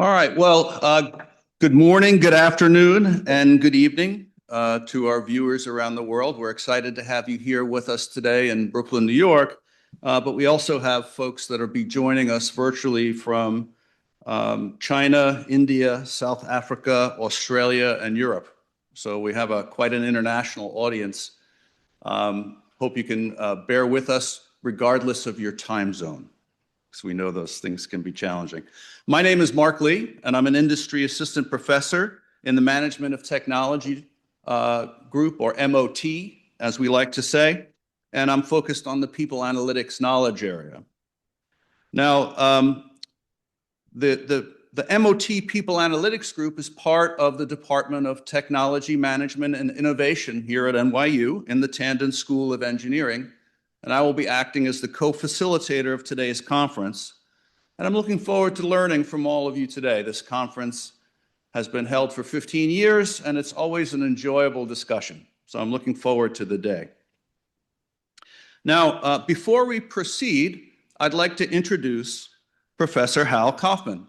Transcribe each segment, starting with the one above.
All right. Well, good morning, good afternoon, and good evening to our viewers around the world. We're excited to have you here with us today in Brooklyn, New York. But we also have folks that will be joining us virtually from China, India, South Africa, Australia, and Europe. So we have quite an international audience. Hope you can bear with us regardless of your time zone, because we know those things can be challenging. My name is Mark Lee, and I'm an industry assistant professor in the Management of Technology group, or MOT, as we like to say, and I'm focused on the people analytics knowledge area. Now, the MOT People Analytics Group is part of the Department of Technology Management and Innovation here at NYU in the Tandon School of Engineering, and I will be acting as the co-facilitator of today's conference. And I'm looking forward to learning from all of you today. This conference has been held for 15 years, and it's always an enjoyable discussion. So I'm looking forward to the day. Now, before we proceed, I'd like to introduce Professor Hal Kaufman.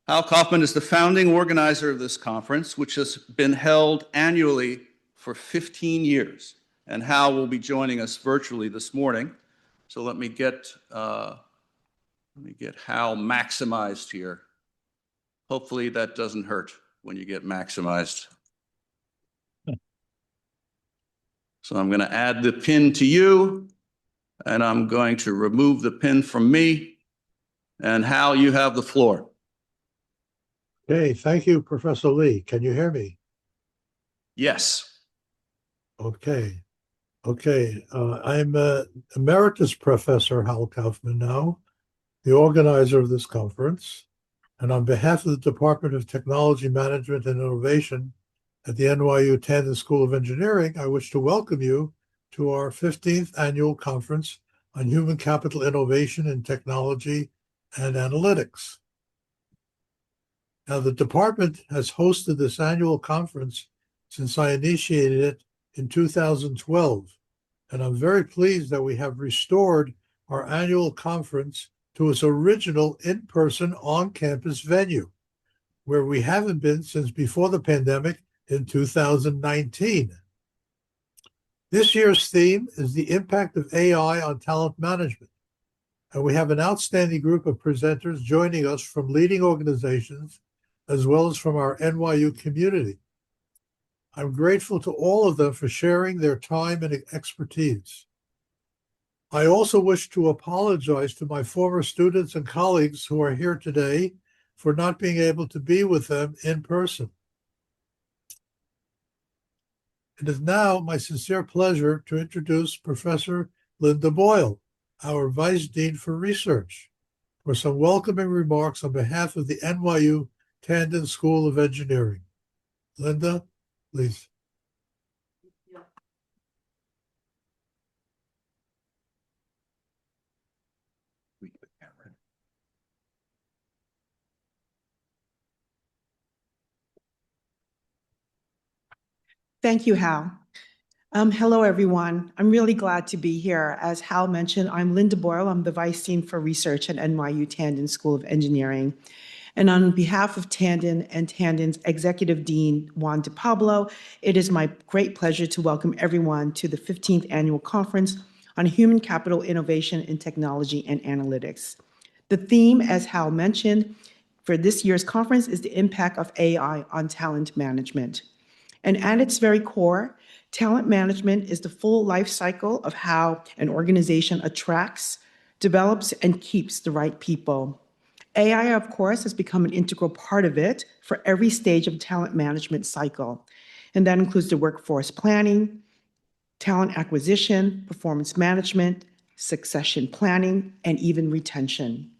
Hal Kaufman is the founding organizer of this conference, which has been held annually for 15 years. And Hal will be joining us virtually this morning. So let me get Hal maximized here. Hopefully that doesn't hurt when you get maximized. So I'm going to add the pin to you, and I'm going to remove the pin from me. And Hal, you have the floor. Okay, thank you, Professor Lee. Can you hear me? Yes. Okay. I'm Emeritus Professor Hal Kaufman now, the organizer of this conference. And on behalf of the Department of Technology Management and Innovation at the NYU Tandon School of Engineering, I wish to welcome you to our 15th annual conference on human capital innovation in technology and analytics. Now, the department has hosted this annual conference since I initiated it in 2012, and I'm very pleased that we have restored our annual conference to its original in-person on-campus venue, where we haven't been since before the pandemic in 2019. This year's theme is the impact of AI on talent management, and we have an outstanding group of presenters joining us from leading organizations as well as from our NYU community. I'm grateful to all of them for sharing their time and expertise. I also wish to apologize to my former students and colleagues who are here today for not being able to be with them in person. It is now my sincere pleasure to introduce Professor Linda Boyle, our Vice Dean for Research, for some welcoming remarks on behalf of the NYU Tandon School of Engineering. Linda, please. Thank you, Hal. Hello, everyone. I'm really glad to be here. As Hal mentioned, I'm Linda Boyle. I'm the Vice Dean for Research at NYU Tandon School of Engineering. And on behalf of Tandon and Tandon's Executive Dean, Juan DePablo, it is my great pleasure to welcome everyone to the 15th Annual Conference on Human Capital Innovation in Technology and Analytics. The theme, as Hal mentioned, for this year's conference is the impact of AI on talent management. And at its very core, talent management is the full life cycle of how an organization attracts, develops, and keeps the right people. AI, of course, has become an integral part of it for every stage of talent management cycle. And that includes the workforce planning, talent acquisition, performance management, succession planning, and even retention.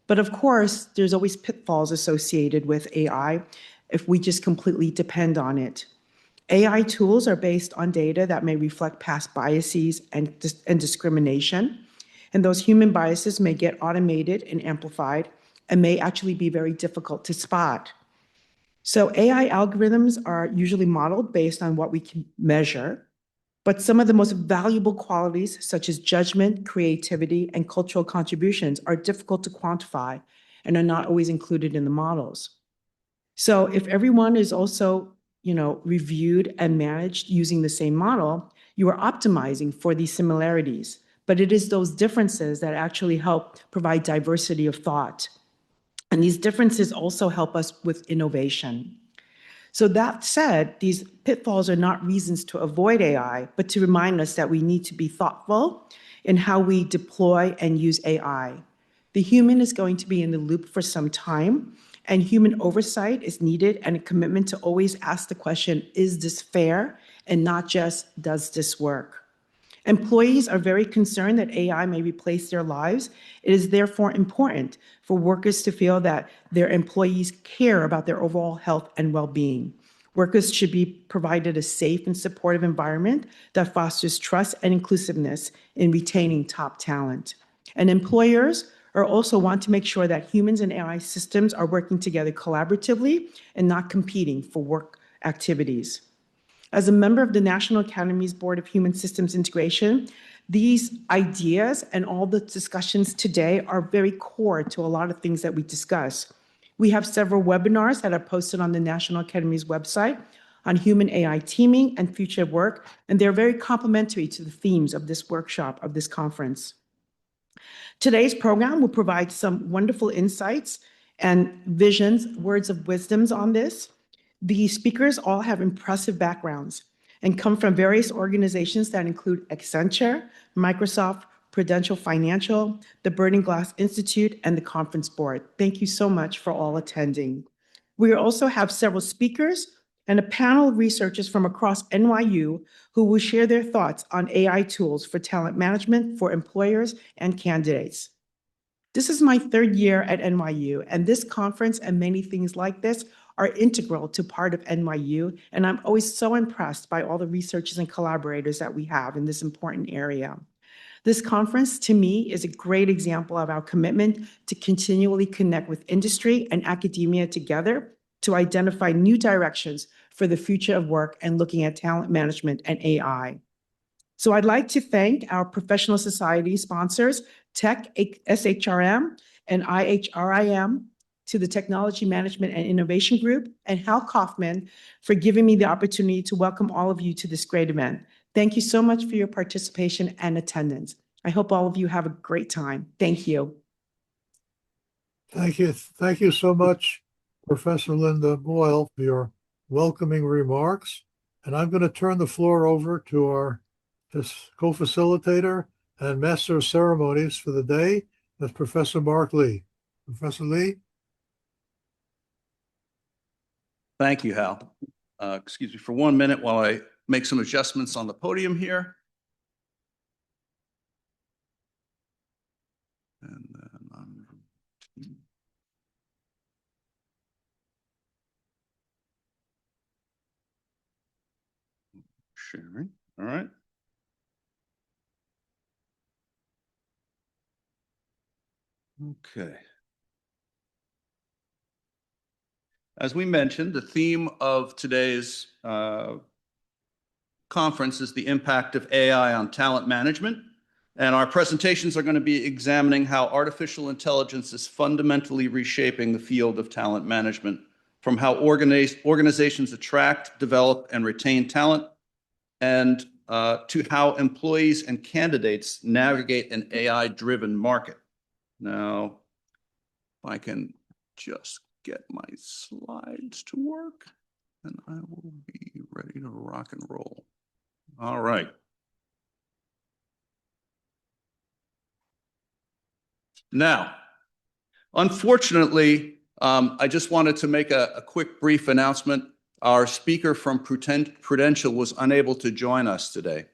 But of course, there's always pitfalls associated with AI if we just completely depend on it. AI tools are based on data that may reflect past biases and discrimination. And those human biases may get automated and amplified and may actually be very difficult to spot. So AI algorithms are usually modeled based on what we can measure, but some of the most valuable qualities, such as judgment, creativity, and cultural contributions, are difficult to quantify and are not always included in the models. So if everyone is also, reviewed and managed using the same model, you are optimizing for these similarities. But it is those differences that actually help provide diversity of thought. And these differences also help us with innovation. So that said, these pitfalls are not reasons to avoid AI, but to remind us that we need to be thoughtful in how we deploy and use AI. The human is going to be in the loop for some time, and human oversight is needed and a commitment to always ask the question, is this fair? And not just, does this work? Employees are very concerned that AI may replace their lives. It is therefore important for workers to feel that their employees care about their overall health and well-being. Workers should be provided a safe and supportive environment that fosters trust and inclusiveness in retaining top talent. And employers are also want to make sure that humans and AI systems are working together collaboratively and not competing for work activities. As a member of the National Academy's Board of Human Systems Integration, these ideas and all the discussions today are very core to a lot of things that we discuss. We have several webinars that are posted on the National Academy's website on human AI teaming and future of work, and they're very complementary to the themes of this workshop, of this conference. Today's program will provide some wonderful insights and visions, words of wisdoms on this. The speakers all have impressive backgrounds and come from various organizations that include Accenture, Microsoft, Prudential Financial, the Burning Glass Institute, and the Conference Board. Thank you so much for all attending. We also have several speakers and a panel of researchers from across NYU who will share their thoughts on AI tools for talent management for employers and candidates. This is my third year at NYU, and this conference and many things like this are integral to part of NYU, and I'm always so impressed by all the researchers and collaborators that we have in this important area. This conference, to me, is a great example of our commitment to continually connect with industry and academia together to identify new directions for the future of work and looking at talent management and AI. So I'd like to thank our professional society sponsors, Tech SHRM and IHRIM, to the Technology Management and Innovation Group, and Hal Kaufman for giving me the opportunity to welcome all of you to this great event. Thank you so much for your participation and attendance. I hope all of you have a great time. Thank you. Thank you. Thank you so much, Professor Linda Boyle, for your welcoming remarks. And I'm going to turn the floor over to our co-facilitator and master of ceremonies for the day, that's Professor Mark Lee. Professor Lee? Thank you, Hal. Excuse me for 1 minute while I make some adjustments on the podium here. And then I'm sharing. All right. Okay. As we mentioned, the theme of today's conference is the impact of AI on talent management. And our presentations are going to be examining how artificial intelligence is fundamentally reshaping the field of talent management, from how organizations attract, develop, and retain talent, and to how employees and candidates navigate an AI-driven market. Now, if I can just get my slides to work, and I will be ready to rock and roll. All right. Now, unfortunately, I just wanted to make a quick brief announcement. Our speaker from Prudential was unable to join us today.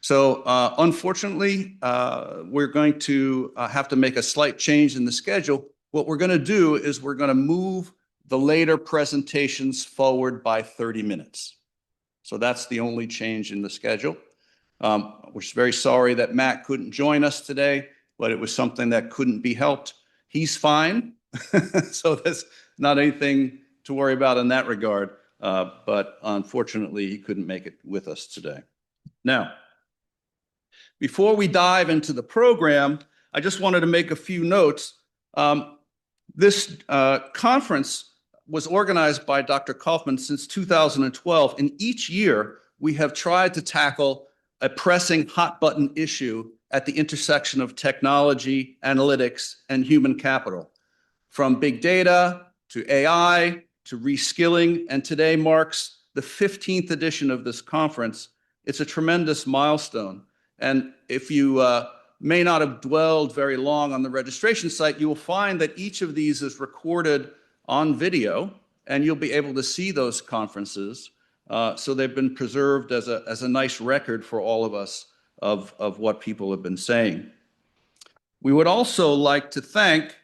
So unfortunately, we're going to have to make a slight change in the schedule. What we're going to do is we're going to move the later presentations forward by 30 minutes. So that's the only change in the schedule. We're very sorry that Matt couldn't join us today, but it was something that couldn't be helped. He's fine, so there's not anything to worry about in that regard, but unfortunately, he couldn't make it with us today. Now, before we dive into the program, I just wanted to make a few notes. This conference was organized by Dr. Kaufman since 2012, and each year we have tried to tackle a pressing hot button issue at the intersection of technology, analytics, and human capital. From big data to AI to reskilling, and today marks the 15th edition of this conference. It's a tremendous milestone. And if you may not have dwelled very long on the registration site, you will find that each of these is recorded on video, and you'll be able to see those conferences. So they've been preserved as a nice record for all of us of what people have been saying. We would also like to thank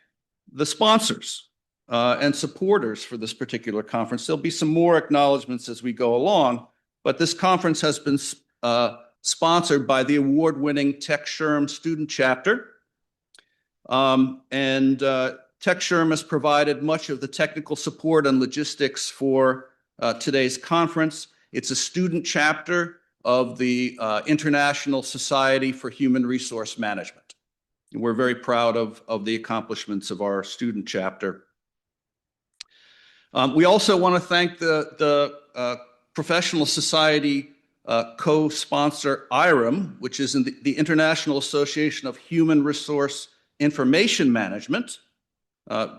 the sponsors and supporters for this particular conference. There'll be some more acknowledgments as we go along, but this conference has been sponsored by the award-winning TechSherm student chapter. TechSherm has provided much of the technical support and logistics for today's conference. It's a student chapter of the International Society for Human Resource Management. And we're very proud of the accomplishments of our student chapter. We also want to thank the Professional Society co-sponsor IREM, which is the International Association of Human Resource Information Management,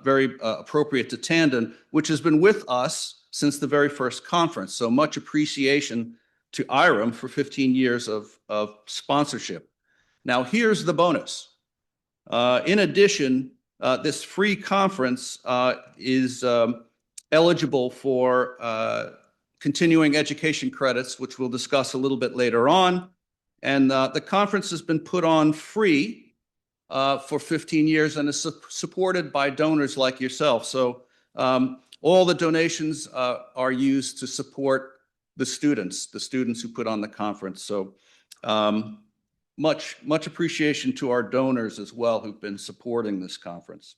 very appropriate to Tandon, which has been with us since the very first conference. So much appreciation to IREM for 15 years of sponsorship. Now here's the bonus. In addition, this free conference is eligible for continuing education credits, which we'll discuss a little bit later on. And the conference has been put on free for 15 years and is supported by donors like yourself. So all the donations are used to support the students who put on the conference. So much appreciation to our donors as well who've been supporting this conference.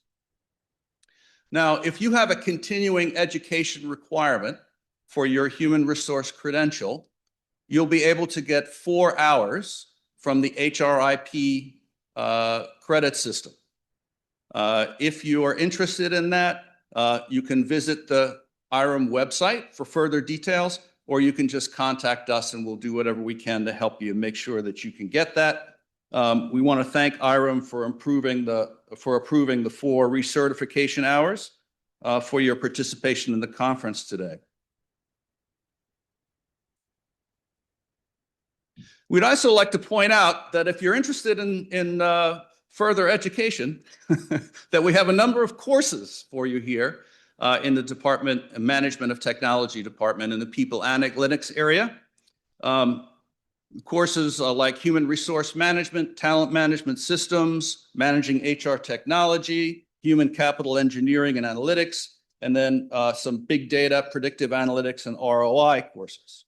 Now, if you have a continuing education requirement for your human resource credential, you'll be able to get 4 hours from the HRIP credit system. If you are interested in that, you can visit the IREM website for further details, or you can just contact us and we'll do whatever we can to help you make sure that you can get that. We want to thank IREM for approving the 4 recertification hours for your participation in the conference today. We'd also like to point out that if you're interested in further education, that we have a number of courses for you here in the Department of Management of Technology Department in the People Analytics area. Courses like Human Resource Management, Talent Management Systems, Managing HR Technology, Human Capital Engineering and Analytics, and then some Big Data, Predictive Analytics, and ROI courses.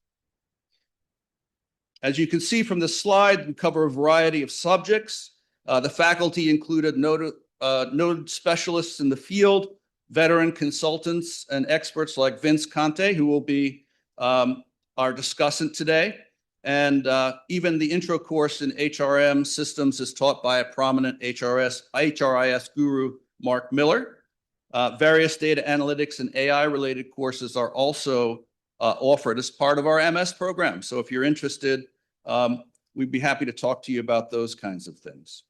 As you can see from this slide, we cover a variety of subjects. The faculty included noted specialists in the field, veteran consultants and experts like Vince Conte, who will be our discussant today. And even the intro course in HRM systems is taught by a prominent HRIS guru, Mark Miller. Various data analytics and AI related courses are also offered as part of our MS program. So if you're interested, we'd be happy to talk to you about those kinds of things.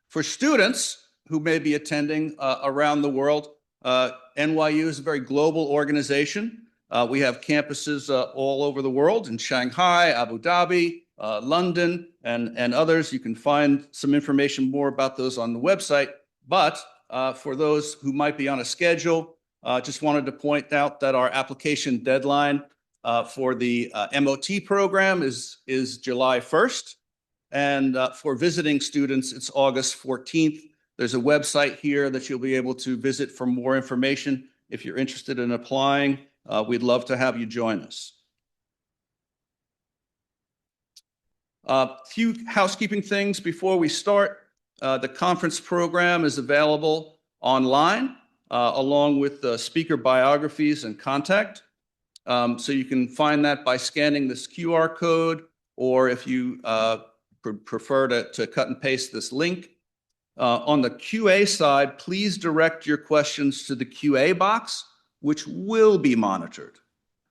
For students who may be attending around the world, NYU is a very global organization. We have campuses all over the world in Shanghai, Abu Dhabi, London, and others. You can find some information more about those on the website. But for those who might be on a schedule, just wanted to point out that our application deadline for the MOT program is July 1st. And for visiting students, it's August 14th. There's a website here that you'll be able to visit for more information. If you're interested in applying, we'd love to have you join us. A few housekeeping things before we start. The conference program is available online, along with the speaker biographies and contact. So you can find that by scanning this QR code, or if you prefer to cut and paste this link. On the QA side, please direct your questions to the QA box, which will be monitored.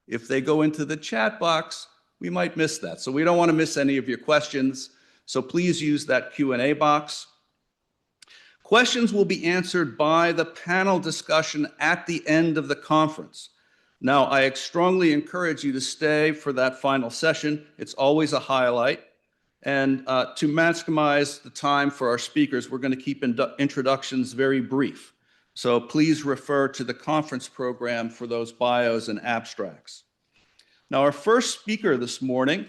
If they go into the chat box, we might miss that. So we don't want to miss any of your questions. So please use that Q&A box. Questions will be answered by the panel discussion at the end of the conference. Now, I strongly encourage you to stay for that final session. It's always a highlight. And to maximize the time for our speakers, we're going to keep introductions very brief. So please refer to the conference program for those bios and abstracts. Now, our first speaker this morning,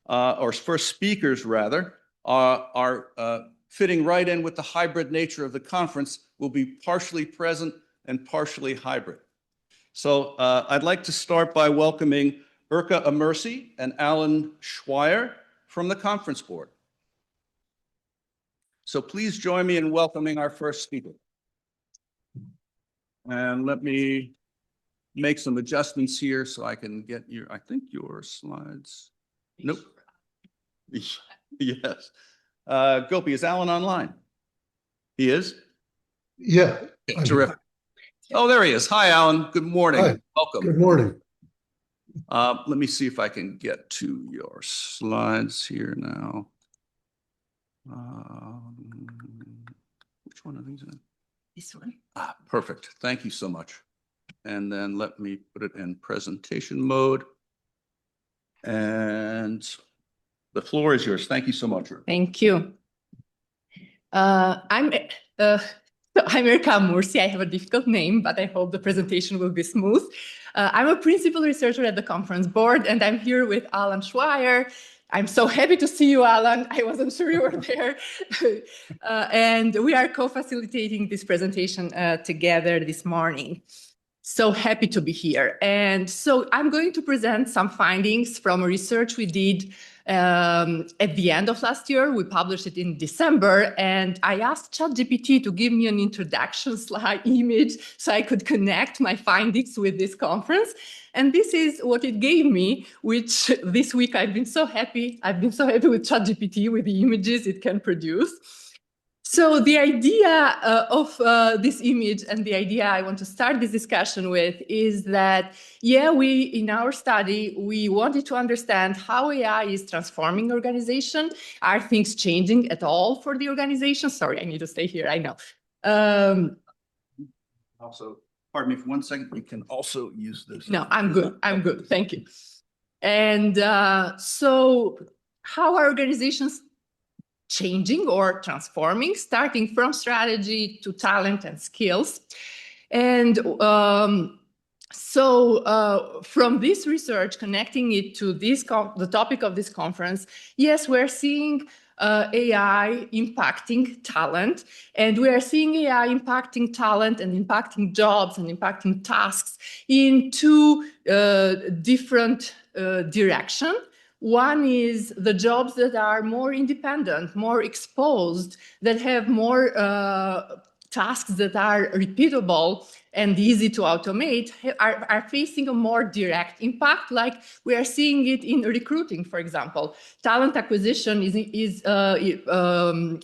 or first speakers rather, are fitting right in with the hybrid nature of the conference, will be partially present and partially hybrid. So I'd like to start by welcoming Urka Amersi and Alan Schweier from the conference board. So please join me in welcoming our first speaker. And let me make some adjustments here so I can get your, I think your slides. Nope. Yes. Gopi, is Alan online? He is? Yeah. Okay, terrific. Oh, there he is. Hi, Alan. Good morning. Hi. Welcome. Good morning. Let me see if I can get to your slides here now. Which one are these in? This one. Perfect. Thank you so much. And then let me put it in presentation mode. And the floor is yours. Thank you so much. Thank you. I'm Urka Amersi. I have a difficult name, but I hope the presentation will be smooth. I'm a principal researcher at the conference board, and I'm here with Alan Schweier. I'm so happy to see you, Alan. I wasn't sure you were there. And we are co-facilitating this presentation together this morning. So happy to be here. And so I'm going to present some findings from a research we did at the end of last year. We published it in December, and I asked ChatGPT to give me an introduction slide image so I could connect my findings with this conference. And this is what it gave me, which this week I've been so happy. I've been so happy with ChatGPT, with the images it can produce. So the idea of this image and the idea I want to start this discussion with is that, yeah, in our study, we wanted to understand how AI is transforming organization. Are things changing at all for the organization? Sorry, I need to stay here, I know. Also, pardon me for 1 second, you can also use this. No, I'm good, thank you. And so how are organizations changing or transforming, starting from strategy to talent and skills? And so from this research, connecting it to the topic of this conference, yes, we're seeing AI impacting talent, and we are seeing AI impacting talent and impacting jobs and impacting tasks in two different directions. One is the jobs that are more independent, more exposed, that have more tasks that are repeatable and easy to automate, are facing a more direct impact, like we are seeing it in recruiting, for example. Talent acquisition is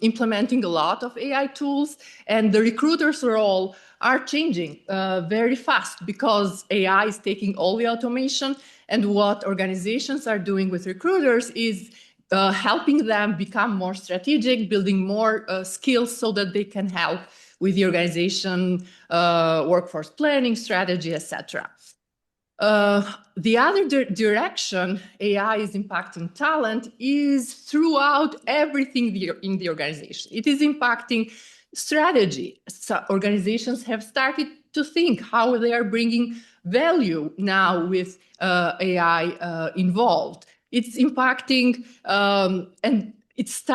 implementing a lot of AI tools, and the recruiter's role are changing very fast because AI is taking all the automation. And what organizations are doing with recruiters is helping them become more strategic, building more skills so that they can help with the organization, workforce planning, strategy, etc. The other direction AI is impacting talent is throughout everything in the organization. It is impacting strategy. So organizations have started to think how they are bringing value now with AI involved. It's impacting, and it's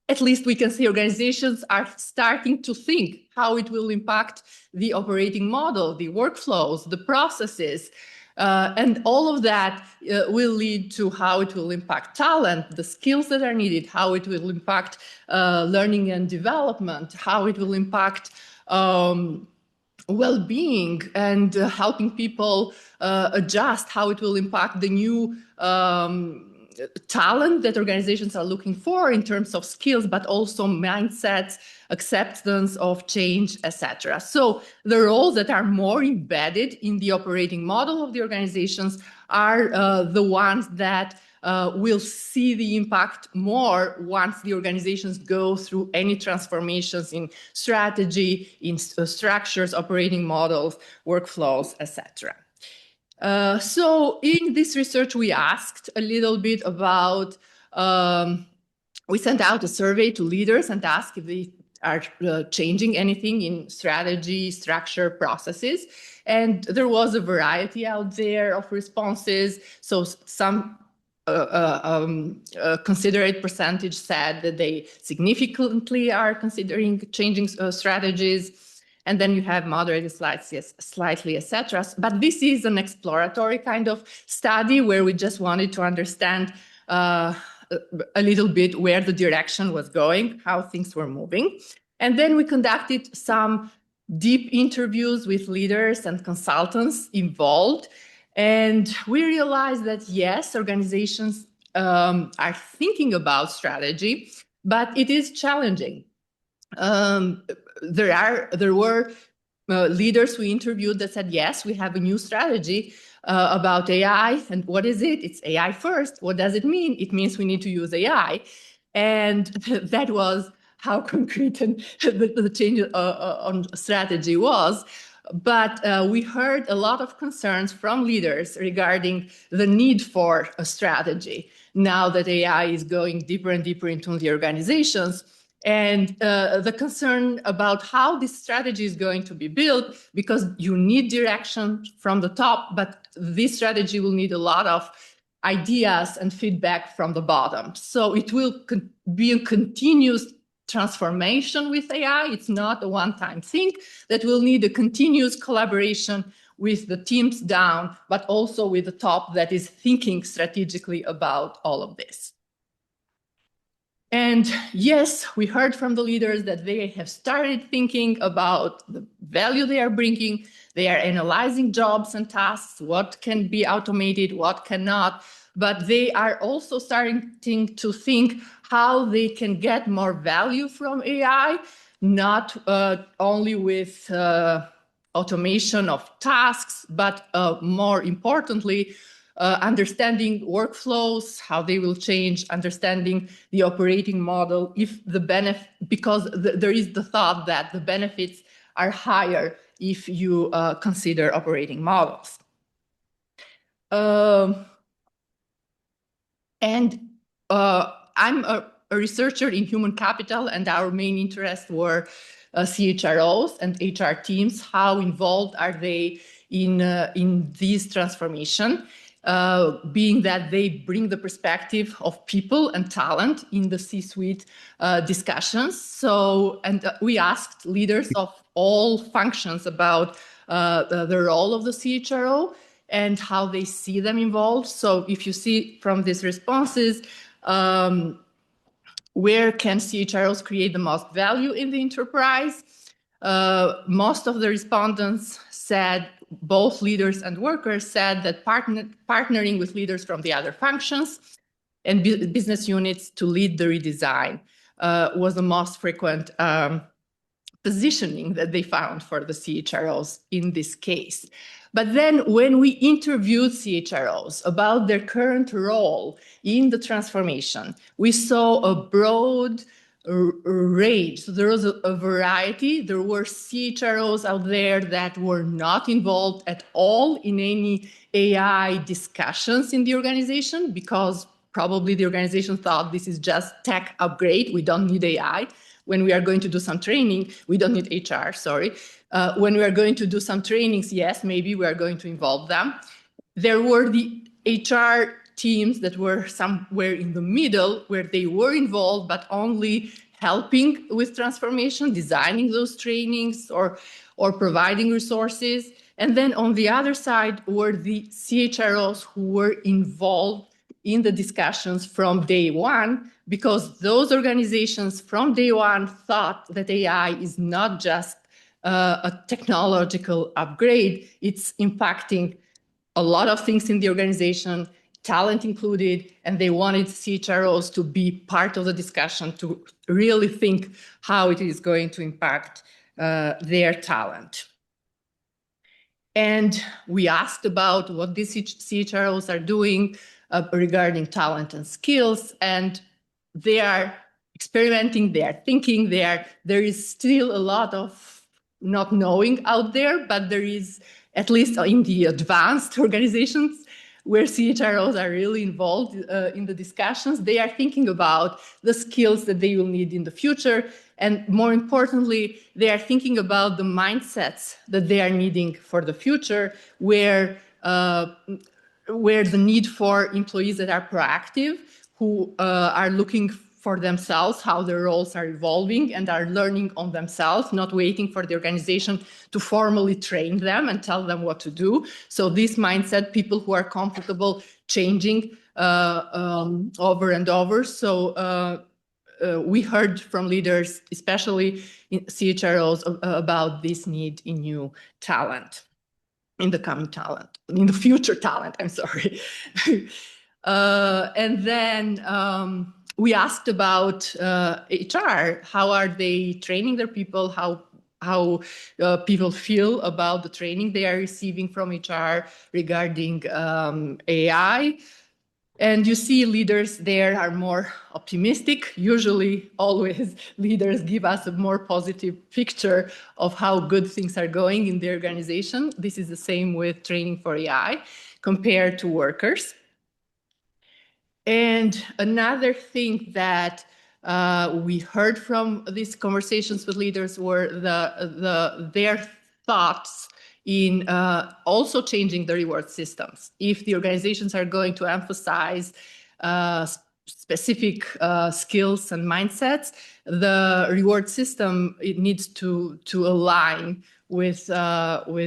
at least we can see organizations are starting to think how it will impact the operating model, the workflows, the processes, and all of that will lead to how it will impact talent, the skills that are needed, how it will impact learning and development, how it will impact well-being and helping people adjust, how it will impact the new talent that organizations are looking for in terms of skills, but also mindsets, acceptance of change, etc. So the roles that are more embedded in the operating model of the organizations are the ones that will see the impact more once the organizations go through any transformations in strategy, in structures, operating models, workflows, etc. So in this research, we asked a little bit about, we sent out a survey to leaders and asked if they are changing anything in strategy, structure, processes. And there was a variety out there of responses. So some considerate percentage said that they significantly are considering changing strategies. And then you have moderated slides, yes, slightly, etc. But this is an exploratory kind of study where we just wanted to understand a little bit where the direction was going, how things were moving. And then we conducted some deep interviews with leaders and consultants involved. And we realized that, yes, organizations are thinking about strategy, but it is challenging. There were leaders we interviewed that said, yes, we have a new strategy about AI. And what is it? It's AI first. What does it mean? It means we need to use AI. And that was how concrete the change on strategy was. But we heard a lot of concerns from leaders regarding the need for a strategy now that AI is going deeper and deeper into the organizations. And the concern about how this strategy is going to be built, because you need direction from the top, but this strategy will need a lot of ideas and feedback from the bottom. So it will be a continuous transformation with AI. It's not a one-time thing that will need a continuous collaboration with the teams down, but also with the top that is thinking strategically about all of this. And yes, we heard from the leaders that they have started thinking about the value they are bringing. They are analyzing jobs and tasks, what can be automated, what cannot. But they are also starting to think how they can get more value from AI, not only with automation of tasks, but more importantly, understanding workflows, how they will change, understanding the operating model, if the benefit, because there is the thought that the benefits are higher if you consider operating models. I'm a researcher in human capital, and our main interests were CHROs and HR teams. How involved are they in this transformation? Being that they bring the perspective of people and talent in the C-suite discussions. So, and we asked leaders of all functions about the role of the CHRO and how they see them involved. So if you see from these responses, where can CHROs create the most value in the enterprise? Most of the respondents said, both leaders and workers said that partnering with leaders from the other functions and business units to lead the redesign was the most frequent positioning that they found for the CHROs in this case. But then when we interviewed CHROs about their current role in the transformation, we saw a broad range. So there was a variety. There were CHROs out there that were not involved at all in any AI discussions in the organization, because probably the organization thought this is just tech upgrade. We don't need AI. When we are going to do some training, we don't need HR, sorry. When we are going to do some trainings, yes, maybe we are going to involve them. There were the HR teams that were somewhere in the middle, where they were involved, but only helping with transformation, designing those trainings or providing resources. And then on the other side were the CHROs who were involved in the discussions from day one, because those organizations from day one thought that AI is not just a technological upgrade, it's impacting a lot of things in the organization, talent included, and they wanted CHROs to be part of the discussion, to really think how it is going to impact their talent. And we asked about what these CHROs are doing regarding talent and skills, and they are experimenting, they are thinking, there is still a lot of not knowing out there, but there is, at least in the advanced organizations where CHROs are really involved in the discussions, they are thinking about the skills that they will need in the future. And more importantly, they are thinking about the mindsets that they are needing for the future, where the need for employees that are proactive, who are looking for themselves, how their roles are evolving and are learning on themselves, not waiting for the organization to formally train them and tell them what to do. So this mindset, people who are comfortable changing over and over. So we heard from leaders, especially in CHROs, about this need in new talent, in the future talent, I'm sorry. And then we asked about HR. How are they training their people? How people feel about the training they are receiving from HR regarding AI. And you see leaders there are more optimistic. Usually, always, leaders give us a more positive picture of how good things are going in the organization. This is the same with training for AI compared to workers. And another thing that we heard from these conversations with leaders were their thoughts in also changing the reward systems. If the organizations are going to emphasize specific skills and mindsets, the reward system, it needs to align with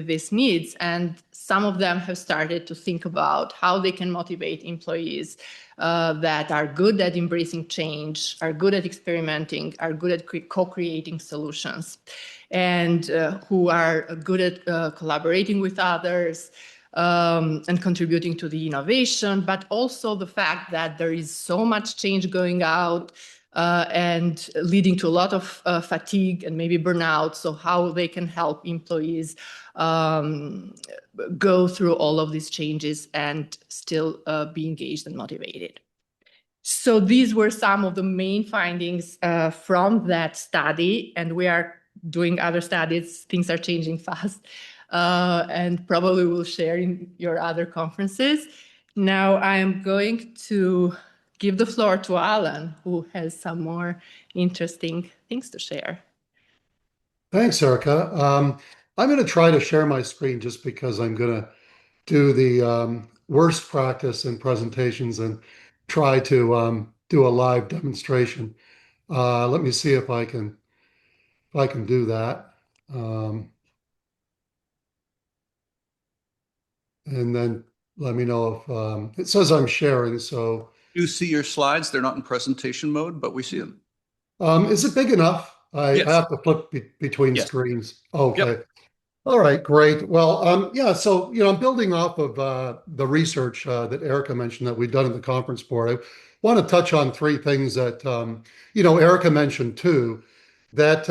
these needs. And some of them have started to think about how they can motivate employees that are good at embracing change, are good at experimenting, are good at co-creating solutions, and who are good at collaborating with others and contributing to the innovation, but also the fact that there is so much change going out and leading to a lot of fatigue and maybe burnout. So how they can help employees go through all of these changes and still be engaged and motivated. So these were some of the main findings from that study, and we are doing other studies. Things are changing fast, and probably will share in your other conferences. Now I'm going to give the floor to Alan, who has some more interesting things to share. Thanks, Erica. I'm going to try to share my screen just because I'm going to do the worst practice in presentations and try to do a live demonstration. Let me see if I can do that. And then let me know if it says I'm sharing. So You see your slides. They're not in presentation mode, but we see them. is it big enough? I Yes. have to flip between Yes. screens. Okay. Yep. All right, great. Well, yeah, so, I'm building off of the research that Erica mentioned that we've done in the conference board. I want to touch on three things that, Erica mentioned too, that,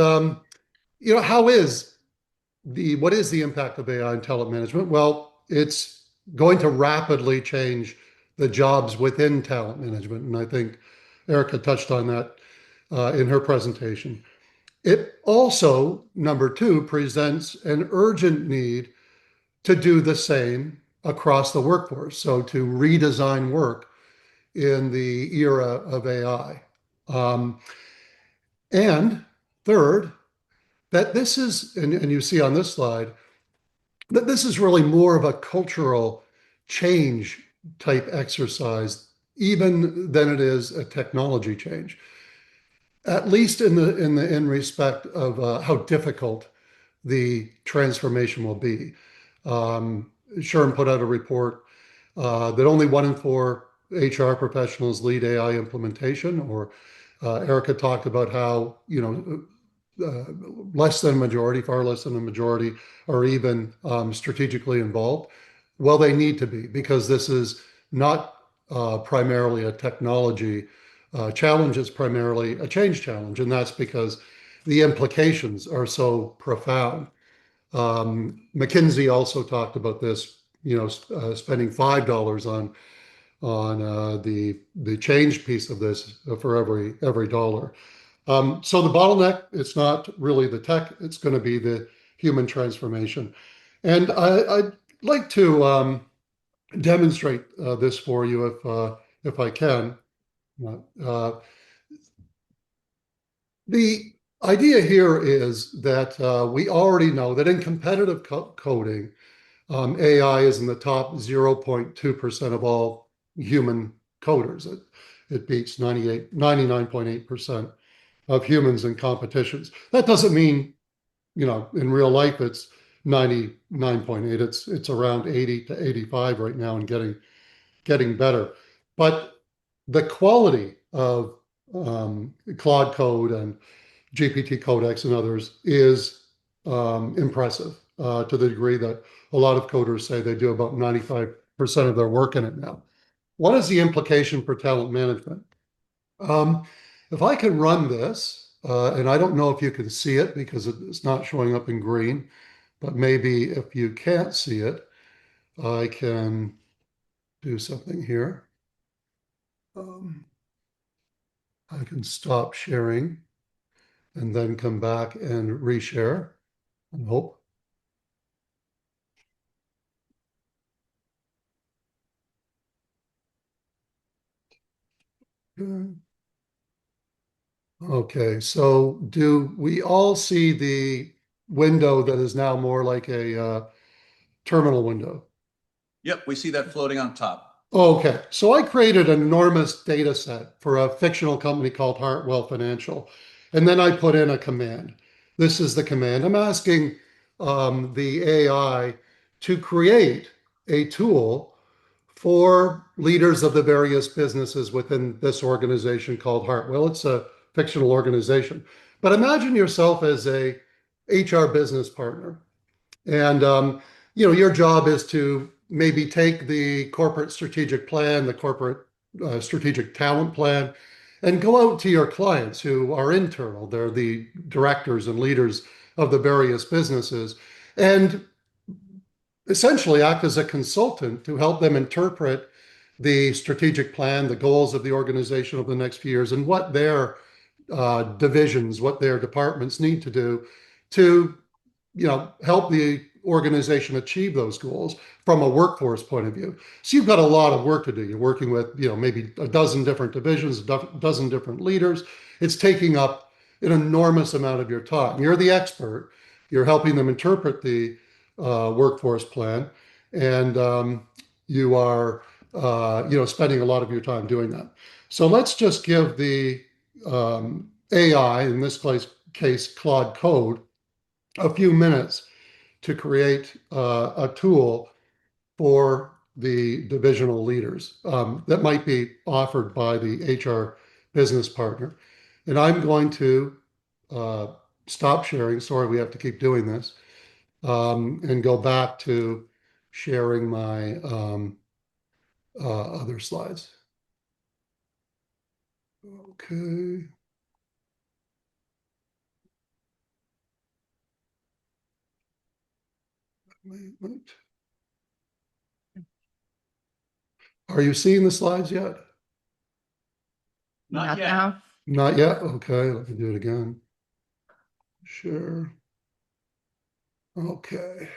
what is the impact of AI in talent management? Well, it's going to rapidly change the jobs within talent management. And I think Erica touched on that in her presentation. It also, number two, presents an urgent need to do the same across the workforce. So to redesign work in the era of AI. And third, that this is, and you see on this slide, that this is really more of a cultural change type exercise, even than it is a technology change. At least in respect of how difficult the transformation will be. SHRM put out a report that only 1 in 4 HR professionals lead AI implementation, or Erica talked about how, less than a majority, far less than a majority, are even strategically involved. Well, they need to be, because this is not primarily a technology challenge. It's primarily a change challenge, and that's because the implications are so profound. McKinsey also talked about this, spending $5 on the change piece of this for every dollar. So the bottleneck, it's not really the tech, it's going to be the human transformation. And I'd like to demonstrate this for you if I can. The idea here is that we already know that in competitive coding, AI is in the top 0.2% of all human coders. It beats 99.8% of humans in competitions. That doesn't mean, in real life it's 99.8. It's around 80 to 85 right now and getting better. But the quality of Claude Code and GPT Codex and others is impressive to the degree that a lot of coders say they do about 95% of their work in it now. What is the implication for talent management? If I can run this, and I don't know if you can see it because it's not showing up in green, but maybe if you can't see it, I can do something here. I can stop sharing and then come back and reshare and hope. Okay, so do we all see the window that is now more like a terminal window? Yep, we see that floating on top. Okay, so I created an enormous data set for a fictional company called Hartwell Financial, and then I put in a command. This is the command. I'm asking the AI to create a tool for leaders of the various businesses within this organization called Hartwell. It's a fictional organization. But imagine yourself as a HR business partner. And your job is to maybe take the corporate strategic plan, the corporate strategic talent plan, and go out to your clients who are internal. They're the directors and leaders of the various businesses, and essentially act as a consultant to help them interpret the strategic plan, the goals of the organization over the next few years, and what their divisions, what their departments need to do to help the organization achieve those goals from a workforce point of view. So you've got a lot of work to do. You're working with, maybe a dozen different divisions, a dozen different leaders. It's taking up an enormous amount of your time. You're the expert. You're helping them interpret the workforce plan, and you are, spending a lot of your time doing that. So let's just give the AI, in this case, Claude Code, a few minutes to create a tool for the divisional leaders that might be offered by the HR business partner. And I'm going to stop sharing. Sorry, we have to keep doing this. And go back to sharing my other slides. Okay. Are you seeing the slides yet? Not yet. now. Not yet? Okay, let me do it again. Sure. Okay.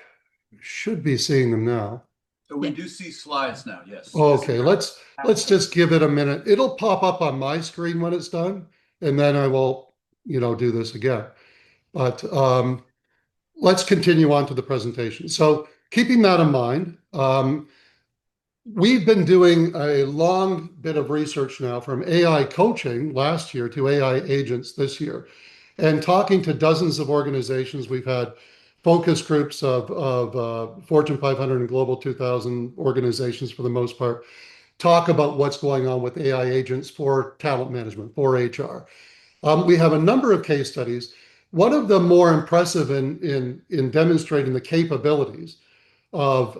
Should be seeing them now. So we do see slides now, yes. Okay, let's just give it a minute. It'll pop up on my screen when it's done, and then I will, do this again. But let's continue on to the presentation. So keeping that in mind, we've been doing a long bit of research now from AI coaching last year to AI agents this year, and talking to dozens of organizations. We've had focus groups of Fortune 500 and Global 2000 organizations, for the most part, talk about what's going on with AI agents for talent management, for HR. We have a number of case studies. One of the more impressive in demonstrating the capabilities of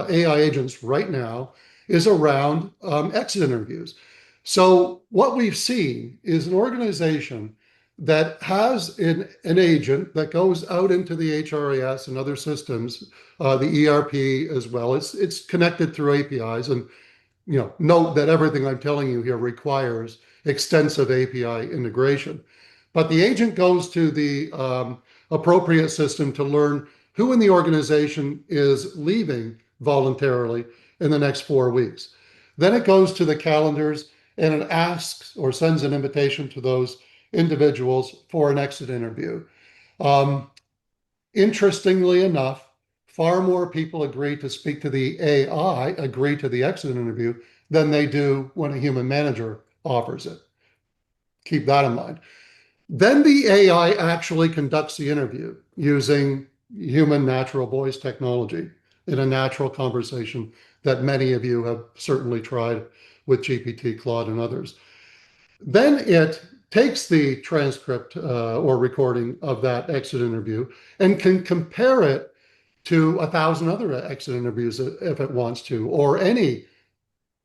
AI agents right now is around exit interviews. So what we've seen is an organization that has an agent that goes out into the HRIS and other systems, the ERP as well. It's connected through APIs, and note that everything I'm telling you here requires extensive API integration. But the agent goes to the appropriate system to learn who in the organization is leaving voluntarily in the next 4 weeks. Then it goes to the calendars and it asks or sends an invitation to those individuals for an exit interview. Interestingly enough, far more people agree to speak to the AI, agree to the exit interview, than they do when a human manager offers it. Keep that in mind. Then the AI actually conducts the interview using human natural voice technology in a natural conversation that many of you have certainly tried with GPT, Claude, and others. Then it takes the transcript or recording of that exit interview and can compare it to 1,000 other exit interviews if it wants to, or any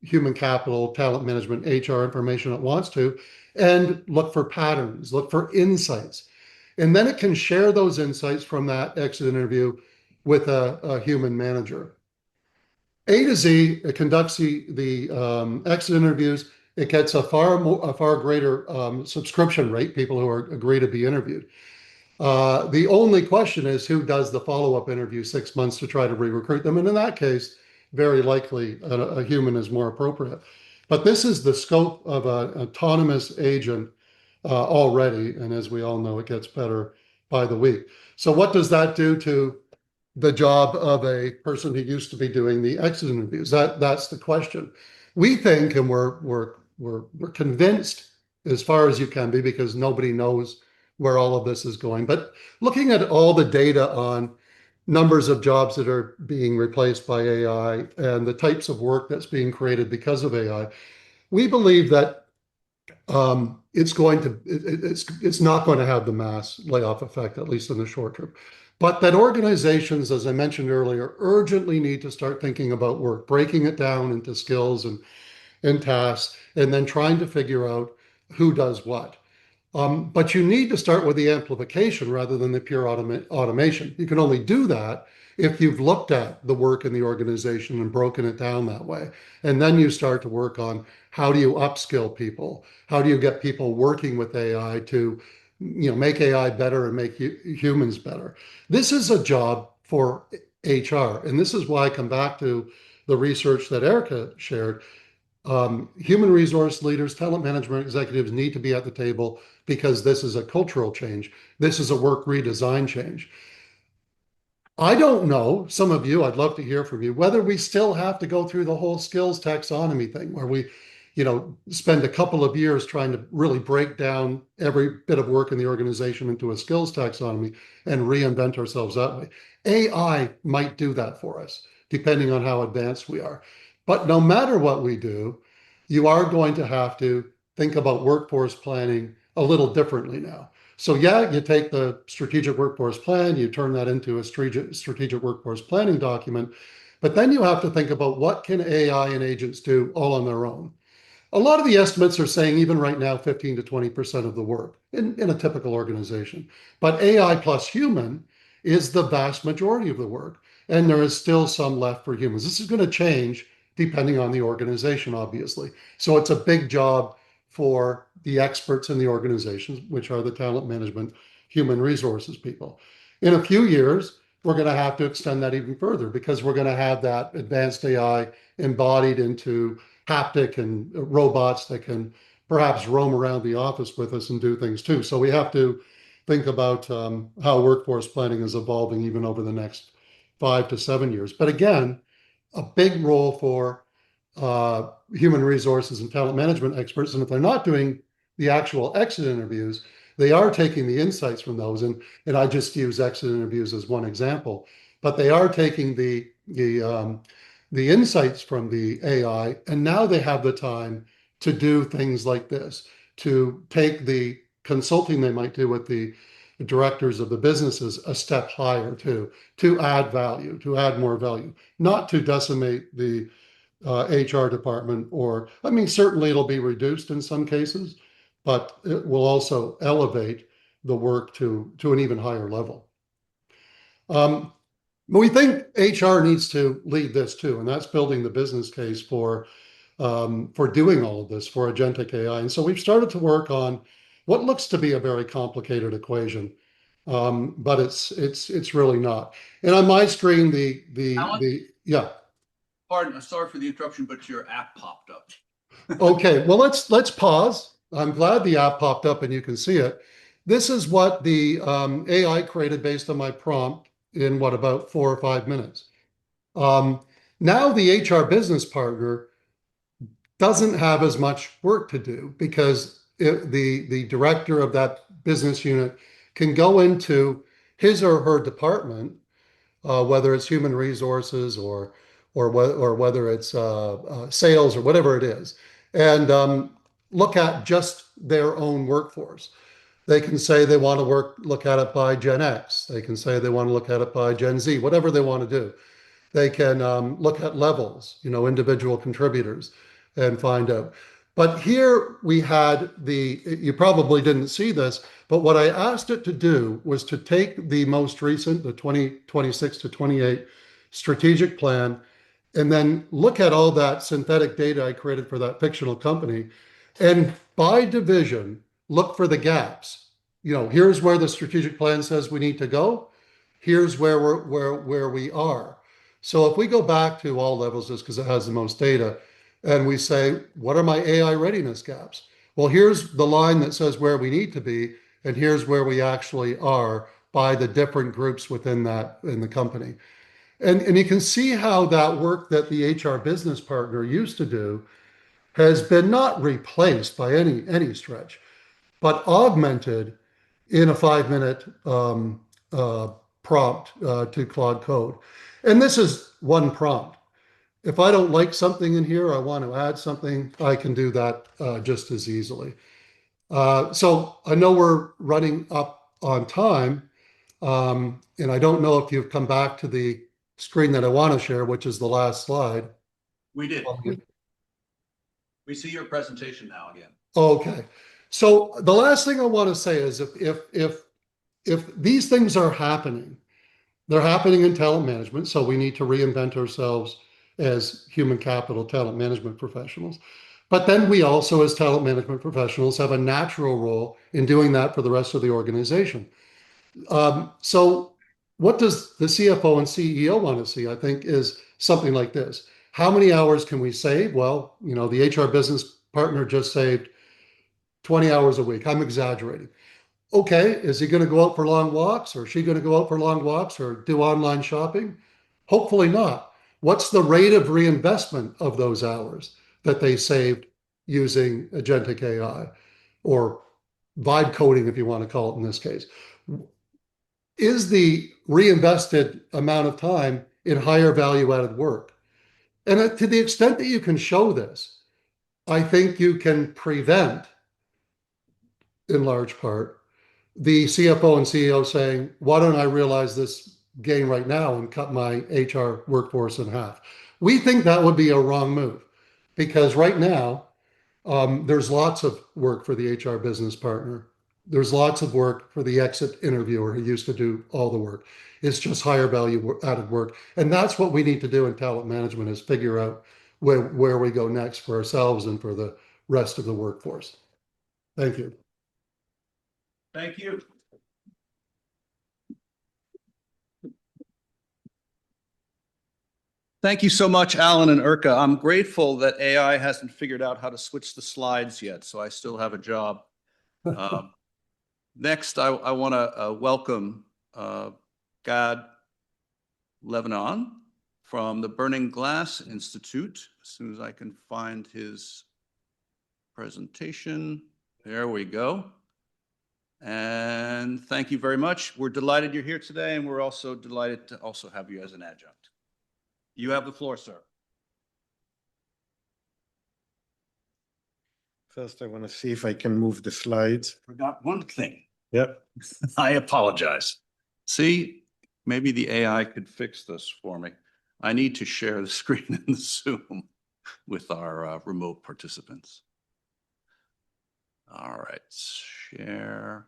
human capital, talent management, HR information it wants to, and look for patterns, look for insights. And then it can share those insights from that exit interview with a human manager. A to Z, it conducts the exit interviews. It gets a far greater subscription rate, people who agree to be interviewed. The only question is who does the follow-up interview 6 months to try to re-recruit them. And in that case, very likely a human is more appropriate. But this is the scope of an autonomous agent already. And as we all know, it gets better by the week. So what does that do to the job of a person who used to be doing the exit interviews? That's the question. We think, and we're convinced as far as you can be, because nobody knows where all of this is going. But looking at all the data on numbers of jobs that are being replaced by AI and the types of work that's being created because of AI, we believe that it's not going to have the mass layoff effect, at least in the short term. But that organizations, as I mentioned earlier, urgently need to start thinking about work, breaking it down into skills and tasks, and then trying to figure out who does what. But you need to start with the amplification rather than the pure automation. You can only do that if you've looked at the work in the organization and broken it down that way. And then you start to work on how do you upskill people? How do you get people working with AI to make AI better and make humans better? This is a job for HR. And this is why I come back to the research that Erica shared. Human resource leaders, talent management executives need to be at the table because this is a cultural change. This is a work redesign change. I don't know, some of you, I'd love to hear from you, whether we still have to go through the whole skills taxonomy thing where we, spend a couple of years trying to really break down every bit of work in the organization into a skills taxonomy and reinvent ourselves that way. AI might do that for us, depending on how advanced we are. But no matter what we do, you are going to have to think about workforce planning a little differently now. So yeah, you take the strategic workforce plan, you turn that into a strategic workforce planning document, but then you have to think about what can AI and agents do all on their own. A lot of the estimates are saying even right now, 15 to 20% of the work in a typical organization. But AI plus human is the vast majority of the work. And there is still some left for humans. This is going to change depending on the organization, obviously. So it's a big job for the experts in the organizations, which are the talent management, human resources people. In a few years, we're going to have to extend that even further because we're going to have that advanced AI embodied into haptic and robots that can perhaps roam around the office with us and do things too. So we have to think about how workforce planning is evolving even over the next 5 to 7 years. But again, a big role for human resources and talent management experts. And if they're not doing the actual exit interviews, they are taking the insights from those. And I just use exit interviews as one example, but they are taking the insights from the AI, and now they have the time to do things like this, to take the consulting they might do with the directors of the businesses a step higher to add value, to add more value, not to decimate the HR department, or, I mean, certainly it'll be reduced in some cases, but it will also elevate the work to an even higher level. We think HR needs to lead this too, and that's building the business case for doing all of this for agentic AI. And so we've started to work on what looks to be a very complicated equation, but it's really not. And on my screen, yeah. Pardon, sorry for the interruption, but your app popped up. Okay, well, let's pause. I'm glad the app popped up and you can see it. This is what the AI created based on my prompt in what, about 4 or 5 minutes. Now the HR business partner doesn't have as much work to do because the director of that business unit can go into his or her department, whether it's human resources or whether it's sales or whatever it is, and look at just their own workforce. They can say they want to look at it by Gen X. They can say they want to look at it by Gen Z, whatever they want to do. They can look at levels, individual contributors, and find out. But here we had you probably didn't see this, but what I asked it to do was to take the most recent, the 2026 to 28 strategic plan, and then look at all that synthetic data I created for that fictional company, and by division, look for the gaps. Here's where the strategic plan says we need to go. Here's where we are. So if we go back to all levels, just because it has the most data, and we say, what are my AI readiness gaps? Well, here's the line that says where we need to be, and here's where we actually are by the different groups within the company. And you can see how that work that the HR business partner used to do has been not replaced by any stretch, but augmented in a 5-minute prompt to Claude Code. And this is one prompt. If I don't like something in here, I want to add something, I can do that just as easily. So I know we're running up on time, and I don't know if you've come back to the screen that I want to share, which is the last slide. We did. We see your presentation now again. Okay. So the last thing I want to say is if these things are happening, they're happening in talent management, so we need to reinvent ourselves as human capital talent management professionals. But then we also, as talent management professionals, have a natural role in doing that for the rest of the organization. So what does the CFO and CEO want to see, I think, is something like this. How many hours can we save? Well, the HR business partner just saved 20 hours a week. I'm exaggerating. Okay, is he going to go out for long walks, or is she going to go out for long walks or do online shopping? Hopefully not. What's the rate of reinvestment of those hours that they saved using agentic AI, or vibe coding, if you want to call it in this case? Is the reinvested amount of time in higher value added work? And to the extent that you can show this, I think you can prevent, in large part, the CFO and CEO saying, why don't I realize this gain right now and cut my HR workforce in half? We think that would be a wrong move, because right now, there's lots of work for the HR business partner. There's lots of work for the exit interviewer who used to do all the work. It's just higher value added work. And that's what we need to do in talent management, is figure out where we go next for ourselves and for the rest of the workforce. Thank you. Thank you. Thank you so much, Alan and Urka. I'm grateful that AI hasn't figured out how to switch the slides yet, so I still have a job. Next, I want to welcome Gad Lebanon from the Burning Glass Institute. As soon as I can find his presentation. There we go. And thank you very much. We're delighted you're here today, and we're also delighted to also have you as an adjunct. You have the floor, sir. First, I want to see if I can move the slides. Forgot one thing. Yep. I apologize. See, maybe the AI could fix this for me. I need to share the screen in the Zoom. with our remote participants. All right, share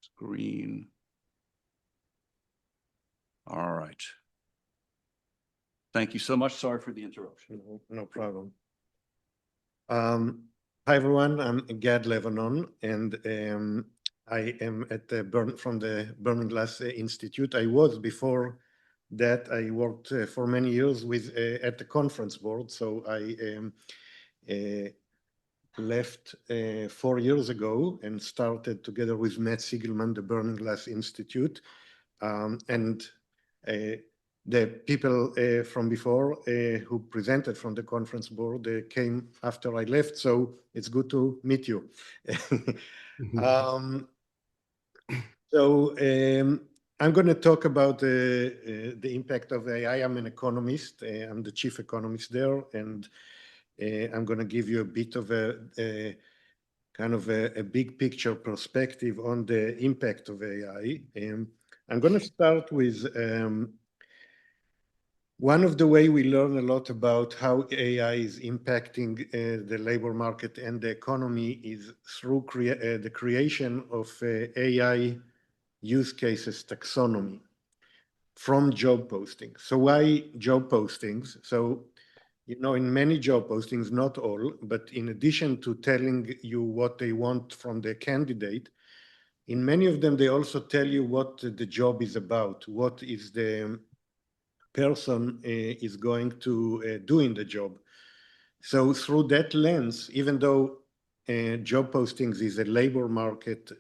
screen. All right. Thank you so much. Sorry for the interruption. No problem. Hi everyone, I'm Gad Lebanon, and I am at the from the Burning Glass Institute. I was before that. I worked for many years with at the conference board. So I left 4 years ago and started together with Matt Siegelman the Burning Glass Institute, and the people from before who presented from the conference board came after I left, so it's good to meet you. I'm going to talk about the impact of AI. I'm an economist. I'm the chief economist there, and I'm going to give you a bit of a kind of a big picture perspective on the impact of AI. I'm going to start with one of the way we learn a lot about how AI is impacting the labor market and the economy is through the creation of AI use cases taxonomy from job postings. So why job postings? So, you know, in many job postings, not all, but in addition to telling you what they want from the candidate, in many of them, they also tell you what the job is about, what is the person is going to do in the job. So through that lens, even though job postings is a labor market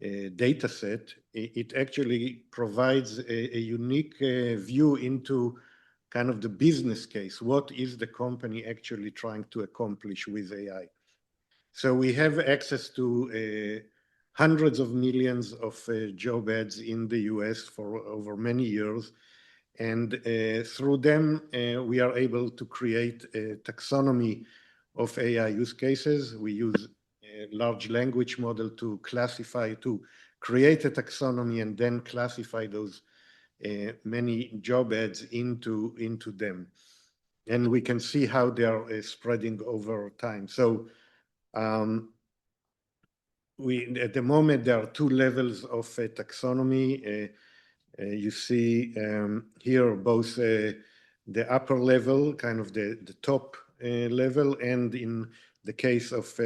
data set, it actually provides a unique view into kind of the business case. What is the company actually trying to accomplish with AI? So we have access to hundreds of millions of job ads in the US for over many years. And through them, we are able to create a taxonomy of AI use cases. We use a large language model to classify, to create a taxonomy and then classify those many job ads into them. And we can see how they are spreading over time. So at the moment, there are two levels of taxonomy. You see here both the upper level, kind of the top level, and in the case of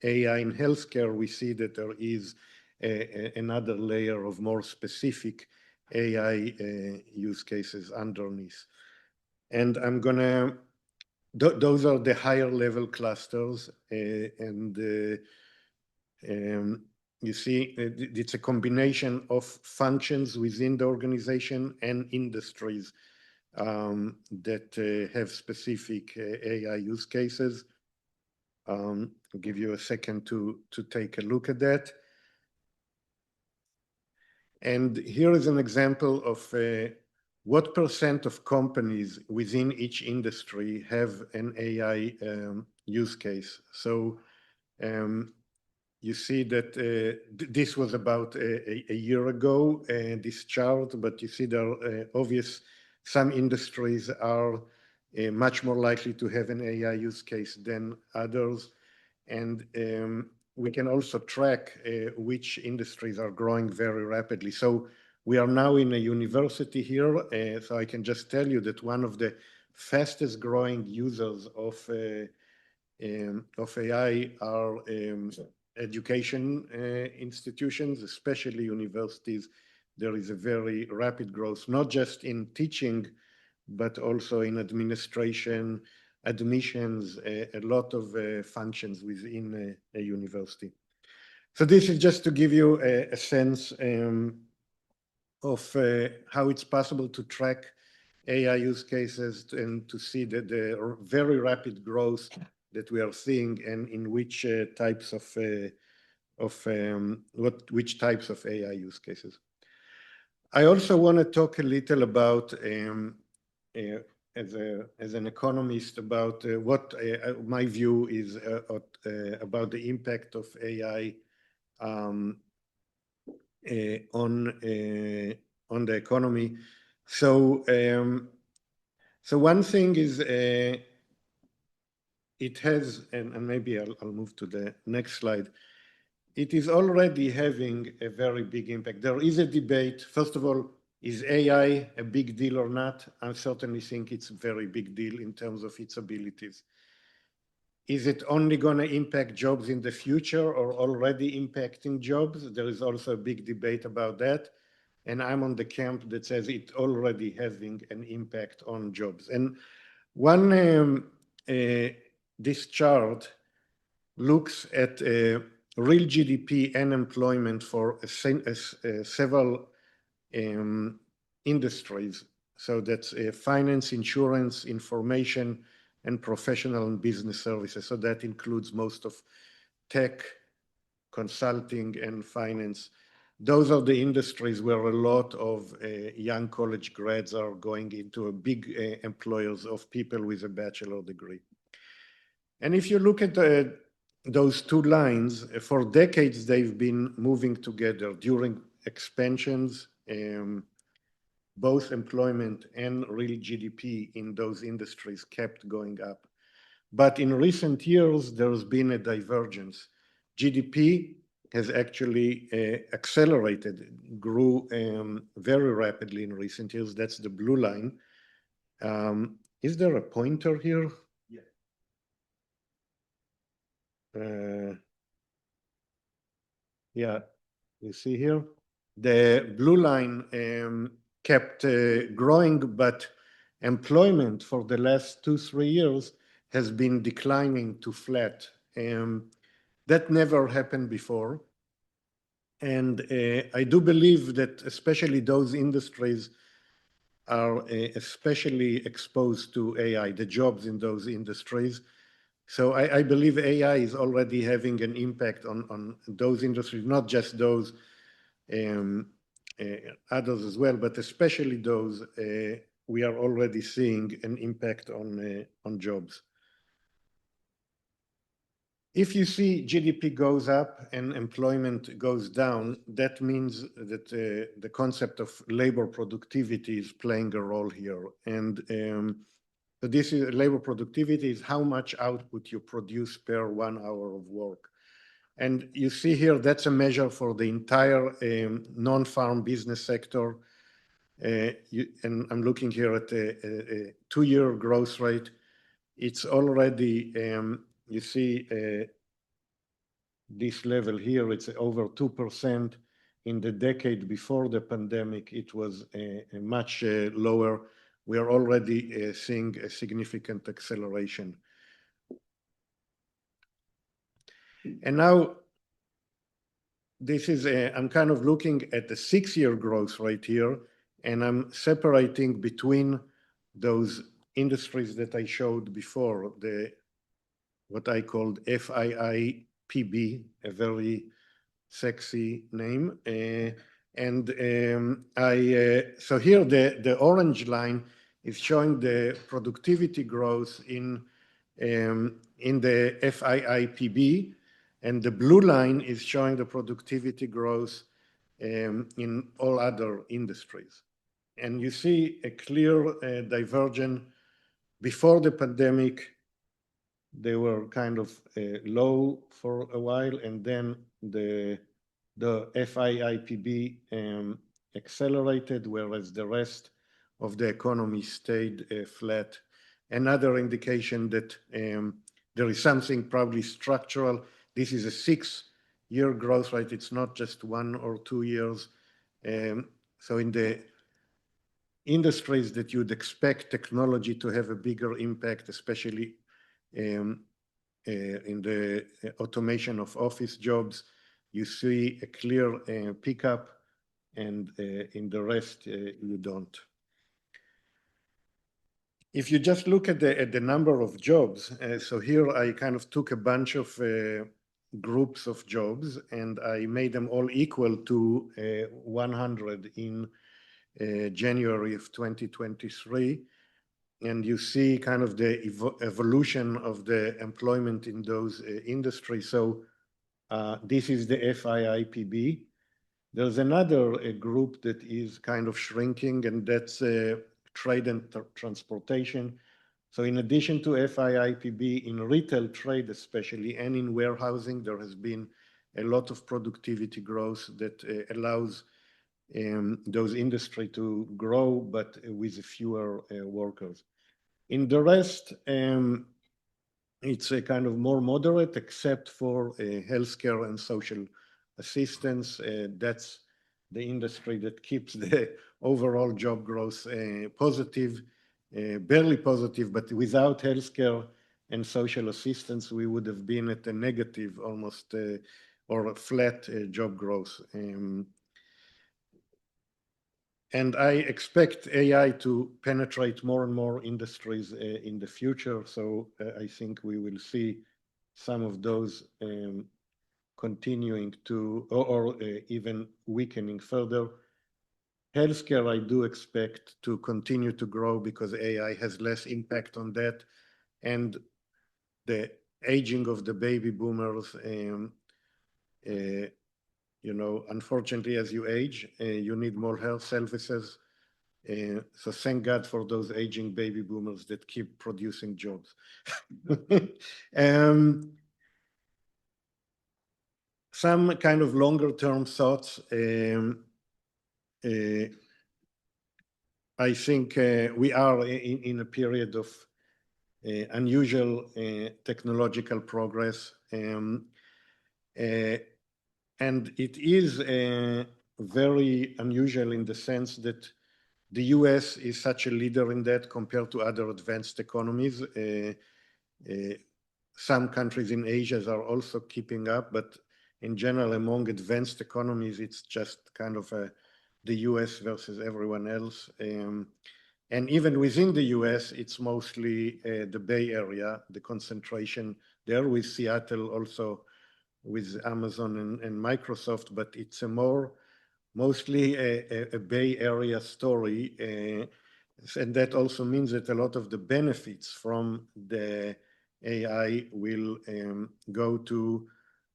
AI in healthcare, we see that there is another layer of more specific AI use cases underneath. And I'm gonna, those are the higher level clusters, and you see, it's a combination of functions within the organization and industries that have specific AI use cases. I'll give you a second to take a look at that. And here is an example of what % of companies within each industry have an AI use case. So you see that this was about a year ago, this chart, but you see there are obvious, some industries are much more likely to have an AI use case than others. And we can also track which industries are growing very rapidly. So we are now in a university here, so I can just tell you that one of the fastest growing users of AI are education institutions, especially universities. There is a very rapid growth, not just in teaching, but also in administration, admissions, a lot of functions within a university. So this is just to give you a sense of how it's possible to track AI use cases and to see the very rapid growth that we are seeing and in which types of which types of AI use cases. I also want to talk a little about, as an economist, about what my view is about the impact of AI on the economy. So So one thing is it has, and maybe I'll move to the next slide. It is already having a very big impact. There is a debate. First of all, is AI a big deal or not? I certainly think it's a very big deal in terms of its abilities. Is it only going to impact jobs in the future or already impacting jobs? There is also a big debate about that. And I'm on the camp that says it already having an impact on jobs. And one, this chart looks at real GDP and employment for several industries. So that's finance, insurance, information, and professional and business services. So that includes most of tech, consulting, and finance. Those are the industries where a lot of young college grads are going into a big employers of people with a bachelor degree. And if you look at those two lines, for decades, they've been moving together during expansions. Both employment and real GDP in those industries kept going up. But in recent years, there's been a divergence. GDP has actually accelerated, grew very rapidly in recent years. That's the blue line. Is there a pointer here? Yeah. Yeah, you see here? The blue line kept growing, but employment for the last 2-3 years has been declining to flat. That never happened before. And I do believe that especially those industries are especially exposed to AI, the jobs in those industries. So I believe AI is already having an impact on those industries, not just those, others as well, but especially those we are already seeing an impact on jobs. If you see GDP goes up and employment goes down, that means that the concept of labor productivity is playing a role here. And so this is labor productivity is how much output you produce per 1 hour of work. And you see here, that's a measure for the entire non-farm business sector. And I'm looking here at a 2-year growth rate. It's already, you see this level here, it's over 2%. In the decade before the pandemic, it was much lower. We are already seeing a significant acceleration. And now, this is, I'm kind of looking at the 6-year growth rate here, and I'm separating between those industries that I showed before, what I called FIIPB, a very sexy name. So here the orange line is showing the productivity growth in the FIIPB, and the blue line is showing the productivity growth in all other industries. And you see a clear divergence. Before the pandemic, they were kind of low for a while, and then the FIIPB accelerated, whereas the rest of the economy stayed flat. Another indication that there is something probably structural. This is a 6-year growth rate. It's not just 1 or 2 years. So in the industries that you'd expect technology to have a bigger impact, especially in the automation of office jobs, you see a clear pickup, and in the rest, you don't. If you just look at the number of jobs, so here I kind of took a bunch of groups of jobs, and I made them all equal to 100 in January of 2023. And you see kind of the evolution of the employment in those industries. So this is the FIIPB. There's another group that is kind of shrinking, and that's trade and transportation. So in addition to FIIPB, in retail trade especially, and in warehousing, there has been a lot of productivity growth that allows those industry to grow, but with fewer workers. In the rest, it's a kind of more moderate, except for healthcare and social assistance. That's the industry that keeps the overall job growth positive, barely positive, but without healthcare and social assistance, we would have been at a negative almost or a flat job growth. And I expect AI to penetrate more and more industries in the future. So I think we will see some of those continuing to, or even weakening further. Healthcare, I do expect to continue to grow because AI has less impact on that. And the aging of the baby boomers, you know, unfortunately, as you age, you need more health services. So thank God for those aging baby boomers that keep producing jobs. Some kind of longer term thoughts. I think we are in a period of unusual technological progress. And it is very unusual in the sense that the US is such a leader in that compared to other advanced economies. Some countries in Asia are also keeping up, but in general, among advanced economies, it's just kind of the US versus everyone else. And even within the US, it's mostly the Bay Area, the concentration there, with Seattle also with Amazon and Microsoft, but it's a mostly a Bay Area story. And that also means that a lot of the benefits from the AI will go to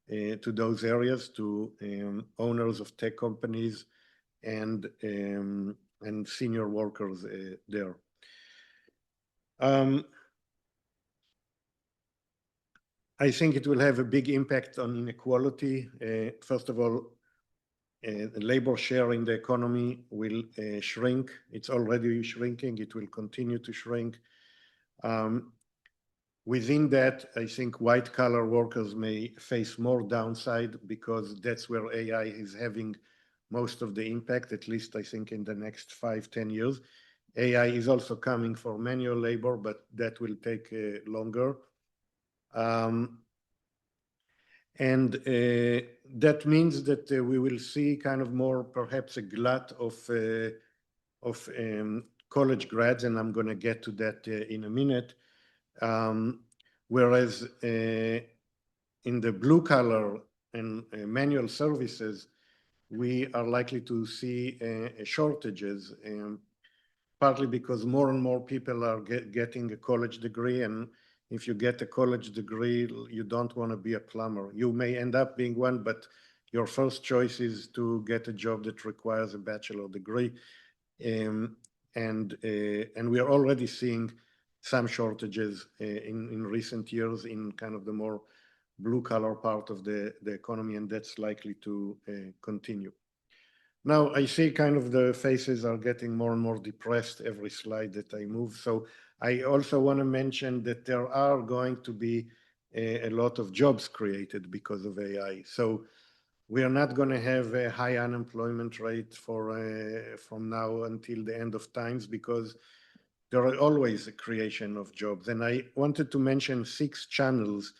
those areas, to owners of tech companies and senior workers there. I think it will have a big impact on inequality. First of all, the labor share in the economy will shrink. It's already shrinking. It will continue to shrink. Within that, I think white-collar workers may face more downside because that's where AI is having most of the impact, at least I think in the next 5-10 years. AI is also coming for manual labor, but that will take longer. And that means that we will see kind of more, perhaps a glut of college grads, and I'm going to get to that in a minute. Whereas in the blue collar and manual services, we are likely to see shortages, partly because more and more people are getting a college degree, and if you get a college degree, you don't want to be a plumber. You may end up being one, but your first choice is to get a job that requires a bachelor degree. And we are already seeing some shortages in recent years in kind of the more blue-collar part of the economy, and that's likely to continue. Now, I see kind of the faces are getting more and more depressed every slide that I move. So I also want to mention that there are going to be a lot of jobs created because of AI. So we are not going to have a high unemployment rate from now until the end of times, because there are always a creation of jobs. And I wanted to mention 6 channels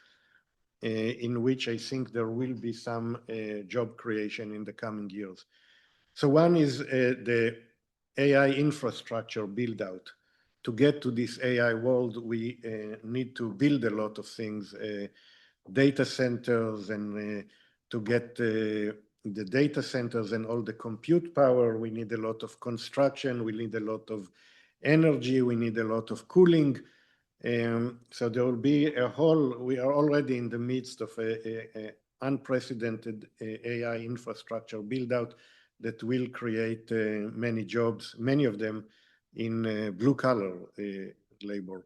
in which I think there will be some job creation in the coming years. So one is the AI infrastructure build out. To get to this AI world, we need to build a lot of things, data centers, and to get the data centers and all the compute power, we need a lot of construction, we need a lot of energy, we need a lot of cooling. So there will be we are already in the midst of a unprecedented AI infrastructure build out that will create many jobs, many of them in blue-collar labor.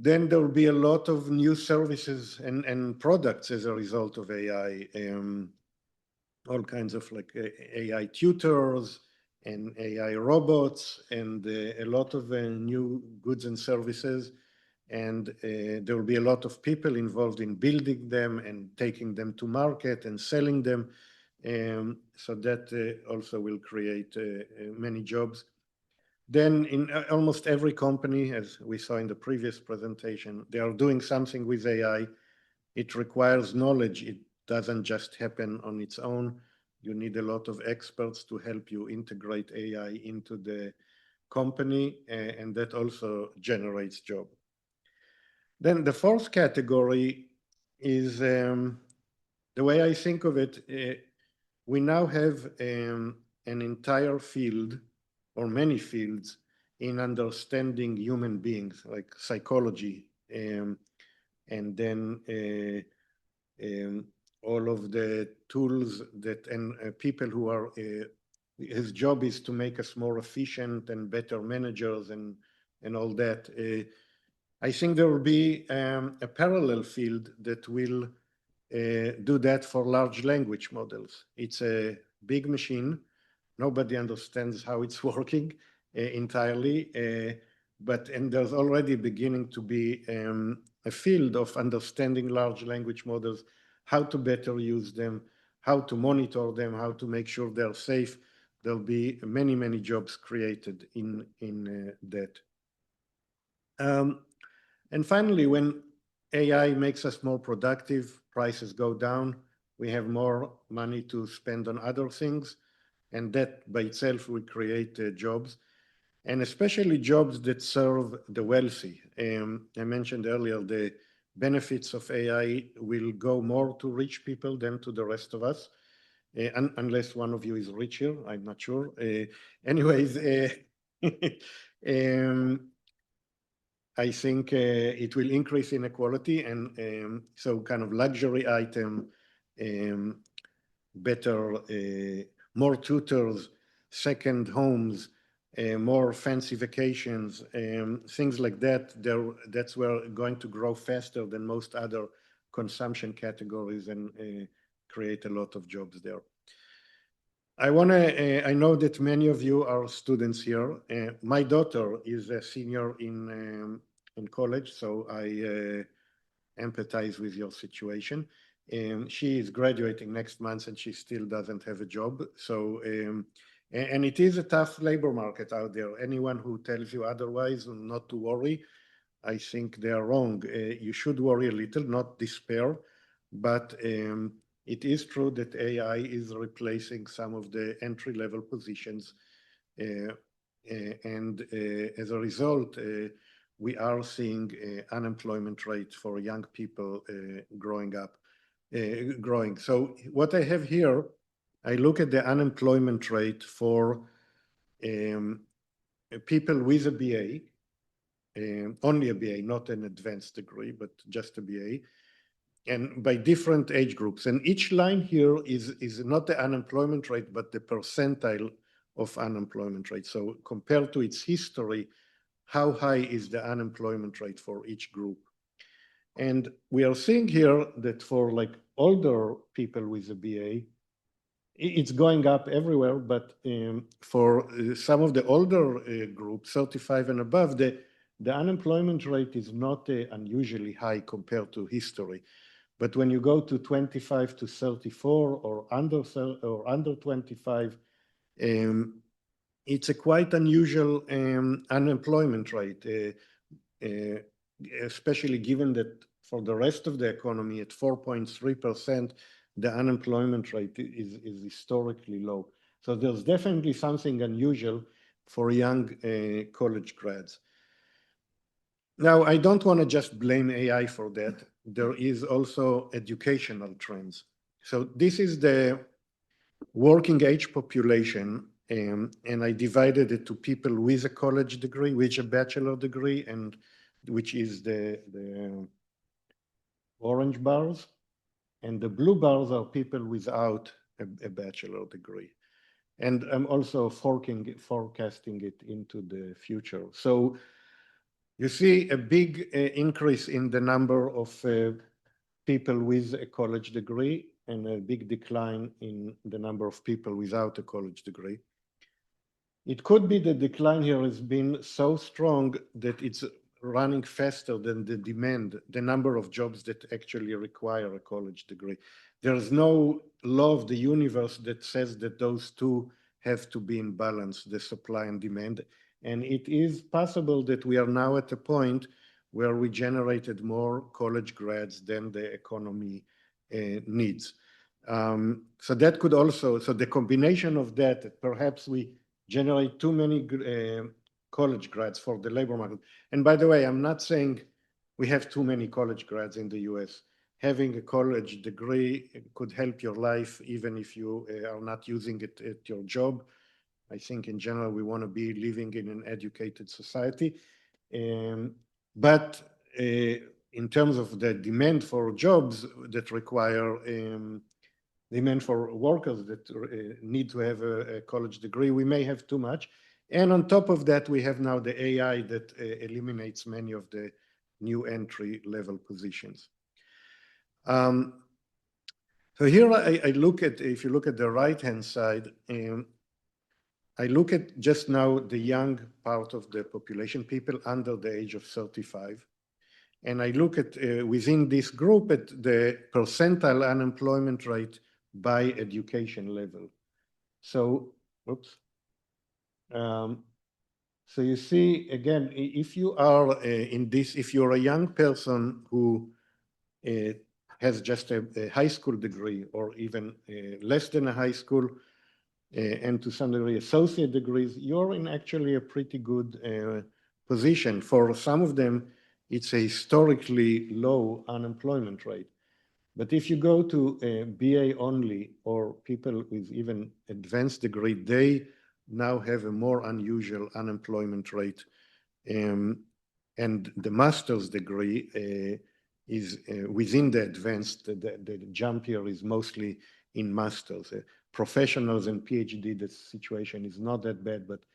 Then there will be a lot of new services and products as a result of AI, all kinds of like AI tutors and AI robots, and a lot of new goods and services. And there will be a lot of people involved in building them and taking them to market and selling them. So that also will create many jobs. Then in almost every company, as we saw in the previous presentation, they are doing something with AI. It requires knowledge. It doesn't just happen on its own. You need a lot of experts to help you integrate AI into the company, and that also generates job. Then the fourth category is, the way I think of it, we now have an entire field or many fields in understanding human beings, like psychology, and then all of the tools that, and people who are, his job is to make us more efficient and better managers and all that. I think there will be a parallel field that will do that for large language models. It's a big machine. Nobody understands how it's working entirely, and there's already beginning to be a field of understanding large language models, how to better use them, how to monitor them, how to make sure they're safe. There'll be many, many jobs created in that. And finally, when AI makes us more productive, prices go down, we have more money to spend on other things, and that by itself will create jobs, and especially jobs that serve the wealthy. I mentioned earlier the benefits of AI will go more to rich people than to the rest of us, unless one of you is richer, I'm not sure. Anyways, I think it will increase inequality, and so kind of luxury item, better, more tutors, second homes, more fancy vacations, things like that. That's where going to grow faster than most other consumption categories and create a lot of jobs there. I know that many of you are students here. My daughter is a senior in college, so I empathize with your situation. She is graduating next month and she still doesn't have a job. So, and it is a tough labor market out there. Anyone who tells you otherwise, not to worry, I think they are wrong. You should worry a little, not despair, but it is true that AI is replacing some of the entry-level positions. And as a result, we are seeing unemployment rate for young people growing. So what I have here, I look at the unemployment rate for people with a BA, only a BA, not an advanced degree, but just a BA, and by different age groups. And each line here is not the unemployment rate, but the percentile of unemployment rate. So compared to its history, how high is the unemployment rate for each group? And we are seeing here that for like older people with a BA, it's going up everywhere, but for some of the older groups, 35 and above, the unemployment rate is not unusually high compared to history. But when you go to 25 to 34 or under 25, it's a quite unusual unemployment rate, especially given that for the rest of the economy at 4.3%, the unemployment rate is historically low. So there's definitely something unusual for young college grads. Now, I don't want to just blame AI for that. There is also educational trends. So this is the working age population, and I divided it to people with a college degree, with a bachelor degree, and which is the orange bars, and the blue bars are people without a bachelor degree. And I'm also forecasting it into the future. So you see a big increase in the number of people with a college degree and a big decline in the number of people without a college degree. It could be the decline here has been so strong that it's running faster than the demand, the number of jobs that actually require a college degree. There's no law of the universe that says that those two have to be in balance, the supply and demand. And it is possible that we are now at a point where we generated more college grads than the economy needs. So that could also, so the combination of that, perhaps we generate too many college grads for the labor market. And by the way, I'm not saying we have too many college grads in the US. Having a college degree could help your life, even if you are not using it at your job. I think in general, we want to be living in an educated society. But in terms of the demand for jobs that require demand for workers that need to have a college degree, we may have too much. And on top of that, we have now the AI that eliminates many of the new entry level positions. So here I look at, if you look at the right-hand side, I look at just now the young part of the population, people under the age of 35. And I look at within this group at the percentile unemployment rate by education level. So, oops. So you see, again, if you are in this, if you're a young person who has just a high school degree or even less than a high school and to some degree associate degrees, you're in actually a pretty good position. For some of them, it's a historically low unemployment rate. But if you go to BA only or people with even advanced degree, they now have a more unusual unemployment rate. And the master's degree is within the advanced, the jump here is mostly in master's. Professionals and PhD, the situation is not that bad, but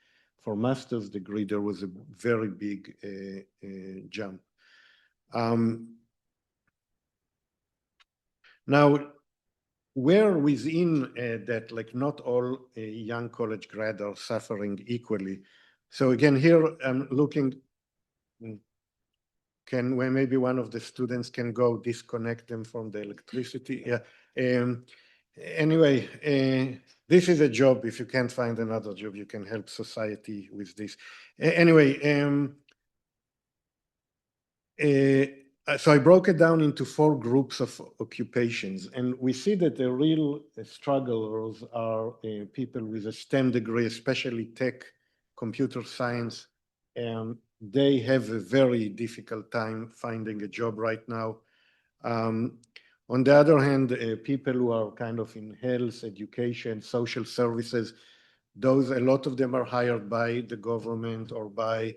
for master's degree, there was a very big jump. Now, where within that, like not all young college grads are suffering equally. So again, here I'm looking, when maybe one of the students can go disconnect them from the electricity. Yeah. Anyway, this is a job. If you can't find another job, you can help society with this. Anyway, so I broke it down into 4 groups of occupations, and we see that the real strugglers are people with a STEM degree, especially tech, computer science, and they have a very difficult time finding a job right now. On the other hand, people who are kind of in health, education, social services, those, a lot of them are hired by the government or by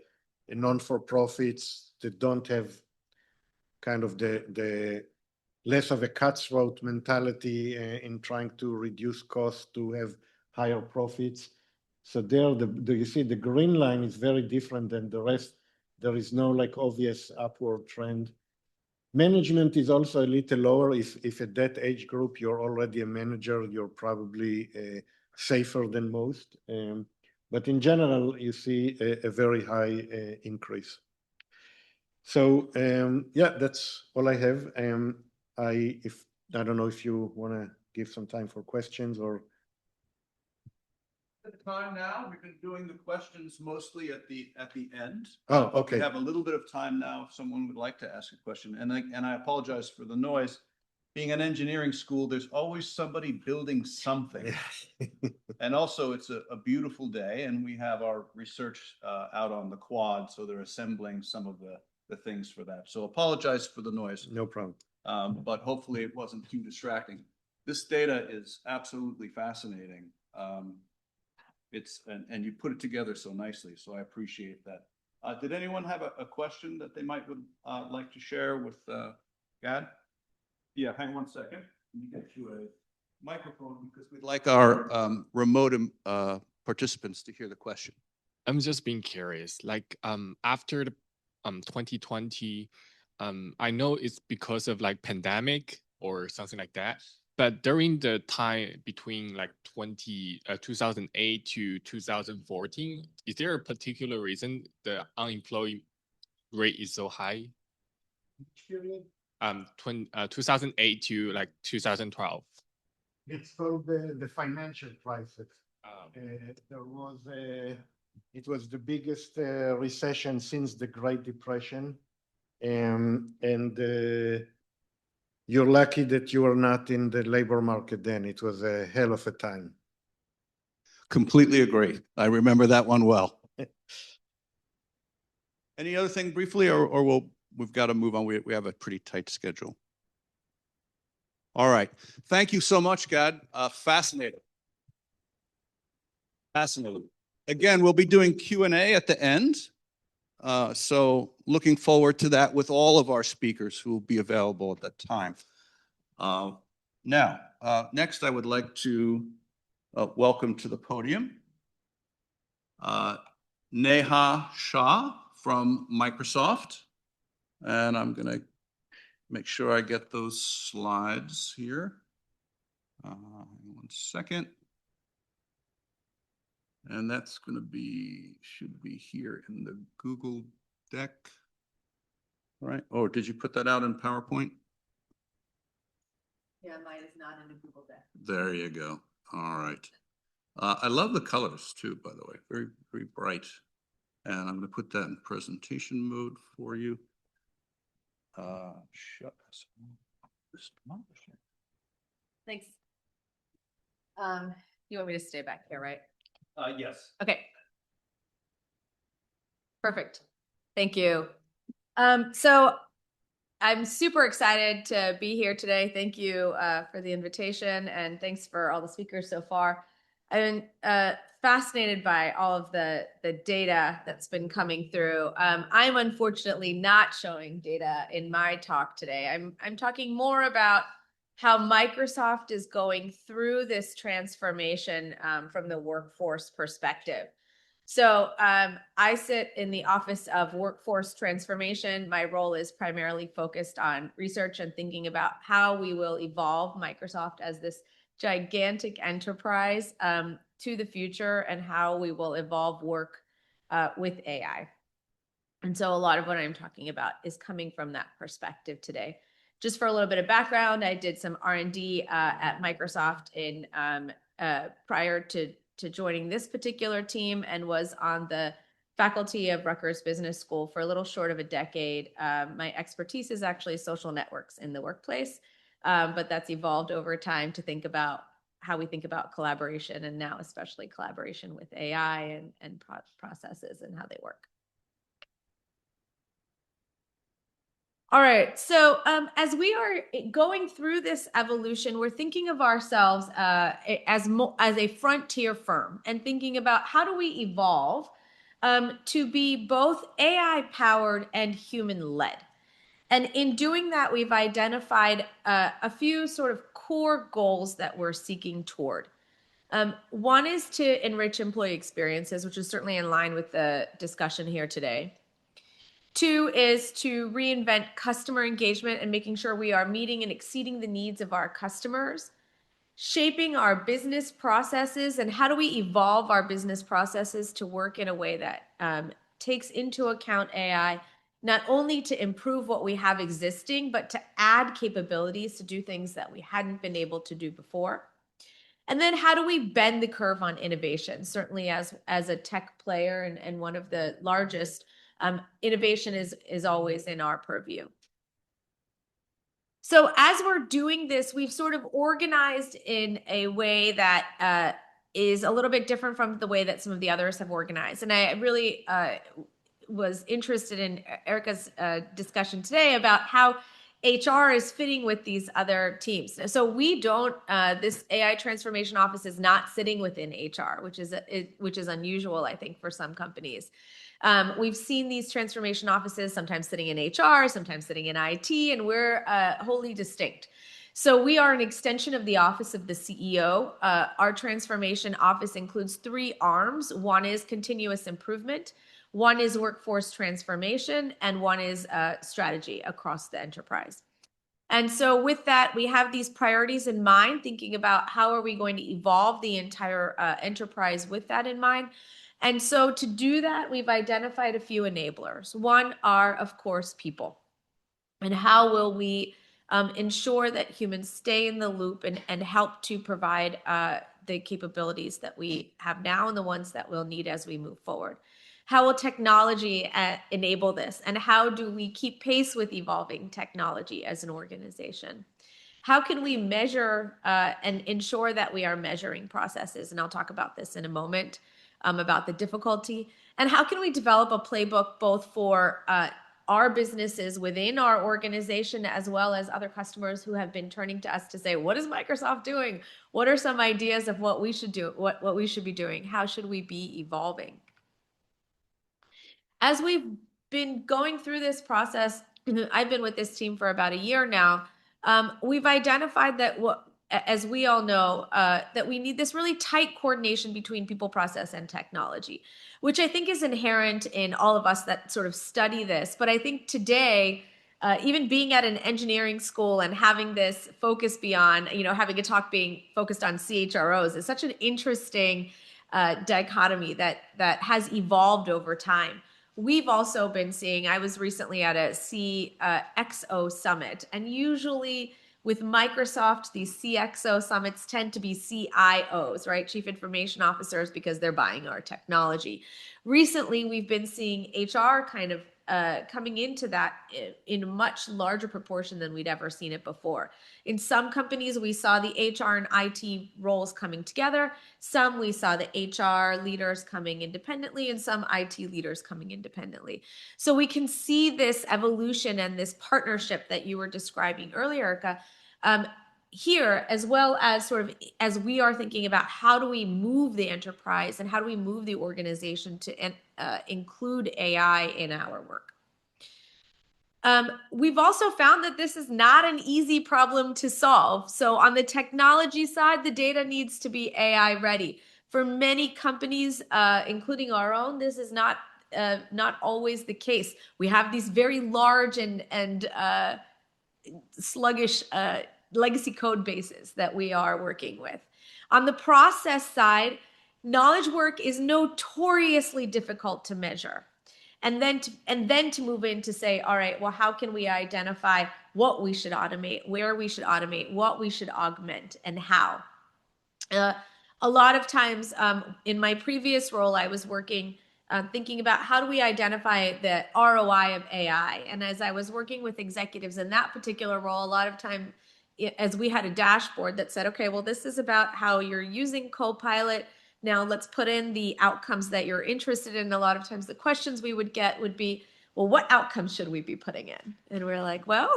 non-for-profits that don't have kind of the less of a cutthroat mentality in trying to reduce costs to have higher profits. So there, you see the green line is very different than the rest. There is no like obvious upward trend. Management is also a little lower. If at that age group you're already a manager, you're probably safer than most. But in general, you see a very high increase. So yeah, that's all I have. I don't know if you want to give some time for questions or. At the time now, we've been doing the questions mostly at the end. Oh, But okay. we have a little bit of time now if someone would like to ask a question. And I apologize for the noise. Being an engineering school, there's always somebody building something. And also it's a beautiful day and we have our research out on the quad. So they're assembling some of the things for that. So apologize for the noise. No problem. But hopefully it wasn't too distracting. This data is absolutely fascinating. And you put it together so nicely. So I appreciate that. Did anyone have a question that they might would like to share with Gad? Yeah, hang 1 second. Let me get you Microphone, because we'd like our remote participants to hear the question. I'm just being curious, like after the 2020, I know it's because of like pandemic or something like that, but during the time between like 2008 to 2014, is there a particular reason the unemployment rate is so high? 2008 to like 2012. It's called the financial crisis. It was the biggest recession since the Great Depression. And you're lucky that you were not in the labor market then. It was a hell of a time. Completely agree. I remember that one well. Any other thing briefly, or we've got to move on. We have a pretty tight schedule. All right. Thank you so much, Gad. Fascinating. Fascinating. Again, we'll be doing Q&A at the end. So looking forward to that with all of our speakers who will be available at that time. Now, next I would like to welcome to the podium Neha Shah from Microsoft. And I'm going to make sure I get those slides here. 1 second. And that's going to be, should be here in the Google deck. All right. Oh, did you put that out in PowerPoint? Yeah, mine is not in the Google deck. There you go. All right. I love the colors too, by the way, very, very bright. And I'm going to put that in presentation mode for you. Shucks. Thanks. You want me to stay back here, right? Yes. Okay. Perfect. Thank you. So I'm super excited to be here today. Thank you for the invitation, and thanks for all the speakers so far. I've been fascinated by all of the data that's been coming through. I'm unfortunately not showing data in my talk today. I'm talking more about how Microsoft is going through this transformation from the workforce perspective. So I sit in the Office of Workforce Transformation. My role is primarily focused on research and thinking about how we will evolve Microsoft as this gigantic enterprise to the future, and how we will evolve work with AI. And so a lot of what I'm talking about is coming from that perspective today. Just for a little bit of background, I did some R&D at Microsoft in prior to joining this particular team, and was on the faculty of Rutgers Business School for a little short of a decade. My expertise is actually social networks in the workplace, but that's evolved over time to think about how we think about collaboration, and now especially collaboration with AI and processes and how they work. All right, so as we are going through this evolution, we're thinking of ourselves as a frontier firm, and thinking about how do we evolve to be both AI-powered and human-led. And in doing that, we've identified a few sort of core goals that we're seeking toward. One is to enrich employee experiences, which is certainly in line with the discussion here today. 2 is to reinvent customer engagement and making sure we are meeting and exceeding the needs of our customers. Shaping our business processes, and how do we evolve our business processes to work in a way that takes into account AI, not only to improve what we have existing, but to add capabilities to do things that we hadn't been able to do before. And then how do we bend the curve on innovation? Certainly as a tech player and one of the largest, innovation is always in our purview. So as we're doing this, we've sort of organized in a way that is a little bit different from the way that some of the others have organized. And I really was interested in Erica's discussion today about how HR is fitting with these other teams. So we don't, this AI transformation office is not sitting within HR, which is unusual, I think, for some companies. We've seen these transformation offices sometimes sitting in HR, sometimes sitting in IT, and we're wholly distinct. So we are an extension of the Office of the CEO. Our transformation office includes 3 arms. One is continuous improvement, one is workforce transformation, and one is strategy across the enterprise. And so with that, we have these priorities in mind, thinking about how are we going to evolve the entire enterprise with that in mind. And so to do that, we've identified a few enablers. One are, of course, people. And how will we ensure that humans stay in the loop and help to provide the capabilities that we have now and the ones that we'll need as we move forward? How will technology enable this? And how do we keep pace with evolving technology as an organization? How can we measure and ensure that we are measuring processes? And I'll talk about this in a moment, about the difficulty. And how can we develop a playbook both for our businesses within our organization, as well as other customers who have been turning to us to say, what is Microsoft doing? What are some ideas of what we should do, what we should be doing? How should we be evolving? As we've been going through this process, I've been with this team for about a year now, we've identified that as we all know, that we need this really tight coordination between people, process, and technology, which I think is inherent in all of us that sort of study this. But I think today, even being at an engineering school and having this focus beyond, having a talk being focused on CHROs is such an interesting dichotomy that has evolved over time. We've also been seeing, I was recently at a CXO summit, and usually with Microsoft, these CXO summits tend to be CIOs, right? Chief Information Officers, because they're buying our technology. Recently, we've been seeing HR kind of coming into that in a much larger proportion than we'd ever seen it before. In some companies, we saw the HR and IT roles coming together. Some we saw the HR leaders coming independently, and some IT leaders coming independently. So we can see this evolution and this partnership that you were describing earlier, Erica, here, as well as sort of as we are thinking about how do we move the enterprise and how do we move the organization to include AI in our work. We've also found that this is not an easy problem to solve. So on the technology side, the data needs to be AI ready. For many companies, including our own, this is not always the case. We have these very large and sluggish legacy code bases that we are working with. On the process side, knowledge work is notoriously difficult to measure. And then to move in to say, all right, well, how can we identify what we should automate, where we should automate, what we should augment, and how? A lot of times in my previous role, I was working thinking about how do we identify the ROI of AI. And as I was working with executives in that particular role, a lot of time, as we had a dashboard that said, okay, well, this is about how you're using Copilot. Now let's put in the outcomes that you're interested in. A lot of times the questions we would get would be, well, what outcomes should we be putting in? And we're like, well,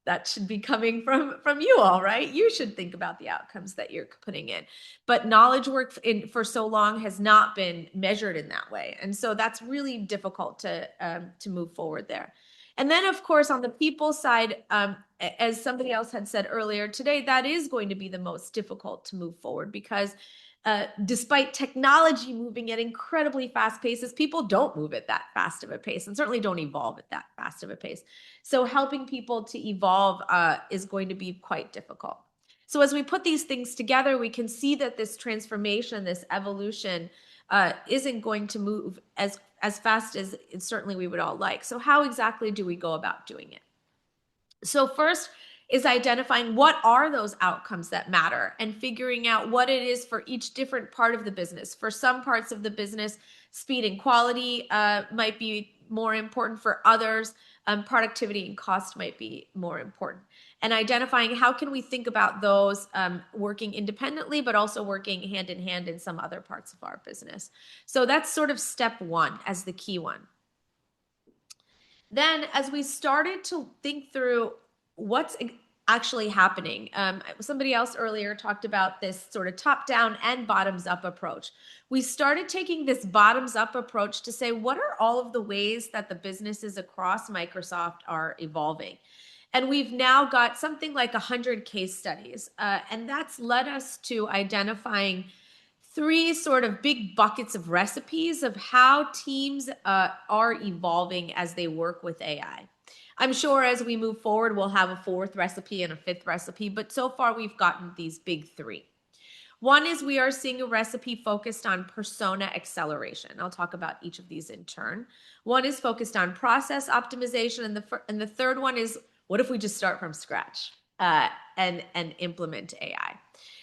that should be coming from you all, right? You should think about the outcomes that you're putting in. But knowledge work for so long has not been measured in that way. And so that's really difficult to move forward there. And then, of course, on the people side, as somebody else had said earlier today, that is going to be the most difficult to move forward because despite technology moving at incredibly fast paces, people don't move at that fast of a pace and certainly don't evolve at that fast of a pace. So helping people to evolve is going to be quite difficult. So as we put these things together, we can see that this transformation, this evolution isn't going to move as fast as certainly we would all like. So how exactly do we go about doing it? So first is identifying what are those outcomes that matter and figuring out what it is for each different part of the business. For some parts of the business, speed and quality might be more important. For others, productivity and cost might be more important. And identifying how can we think about those working independently, but also working hand in hand in some other parts of our business. So that's sort of step one as the key one. Then as we started to think through what's actually happening, somebody else earlier talked about this sort of top-down and bottoms-up approach. We started taking this bottoms-up approach to say, what are all of the ways that the businesses across Microsoft are evolving? And we've now got something like 100 case studies. And that's led us to identifying 3 sort of big buckets of recipes of how teams are evolving as they work with AI. I'm sure as we move forward, we'll have a 4th recipe and a 5th recipe, but so far we've gotten these big 3. One is we are seeing a recipe focused on persona acceleration. I'll talk about each of these in turn. One is focused on process optimization, and the third one is, what if we just start from scratch and implement AI?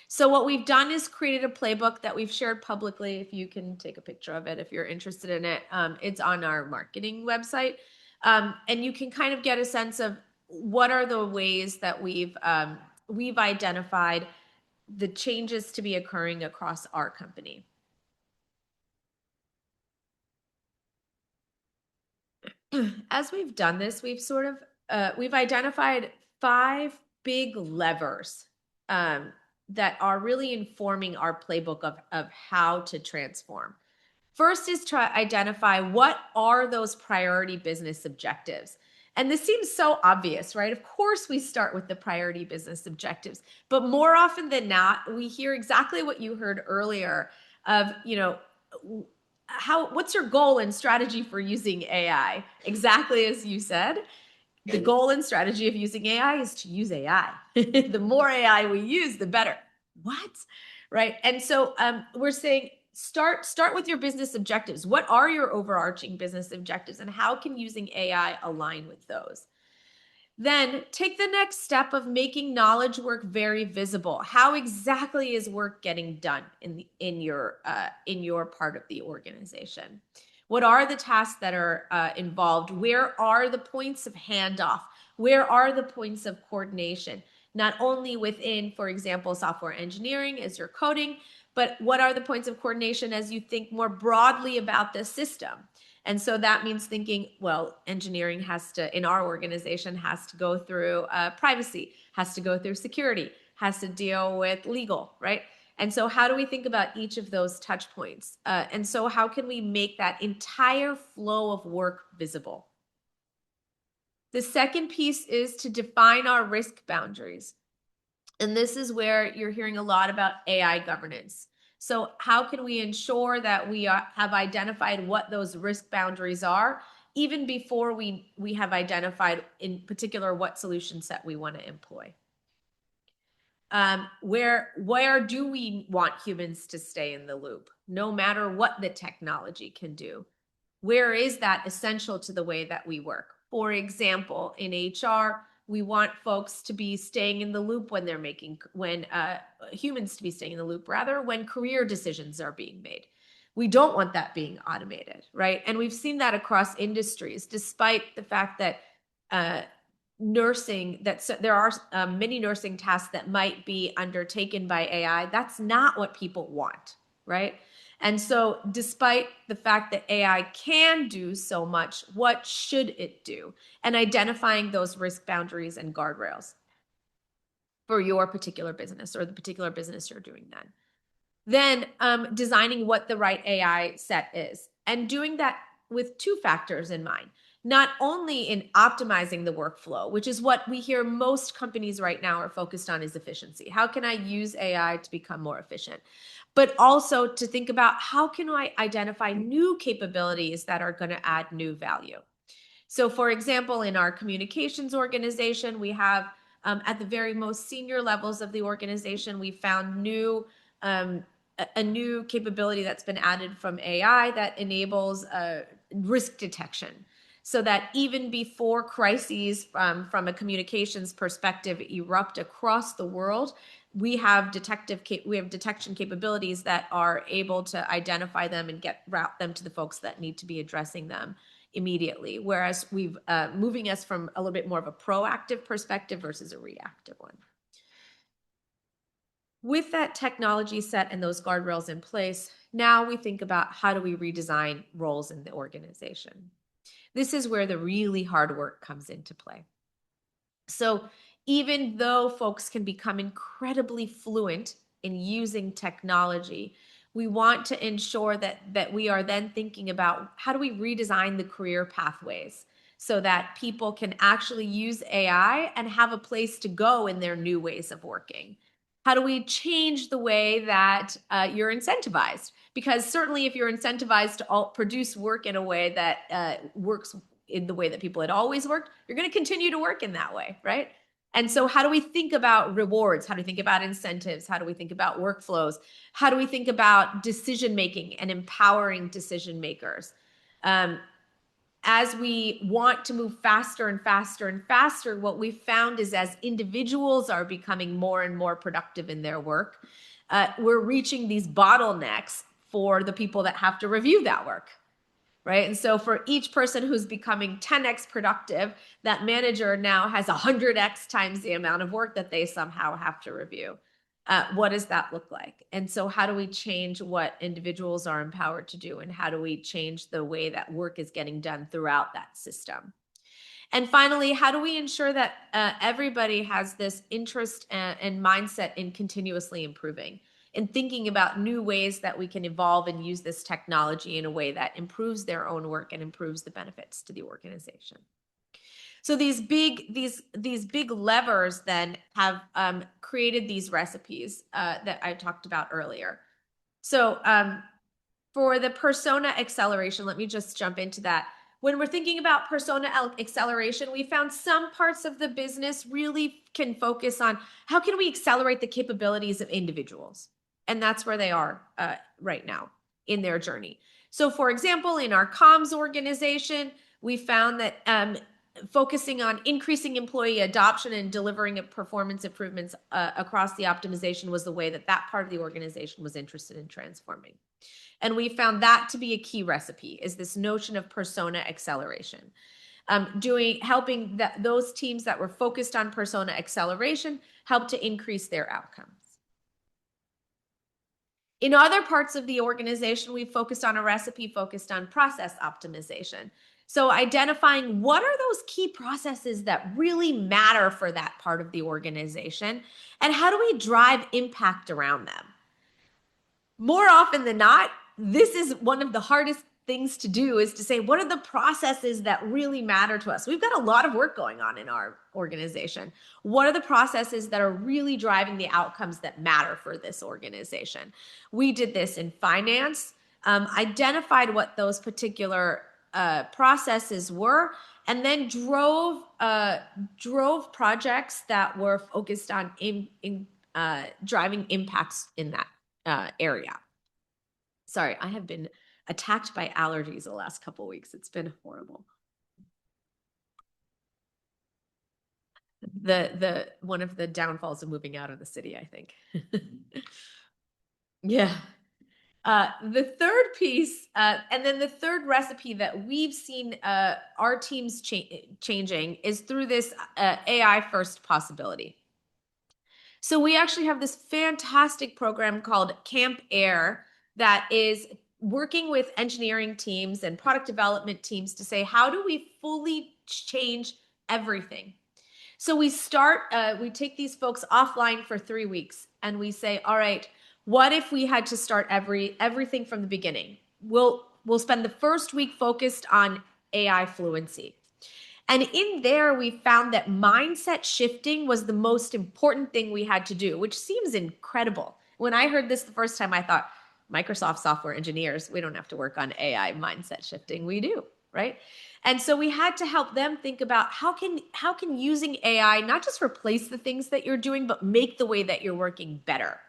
So what we've done is created a playbook that we've shared publicly. If you can take a picture of it, if you're interested in it, it's on our marketing website. And you can kind of get a sense of what are the ways that we've identified the changes to be occurring across our company. As we've done this, we've sort of we've identified 5 big levers that are really informing our playbook of how to transform. First is to identify what are those priority business objectives. And this seems so obvious, right? Of course, we start with the priority business objectives, but more often than not, we hear exactly what you heard earlier of, what's your goal and strategy for using AI? Exactly as you said. The goal and strategy of using AI is to use AI. The more AI we use, the better. What? Right? And so we're saying start with your business objectives. What are your overarching business objectives, and how can using AI align with those? Then take the next step of making knowledge work very visible. How exactly is work getting done in your part of the organization? What are the tasks that are involved? Where are the points of handoff? Where are the points of coordination? Not only within, for example, software engineering as you're coding, but what are the points of coordination as you think more broadly about the system? And so that means thinking, well, engineering has to, in our organization, has to go through privacy, has to go through security, has to deal with legal, right? And so how do we think about each of those touch points? And so how can we make that entire flow of work visible? The second piece is to define our risk boundaries. And this is where you're hearing a lot about AI governance. So how can we ensure that we have identified what those risk boundaries are, even before we have identified in particular what solution set we want to employ? Where do we want humans to stay in the loop, no matter what the technology can do? Where is that essential to the way that we work? For example, in HR, we want folks to be staying in the loop when humans to be staying in the loop, rather, when career decisions are being made. We don't want that being automated, right? And we've seen that across industries, despite the fact that there are many nursing tasks that might be undertaken by AI. That's not what people want, right? And so despite the fact that AI can do so much, what should it do? And identifying those risk boundaries and guardrails for your particular business or the particular business you're doing that. Then designing what the right AI set is, and doing that with 2 factors in mind. Not only in optimizing the workflow, which is what we hear most companies right now are focused on, is efficiency. How can I use AI to become more efficient? But also to think about how can I identify new capabilities that are going to add new value. So for example, in our communications organization, we have at the very most senior levels of the organization, we found a new capability that's been added from AI that enables risk detection. So that even before crises from a communications perspective erupt across the world, we have detection capabilities that are able to identify them and route them to the folks that need to be addressing them immediately. Whereas we've moving us from a little bit more of a proactive perspective versus a reactive one. With that technology set and those guardrails in place, now we think about how do we redesign roles in the organization. This is where the really hard work comes into play. So even though folks can become incredibly fluent in using technology, we want to ensure that we are then thinking about how do we redesign the career pathways so that people can actually use AI and have a place to go in their new ways of working? How do we change the way that you're incentivized? Because certainly if you're incentivized to produce work in a way that works in the way that people had always worked, you're going to continue to work in that way, right? And so how do we think about rewards? How do we think about incentives? How do we think about workflows? How do we think about decision-making and empowering decision makers? As we want to move faster and faster and faster, what we've found is as individuals are becoming more and more productive in their work, we're reaching these bottlenecks for the people that have to review that work, right? And so for each person who's becoming 10x productive, that manager now has 100x times the amount of work that they somehow have to review. What does that look like? And so how do we change what individuals are empowered to do? And how do we change the way that work is getting done throughout that system? And finally, how do we ensure that everybody has this interest and mindset in continuously improving, in thinking about new ways that we can evolve and use this technology in a way that improves their own work and improves the benefits to the organization? So these big levers then have created these recipes that I talked about earlier. So for the persona acceleration, let me just jump into that. When we're thinking about persona acceleration, we found some parts of the business really can focus on how can we accelerate the capabilities of individuals? And that's where they are right now in their journey. So for example, in our comms organization, we found that focusing on increasing employee adoption and delivering performance improvements across the optimization was the way that that part of the organization was interested in transforming. And we found that to be a key recipe, is this notion of persona acceleration. Helping those teams that were focused on persona acceleration help to increase their outcomes. In other parts of the organization, we focused on a recipe focused on process optimization. So identifying what are those key processes that really matter for that part of the organization, and how do we drive impact around them? More often than not, this is one of the hardest things to do, is to say, what are the processes that really matter to us? We've got a lot of work going on in our organization. What are the processes that are really driving the outcomes that matter for this organization? We did this in finance, identified what those particular processes were, and then drove projects that were focused on driving impacts in that area. Sorry, I have been attacked by allergies the last couple of weeks. It's been horrible. The one of the downfalls of moving out of the city, I think. Yeah. The third piece, and then the third recipe that we've seen our teams changing is through this AI first possibility. So we actually have this fantastic program called Camp Air that is working with engineering teams and product development teams to say, how do we fully change everything? So we take these folks offline for 3 weeks and we say, all right, what if we had to start everything from the beginning? We'll spend the first week focused on AI fluency. And in there, we found that mindset shifting was the most important thing we had to do, which seems incredible. When I heard this the first time, I thought, Microsoft software engineers, we don't have to work on AI mindset shifting. We do, right? And so we had to help them think about how can using AI not just replace the things that you're doing, but make the way that you're working better?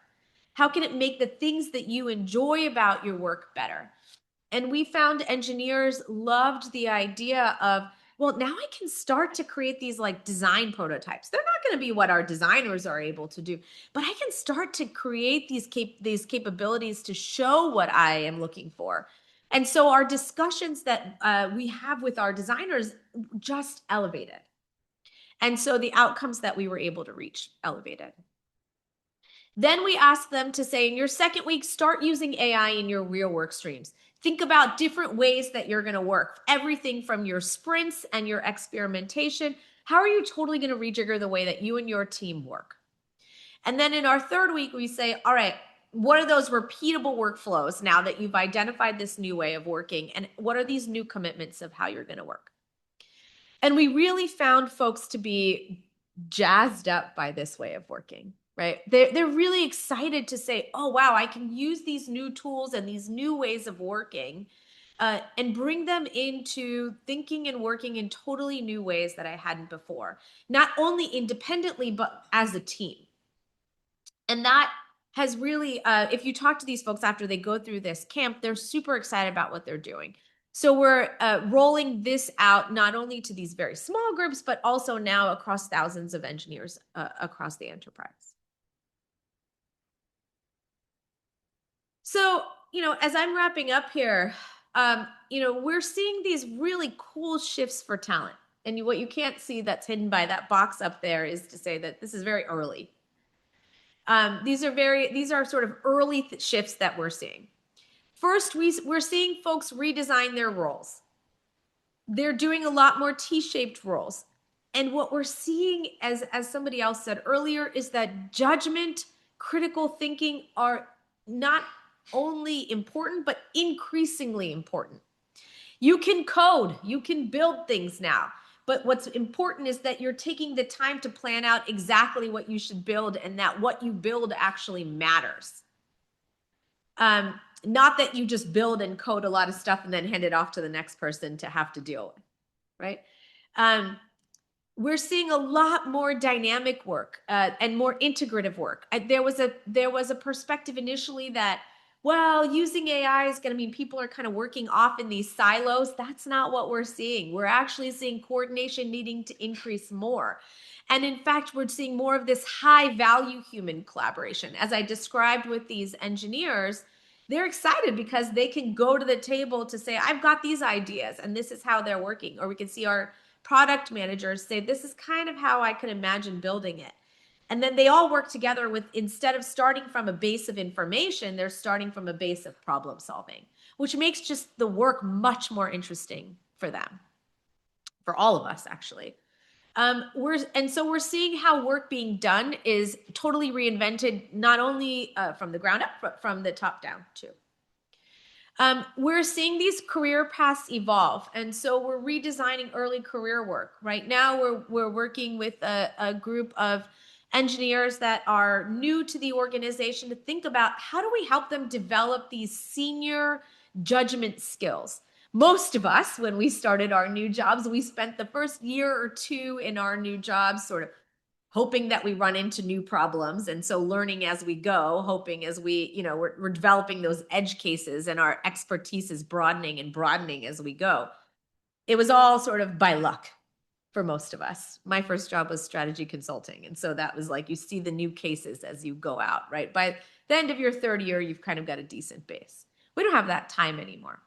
How can it make the things that you enjoy about your work better? And we found engineers loved the idea of, well, now I can start to create these like design prototypes. They're not going to be what our designers are able to do, but I can start to create these capabilities to show what I am looking for. And so our discussions that we have with our designers just elevated. And so the outcomes that we were able to reach elevated. Then we ask them to say, in your second week, start using AI in your real work streams. Think about different ways that you're going to work. Everything from your sprints and your experimentation. How are you totally going to rejigger the way that you and your team work? And then in our third week, we say, all right, what are those repeatable workflows now that you've identified this new way of working? And what are these new commitments of how you're going to work? And we really found folks to be jazzed up by this way of working, right? They're really excited to say, oh, wow, I can use these new tools and these new ways of working and bring them into thinking and working in totally new ways that I hadn't before, not only independently, but as a team. And that has really, if you talk to these folks after they go through this camp, they're super excited about what they're doing. So we're rolling this out not only to these very small groups, but also now across thousands of engineers across the enterprise. So, as I'm wrapping up here, we're seeing these really cool shifts for talent. And what you can't see that's hidden by that box up there is to say that this is very early. These are sort of early shifts that we're seeing. First, we're seeing folks redesign their roles. They're doing a lot more T-shaped roles. And what we're seeing, as somebody else said earlier, is that judgment, critical thinking are not only important, but increasingly important. You can code, you can build things now. But what's important is that you're taking the time to plan out exactly what you should build and that what you build actually matters. Not that you just build and code a lot of stuff and then hand it off to the next person to have to deal with, right? We're seeing a lot more dynamic work and more integrative work. There was a perspective initially that, well, using AI is going to mean people are kind of working off in these silos. That's not what we're seeing. We're actually seeing coordination needing to increase more. And in fact, we're seeing more of this high value human collaboration. As I described with these engineers, they're excited because they can go to the table to say, I've got these ideas and this is how they're working. Or we can see our product managers say, this is kind of how I could imagine building it. And then they all work together with, instead of starting from a base of information, they're starting from a base of problem solving, which makes just the work much more interesting for them, for all of us, actually. So we're seeing how work being done is totally reinvented, not only from the ground up, but from the top down too. We're seeing these career paths evolve. And so we're redesigning early career work. Right now, we're working with a group of engineers that are new to the organization to think about how do we help them develop these senior judgment skills. Most of us, when we started our new jobs, we spent the first year or two in our new jobs sort of hoping that we run into new problems. And so learning as we go, hoping as we're developing those edge cases and our expertise is broadening and broadening as we go. It was all sort of by luck for most of us. My first job was strategy consulting. And so that was like, you see the new cases as you go out, right? By the end of your third year, you've kind of got a decent base. We don't have that time anymore.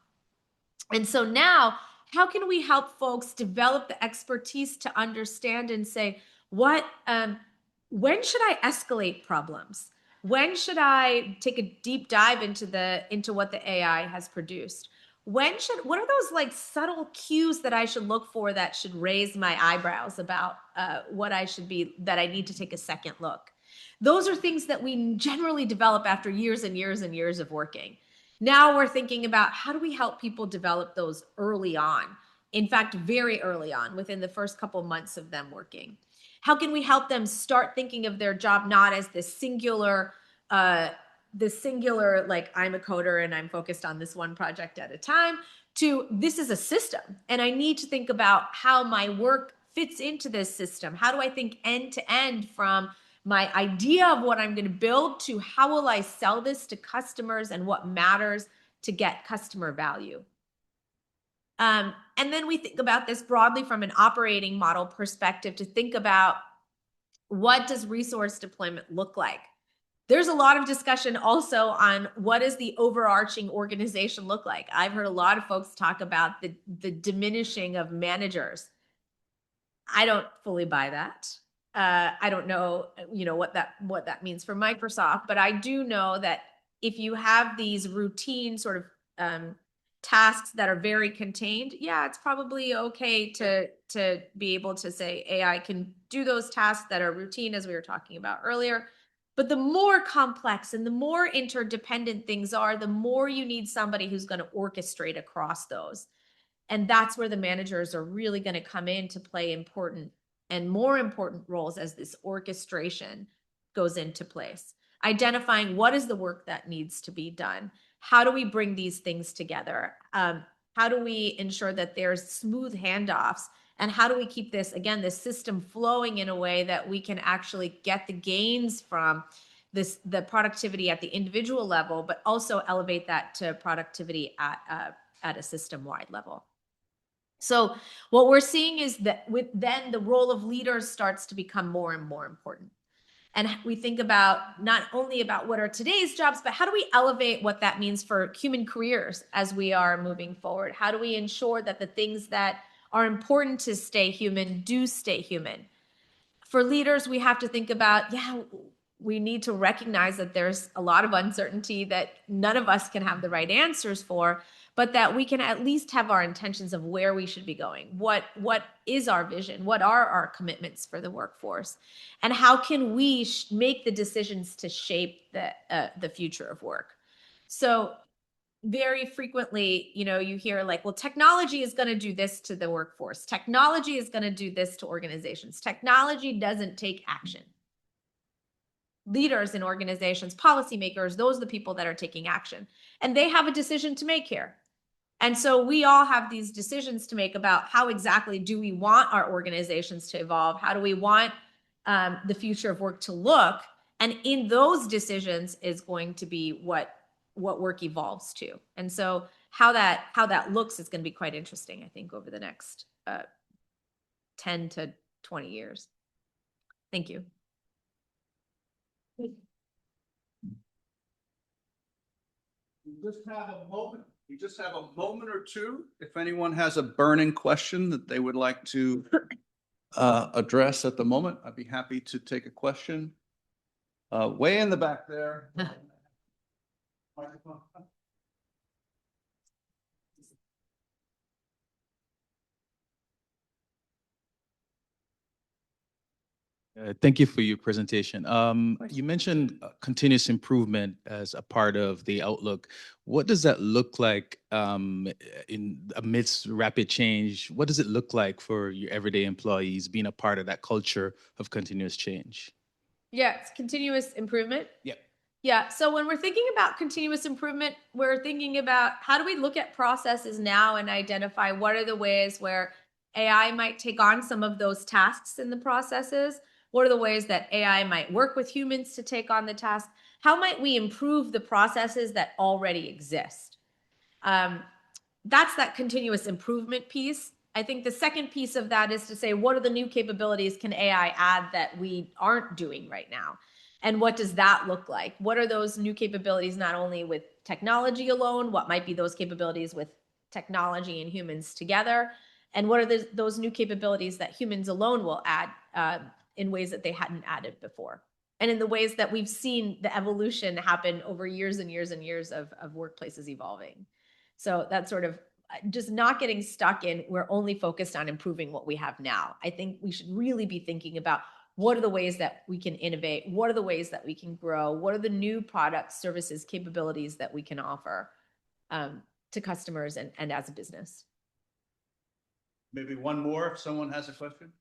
And so now, how can we help folks develop the expertise to understand and say, when should I escalate problems? When should I take a deep dive into what the AI has produced? What are those like subtle cues that I should look for that should raise my eyebrows about that I need to take a second look? Those are things that we generally develop after years and years and years of working. Now we're thinking about how do we help people develop those early on? In fact, very early on, within the first couple months of them working. How can we help them start thinking of their job not as this singular, like I'm a coder and I'm focused on this one project at a time, to this is a system and I need to think about how my work fits into this system. How do I think end to end from my idea of what I'm going to build to how will I sell this to customers and what matters to get customer value? And then we think about this broadly from an operating model perspective to think about what does resource deployment look like? There's a lot of discussion also on what does the overarching organization look like? I've heard a lot of folks talk about the diminishing of managers. I don't fully buy that. I don't know, what that means for Microsoft, but I do know that if you have these routine sort of tasks that are very contained, yeah, it's probably okay to be able to say AI can do those tasks that are routine, as we were talking about earlier. But the more complex and the more interdependent things are, the more you need somebody who's going to orchestrate across those. And that's where the managers are really going to come in to play important and more important roles as this orchestration goes into place. Identifying what is the work that needs to be done. How do we bring these things together? How do we ensure that there's smooth handoffs? And how do we keep this, again, this system flowing in a way that we can actually get the gains from the productivity at the individual level, but also elevate that to productivity at a system-wide level. So what we're seeing is that then the role of leaders starts to become more and more important. And we think about not only about what are today's jobs, but how do we elevate what that means for human careers as we are moving forward? How do we ensure that the things that are important to stay human do stay human? For leaders, we have to think about, we need to recognize that there's a lot of uncertainty that none of us can have the right answers for, but that we can at least have our intentions of where we should be going. What is our vision? What are our commitments for the workforce? And how can we make the decisions to shape the future of work? So very frequently, you hear like, well, technology is going to do this to the workforce. Technology is going to do this to organizations. Technology doesn't take action. Leaders in organizations, policymakers, those are the people that are taking action. And they have a decision to make here. And so we all have these decisions to make about how exactly do we want our organizations to evolve? How do we want the future of work to look? And in those decisions is going to be what work evolves to. And so how that looks is going to be quite interesting, I think, over the next 10 to 20 years. Thank you. We just have a moment or two. If anyone has a burning question that they would like to address at the moment, I'd be happy to take a question. Way in the back there. Microphone. Thank you for your presentation. You mentioned continuous improvement as a part of the outlook. What does that look like amidst rapid change? What does it look like for your everyday employees being a part of that culture of continuous change? Yeah, it's continuous improvement. Yep. Yeah. So when we're thinking about continuous improvement, we're thinking about how do we look at processes now and identify what are the ways where AI might take on some of those tasks in the processes? What are the ways that AI might work with humans to take on the task? How might we improve the processes that already exist? That's that continuous improvement piece. I think the second piece of that is to say, what are the new capabilities can AI add that we aren't doing right now? And what does that look like? What are those new capabilities, not only with technology alone, what might be those capabilities with technology and humans together? And what are those new capabilities that humans alone will add in ways that they hadn't added before? And in the ways that we've seen the evolution happen over years and years and years of workplaces evolving. So that's sort of just not getting stuck in, we're only focused on improving what we have now. I think we should really be thinking about what are the ways that we can innovate? What are the ways that we can grow? What are the new products, services, capabilities that we can offer to customers and as a business? Maybe one more if someone has a question.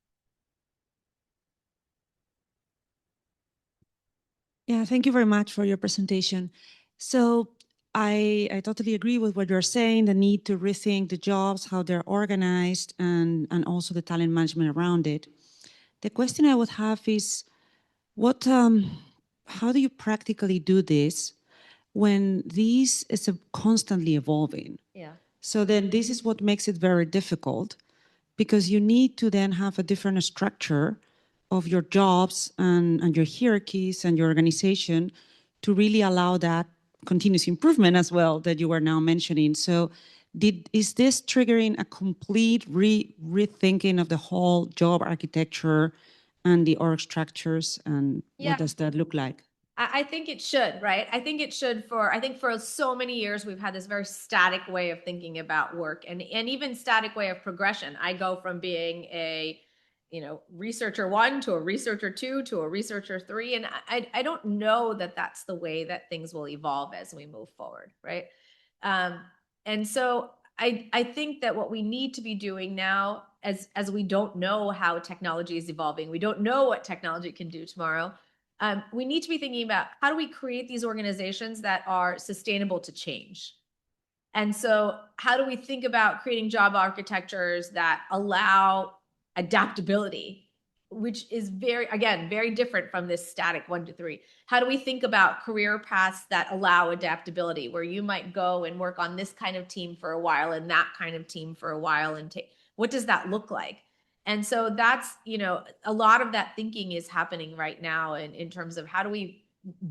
Yeah, thank you very much for your presentation. So I totally agree with what you're saying, the need to rethink the jobs, how they're organized, and also the talent management around it. The question I would have is, how do you practically do this when this is constantly evolving? Yeah. So then this is what makes it very difficult, because you need to then have a different structure of your jobs and your hierarchies and your organization to really allow that continuous improvement as well that you were now mentioning. So is this triggering a complete rethinking of the whole job architecture and the org structures, and what does that look like? I think it should, right? I think it should I think for so many years, we've had this very static way of thinking about work and even static way of progression. I go from being a, researcher 1 to a researcher 2 to a researcher 3. And I don't know that that's the way that things will evolve as we move forward, right? And so I think that what we need to be doing now, as we don't know how technology is evolving, we don't know what technology can do tomorrow. We need to be thinking about how do we create these organizations that are sustainable to change. And so how do we think about creating job architectures that allow adaptability, which is very different from this static 1 to 3. How do we think about career paths that allow adaptability, where you might go and work on this kind of team for a while and that kind of team for a while, and what does that look like? And so that's, a lot of that thinking is happening right now in terms of how do we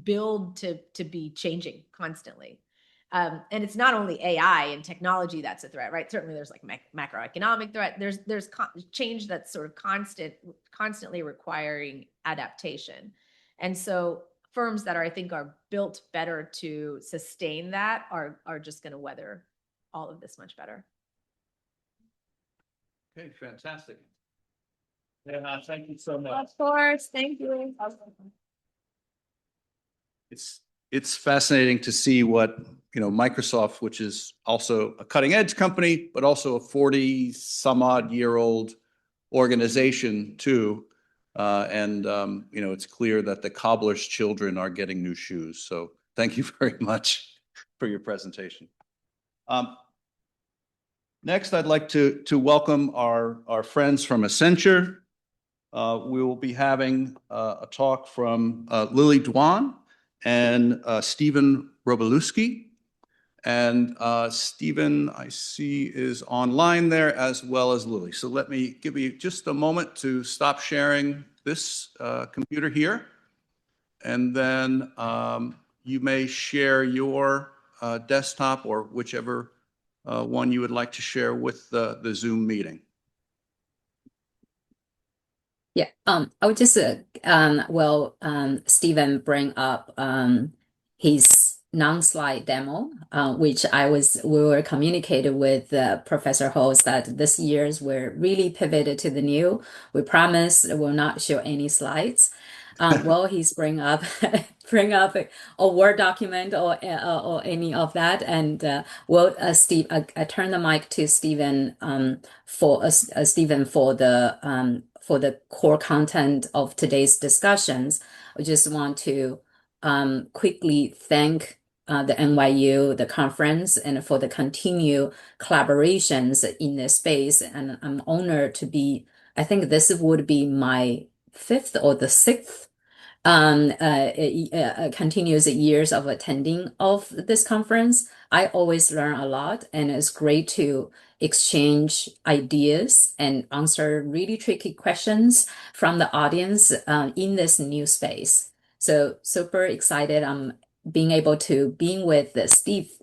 build to be changing constantly. And it's not only AI and technology that's a threat, right? Certainly there's like macroeconomic threat. There's change that's sort of constantly requiring adaptation. And so firms that I think are built better to sustain that are just going to weather all of this much better. Okay, fantastic. Yeah, thank you so much. Of course, thank you. It's fascinating to see what, Microsoft, which is also a cutting edge company, but also a 40 some odd year old organization too. It's clear that the cobbler's children are getting new shoes. So thank you very much for your presentation. Next, I'd like to welcome our friends from Accenture. We will be having a talk from Lily Dwan and Stephen Robalewski. And Stephen, I see, is online there, as well as Lily. So let me give you just a moment to stop sharing this computer here. And then you may share your desktop or whichever one you would like to share with the Zoom meeting. Yeah, I would just Stephen bring up his non-slide demo, which we were communicated with Professor Holz that this year's we're really pivoted to the new. We promise we'll not show any slides. He's bring up a Word document or any of that, and Steve, I turn the mic to Stephen for the core content of today's discussions. I just want to quickly thank the NYU, the conference, and for the continued collaborations in this space. And I'm honored to be, I think this would be my 5th or the 6th continuous years of attending of this conference. I always learn a lot, and it's great to exchange ideas and answer really tricky questions from the audience in this new space. So super excited. I'm being able to be with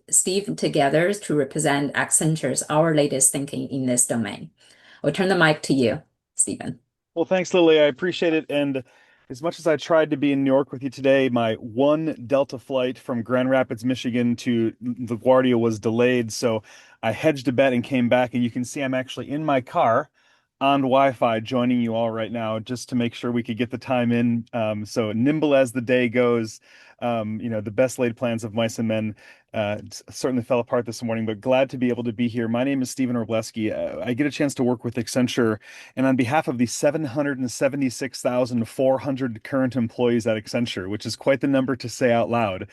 Steve together to represent Accenture's our latest thinking in this domain. I'll turn the mic to you, Stephen. Well, thanks, Lily. I appreciate it. And as much as I tried to be in New York with you today, my one Delta flight from Grand Rapids, Michigan to LaGuardia was delayed. So I hedged a bet and came back. And you can see I'm actually in my car on Wi-Fi joining you all right now just to make sure we could get the time in. So nimble as the day goes, the best laid plans of mice and men certainly fell apart this morning, but glad to be able to be here. My name is Stephen Robalewski. I get a chance to work with Accenture, and on behalf of the 776,400 current employees at Accenture, which is quite the number to say out loud,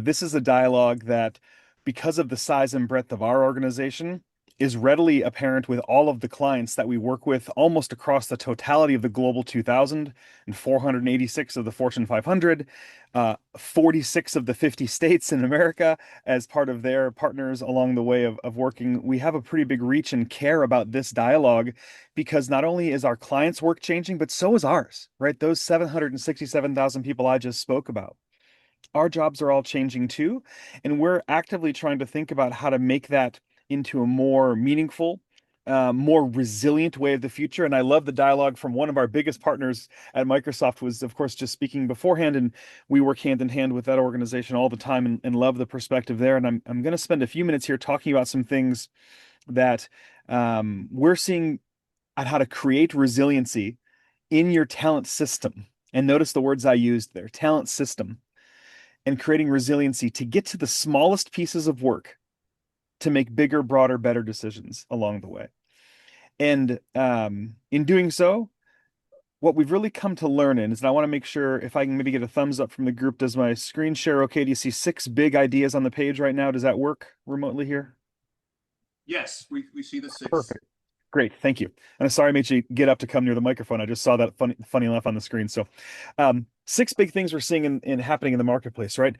this is a dialogue that, because of the size and breadth of our organization, is readily apparent with all of the clients that we work with almost across the totality of the Global 2000 and 486 of the Fortune 500, 46 of the 50 states in America as part of their partners along the way of working. We have a pretty big reach and care about this dialogue because not only is our clients' work changing, but so is ours, right? Those 767,000 people I just spoke about. Our jobs are all changing too, and we're actively trying to think about how to make that into a more meaningful, more resilient way of the future. And I love the dialogue from one of our biggest partners at Microsoft was, of course, just speaking beforehand. And we work hand in hand with that organization all the time and love the perspective there. And I'm going to spend a few minutes here talking about some things that we're seeing on how to create resiliency in your talent system. And notice the words I used there, talent system, and creating resiliency to get to the smallest pieces of work to make bigger, broader, better decisions along the way. And in doing so, what we've really come to learn is, and I want to make sure if I can maybe get a thumbs up from the group, does my screen share okay? Do you see 6 big ideas on the page right now? Does that work remotely here? Yes, we see the 6. Perfect. Great, thank you. And I'm sorry I made you get up to come near the microphone. I just saw that funny enough on the screen. So 6 big things we're seeing in happening in the marketplace, right?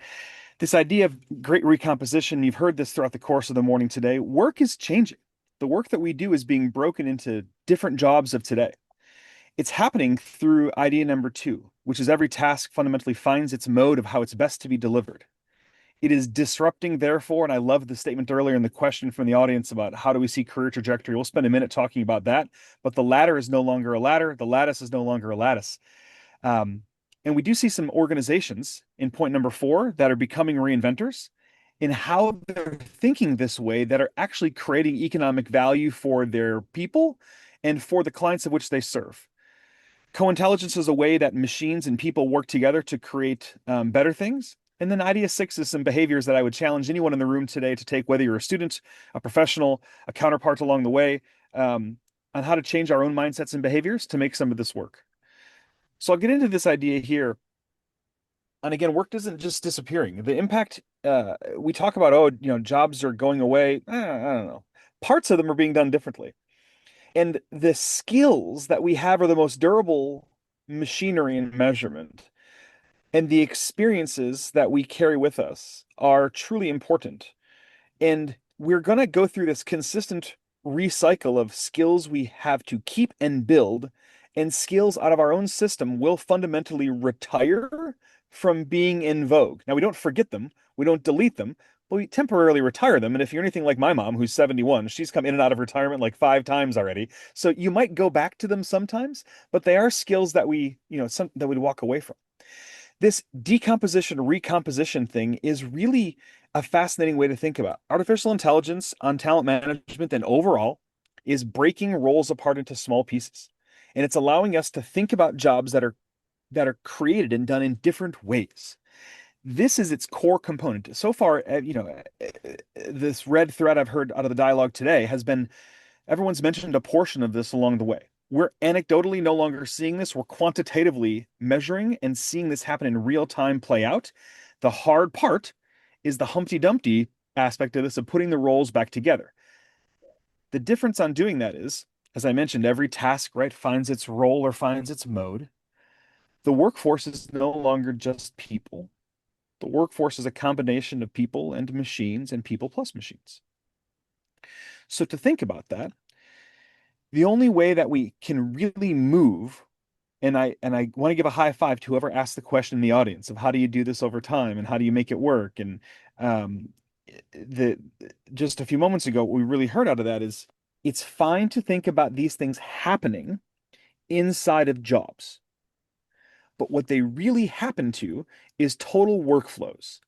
This idea of great recomposition, you've heard this throughout the course of the morning today. Work is changing. The work that we do is being broken into different jobs of today. It's happening through idea number 2, which is every task fundamentally finds its mode of how it's best to be delivered. It is disrupting, therefore, and I love the statement earlier in the question from the audience about how do we see career trajectory. We'll spend a minute talking about that, but the ladder is no longer a ladder. The lattice is no longer a lattice. And we do see some organizations in point number 4 that are becoming reinventors in how they're thinking this way, that are actually creating economic value for their people and for the clients of which they serve. Co-intelligence is a way that machines and people work together to create better things. And then idea 6 is some behaviors that I would challenge anyone in the room today to take, whether you're a student, a professional, a counterpart along the way, on how to change our own mindsets and behaviors to make some of this work. So I'll get into this idea here. And again, work isn't just disappearing. The impact, we talk about, jobs are going away. I don't know. Parts of them are being done differently. And the skills that we have are the most durable machinery in measurement. And the experiences that we carry with us are truly important. And we're going to go through this consistent recycle of skills we have to keep and build, and skills out of our own system will fundamentally retire from being in vogue. Now, we don't forget them, we don't delete them, but we temporarily retire them. And if you're anything like my mom, who's 71, she's come in and out of retirement like 5 times already. So you might go back to them sometimes, but they are skills that that we'd walk away from. This decomposition, recomposition thing is really a fascinating way to think about. Artificial intelligence on talent management and overall is breaking roles apart into small pieces. And it's allowing us to think about jobs that are created and done in different ways. This is its core component. So far, this red thread I've heard out of the dialogue today has been everyone's mentioned a portion of this along the way. We're anecdotally no longer seeing this. We're quantitatively measuring and seeing this happen in real time play out. The hard part is the Humpty Dumpty aspect of this, of putting the roles back together. The difference on doing that is, as I mentioned, every task, right, finds its role or finds its mode. The workforce is no longer just people. The workforce is a combination of people and machines and people plus machines. So to think about that, the only way that we can really move, and I want to give a high five to whoever asked the question in the audience of how do you do this over time and how do you make it work? And just a few moments ago, what we really heard out of that is it's fine to think about these things happening inside of jobs. But what they really happen to is total workflows,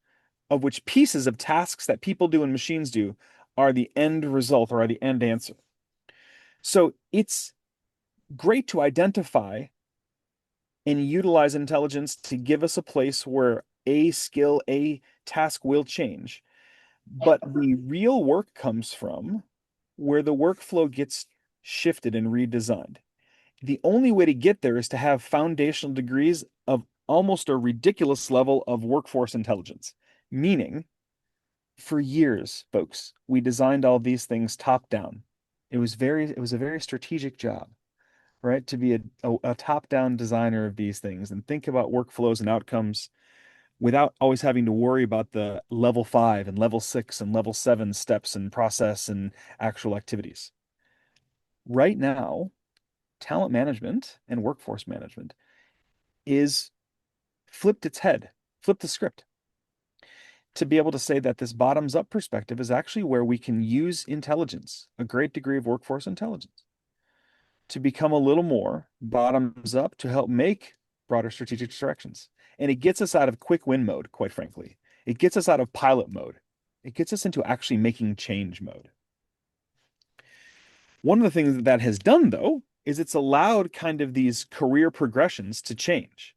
of which pieces of tasks that people do and machines do are the end result or are the end answer. So it's great to identify and utilize intelligence to give us a place where a skill, a task will change. But the real work comes from where the workflow gets shifted and redesigned. The only way to get there is to have foundational degrees of almost a ridiculous level of workforce intelligence. Meaning, for years, folks, we designed all these things top down. It was a very strategic job, right? To be a top-down designer of these things and think about workflows and outcomes without always having to worry about the level 5 and level 6 and level 7 steps and process and actual activities. Right now, talent management and workforce management is flipped its head, flipped the script to be able to say that this bottoms up perspective is actually where we can use intelligence, a great degree of workforce intelligence, to become a little more bottoms up to help make broader strategic directions. And it gets us out of quick win mode, quite frankly. It gets us out of pilot mode. It gets us into actually making change mode. One of the things that has done, though, is it's allowed kind of these career progressions to change.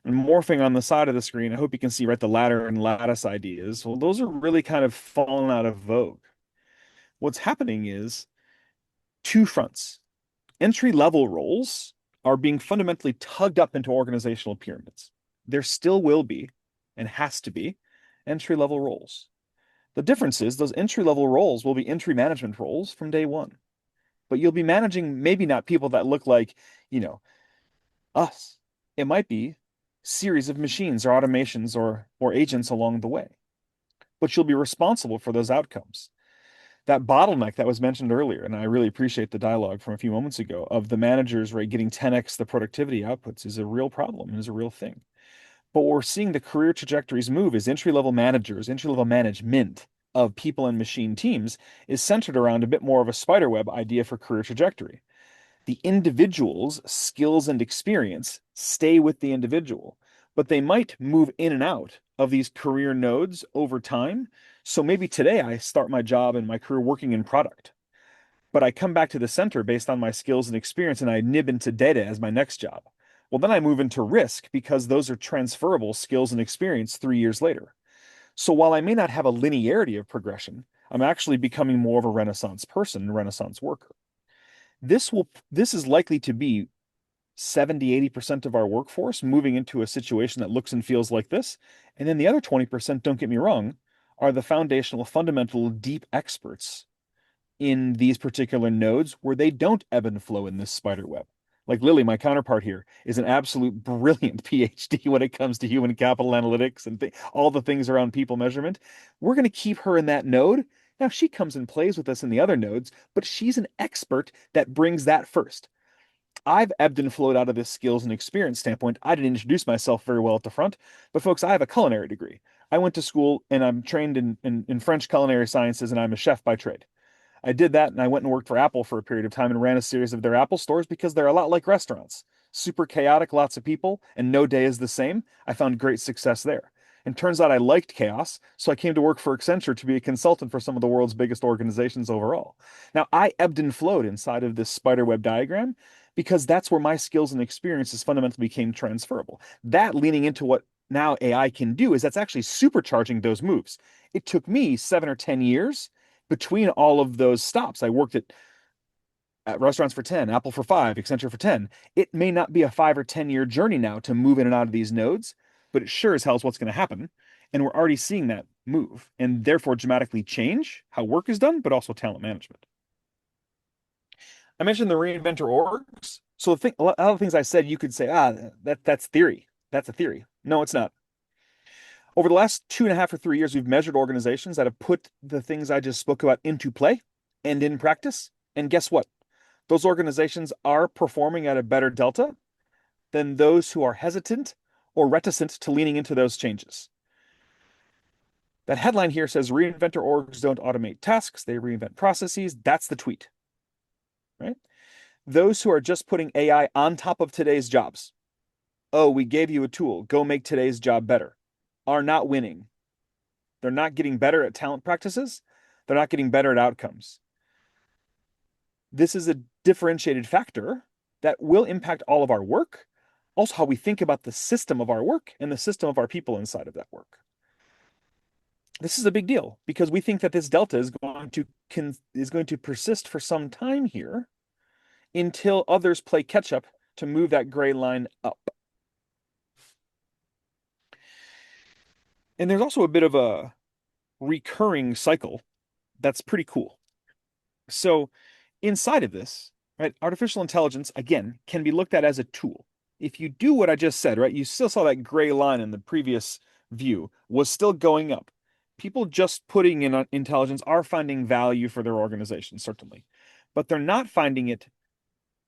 And morphing on the side of the screen, I hope you can see, right, the ladder and lattice ideas. Well, those are really kind of fallen out of vogue, what's happening is two fronts. Entry-level roles are being fundamentally tugged up into organizational pyramids. There still will be, and has to be, entry-level roles. The difference is those entry-level roles will be entry management roles from day one. But you'll be managing maybe not people that look like, us. It might be series of machines or automations or agents along the way. But you'll be responsible for those outcomes. That bottleneck that was mentioned earlier, and I really appreciate the dialogue from a few moments ago of the managers, right, getting 10x the productivity outputs is a real problem and is a real thing. But what we're seeing the career trajectories move is entry-level managers, entry-level management of people and machine teams is centered around a bit more of a spiderweb idea for career trajectory. The individual's skills and experience stay with the individual, but they might move in and out of these career nodes over time. So maybe today I start my job and my career working in product, but I come back to the center based on my skills and experience and I nib into data as my next job. Well, then I move into risk because those are transferable skills and experience 3 years later. So while I may not have a linearity of progression, I'm actually becoming more of a Renaissance person, a Renaissance worker. This is likely to be 70-80% of our workforce moving into a situation that looks and feels like this. And then the other 20%, don't get me wrong, are the foundational, fundamental, deep experts in these particular nodes where they don't ebb and flow in this spider web. Like Lily, my counterpart here, is an absolute brilliant PhD when it comes to human capital analytics and all the things around people measurement. We're going to keep her in that node. Now, she comes and plays with us in the other nodes, but she's an expert that brings that first. I've ebbed and flowed out of this skills and experience standpoint. I didn't introduce myself very well at the front, but folks, I have a culinary degree. I went to school and I'm trained in French culinary sciences and I'm a chef by trade. I did that and I went and worked for Apple for a period of time and ran a series of their Apple stores because they're a lot like restaurants. Super chaotic, lots of people, and no day is the same. I found great success there. And turns out I liked chaos, so I came to work for Accenture to be a consultant for some of the world's biggest organizations overall. Now, I ebbed and flowed inside of this spiderweb diagram because that's where my skills and experiences fundamentally became transferable. That leaning into what now AI can do is that's actually supercharging those moves. It took me 7 or 10 years between all of those stops. I worked at restaurants for 10, Apple for 5, Accenture for 10. It may not be a 5 or 10-year journey now to move in and out of these nodes, but it sure as hell is what's going to happen. And we're already seeing that move and therefore dramatically change how work is done, but also talent management. I mentioned the reinventor orgs. So a lot of things I said, you could say, that's theory. That's a theory. No, it's not. Over the last 2.5 or 3 years, we've measured organizations that have put the things I just spoke about into play and in practice. And guess what? Those organizations are performing at a better delta than those who are hesitant or reticent to leaning into those changes. That headline here says reinventor orgs don't automate tasks, they reinvent processes. That's the tweet, right? Those who are just putting AI on top of today's jobs. Oh, we gave you a tool, go make today's job better, are not winning. They're not getting better at talent practices. They're not getting better at outcomes. This is a differentiated factor that will impact all of our work, also how we think about the system of our work and the system of our people inside of that work. This is a big deal because we think that this delta is going to persist for some time here until others play catch up to move that gray line up. And there's also a bit of a recurring cycle that's pretty cool. So inside of this, right, artificial intelligence, again, can be looked at as a tool. If you do what I just said, right, you still saw that gray line in the previous view was still going up. People just putting in intelligence are finding value for their organization, certainly, but they're not finding it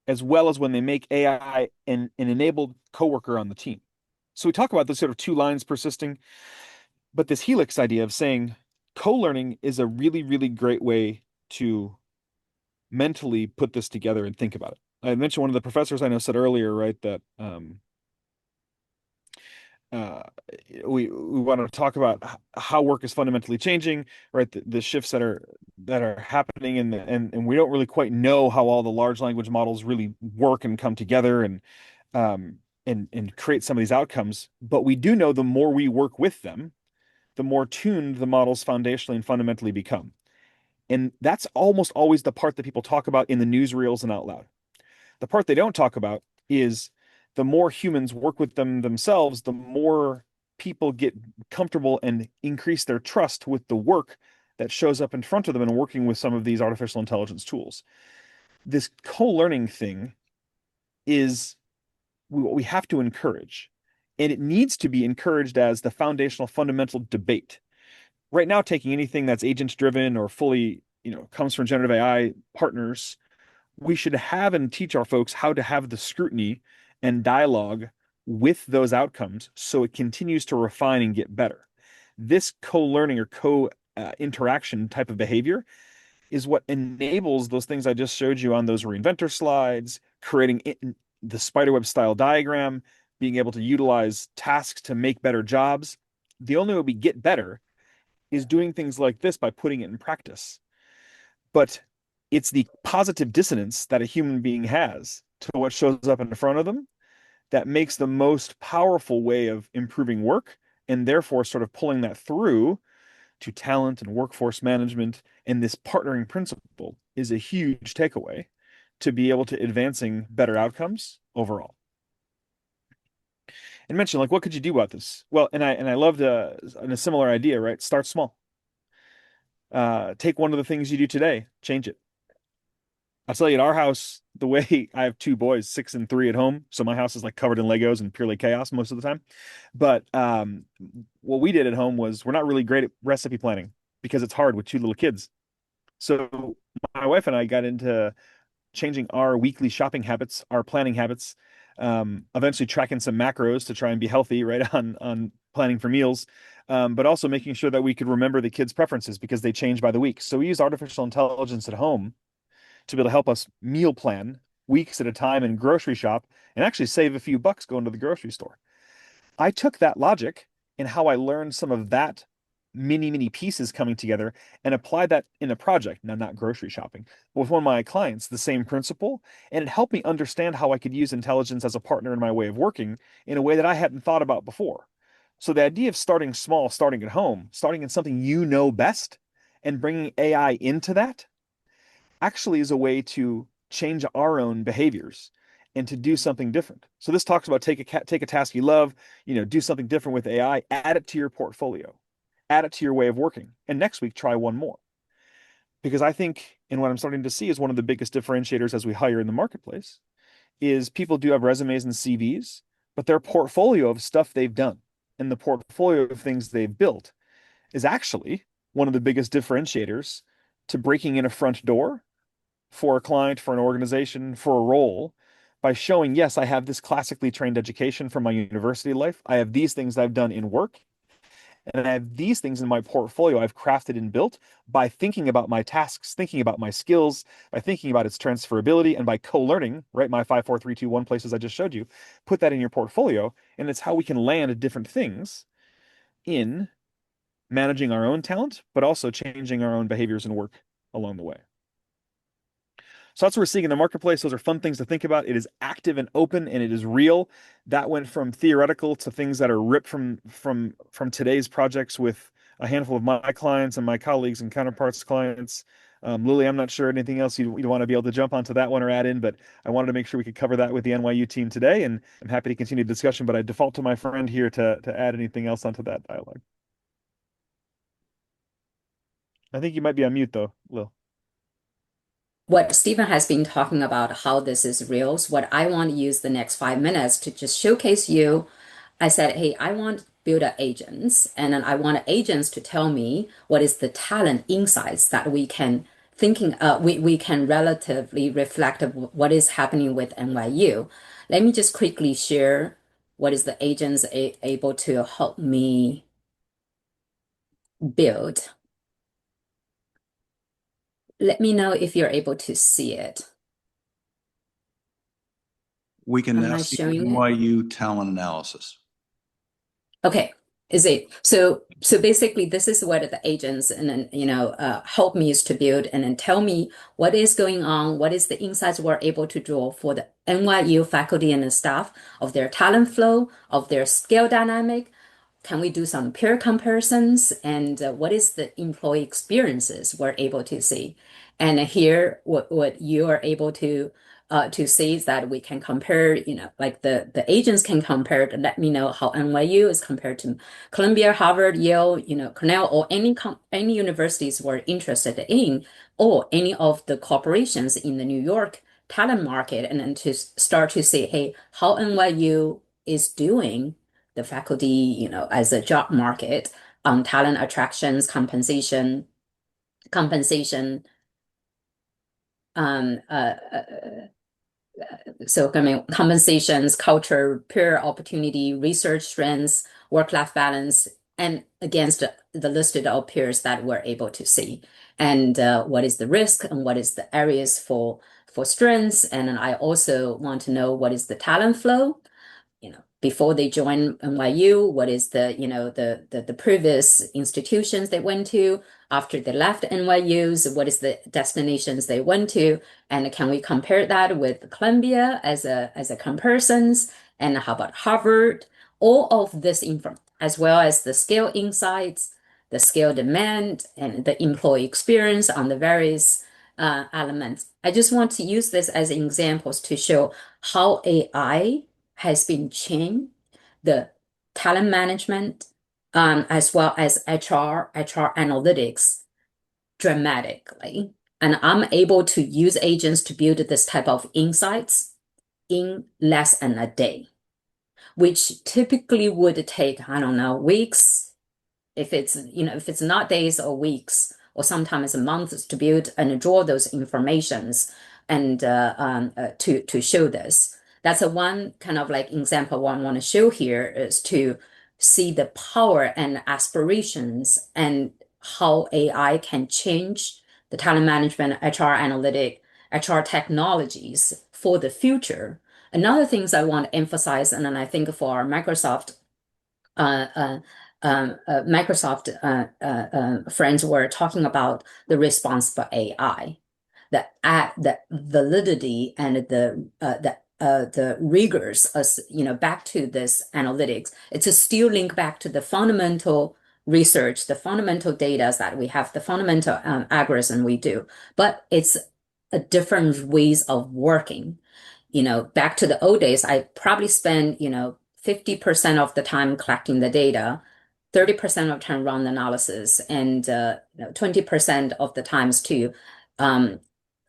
as well as when they make AI an enabled coworker on the team. So we talk about those sort of two lines persisting, but this helix idea of saying co-learning is a really, really great way to mentally put this together and think about it. I mentioned one of the professors I know said earlier, right, that we want to talk about how work is fundamentally changing, right? The shifts that are happening, and we don't really quite know how all the large language models really work and come together and create some of these outcomes. But we do know the more we work with them, the more tuned the models foundationally and fundamentally become. And that's almost always the part that people talk about in the newsreels and out loud. The part they don't talk about is the more humans work with them themselves, the more people get comfortable and increase their trust with the work that shows up in front of them and working with some of these artificial intelligence tools. This co-learning thing is what we have to encourage. And it needs to be encouraged as the foundational fundamental debate. Right now, taking anything that's agent driven or fully, comes from generative AI partners, we should have and teach our folks how to have the scrutiny and dialogue with those outcomes so it continues to refine and get better. This co-learning or co-interaction type of behavior is what enables those things I just showed you on those reinventor slides, creating the spiderweb style diagram, being able to utilize tasks to make better jobs. The only way we get better is doing things like this by putting it in practice. But it's the positive dissonance that a human being has to what shows up in front of them that makes the most powerful way of improving work, and therefore sort of pulling that through to talent and workforce management. And this partnering principle is a huge takeaway to be able to advancing better outcomes overall. And mention, like, what could you do about this? Well, and I loved a similar idea, right? Start small. Take one of the things you do today, change it. I'll tell you, at our house, the way I have two boys, 6 and 3 at home, so my house is like covered in Legos and purely chaos most of the time. But what we did at home was we're not really great at recipe planning because it's hard with 2 little kids. So my wife and I got into changing our weekly shopping habits, our planning habits, eventually tracking some macros to try and be healthy, right, on planning for meals, but also making sure that we could remember the kids' preferences because they change by the week. So we use artificial intelligence at home to be able to help us meal plan weeks at a time and grocery shop and actually save a few bucks going to the grocery store. I took that logic and how I learned some of that mini pieces coming together and applied that in a project. Now, not grocery shopping, but with one of my clients, the same principle. And it helped me understand how I could use intelligence as a partner in my way of working in a way that I hadn't thought about before. So the idea of starting small, starting at home, starting in something you know best, and bringing AI into that actually is a way to change our own behaviors and to do something different. So this talks about take a task you love, do something different with AI, add it to your portfolio, add it to your way of working, and next week try one more. Because I think, and what I'm starting to see is one of the biggest differentiators as we hire in the marketplace is people do have resumes and CVs, but their portfolio of stuff they've done and the portfolio of things they've built is actually one of the biggest differentiators to breaking in a front door for a client, for an organization, for a role, by showing, yes, I have this classically trained education from my university life. I have these things I've done in work, and I have these things in my portfolio I've crafted and built by thinking about my tasks, thinking about my skills, by thinking about its transferability, and by co-learning, right? My 5, 4, 3, 2, 1 places I just showed you, put that in your portfolio, and it's how we can land different things in managing our own talent, but also changing our own behaviors and work along the way. So that's what we're seeing in the marketplace. Those are fun things to think about. It is active and open, and it is real. That went from theoretical to things that are ripped from today's projects with a handful of my clients and my colleagues and counterparts clients. Lily, I'm not sure anything else you'd want to be able to jump onto that one or add in, but I wanted to make sure we could cover that with the NYU team today, and I'm happy to continue the discussion, but I default to my friend here to add anything else onto that dialogue. I think you might be on mute though, Lil. What Stephen has been talking about, how this is real. So what I want to use the next 5 minutes to just showcase you. I said, hey, I want to build agents, and then I want agents to tell me what is the talent insights that we can we can relatively reflect of what is happening with NYU. Let me just quickly share what is the agents able to help me build. Let me know if you're able to see it. We can Am now I see showing it? NYU talent analysis. Okay, is it so basically this is what the agents and then help me is to build and then tell me what is going on, what is the insights we're able to draw for the NYU faculty and the staff of their talent flow, of their skill dynamic, can we do some peer comparisons, and what is the employee experiences we're able to see? And here, what you are able to see is that we can compare, like the agents can compare to let me know how NYU is compared to Columbia, Harvard, Yale, Cornell, or any universities we're interested in, or any of the corporations in the New York talent market, and then to start to say, hey, how NYU is doing the faculty, as a job market on talent attractions, compensation, um, uh, so I mean, compensations, culture, peer opportunity, research strengths, work-life balance, and against the listed of peers that we're able to see. And what is the risk and what is the areas for strengths. And then I also want to know what is the talent flow, before they join NYU, what is the, the previous institutions they went to, after they left NYU's, what is the destinations they went to, and can we compare that with Columbia as a comparisons, and how about Harvard? All of this info, as well as the skill insights, the skill demand, and the employee experience on the various elements. I just want to use this as examples to show how AI has been changed the talent management, as well as HR analytics dramatically. And I'm able to use agents to build this type of insights in less than a day, which typically would take, I don't know, weeks. If it's not days or weeks, or sometimes months to build and draw those informations and to show this. That's one kind of like example what I want to show here is to see the power and aspirations and how AI can change the talent management, HR analytic, HR technologies for the future. Another things I want to emphasize, and then I think for Microsoft friends were talking about the responsible AI, the validity and the rigors, as back to this analytics. It's a still link back to the fundamental research, the fundamental data that we have, the fundamental algorithm we do, but it's a different ways of working. Back to the old days, I probably spend 50% of the time collecting the data, 30% of time run analysis, and 20% of the times to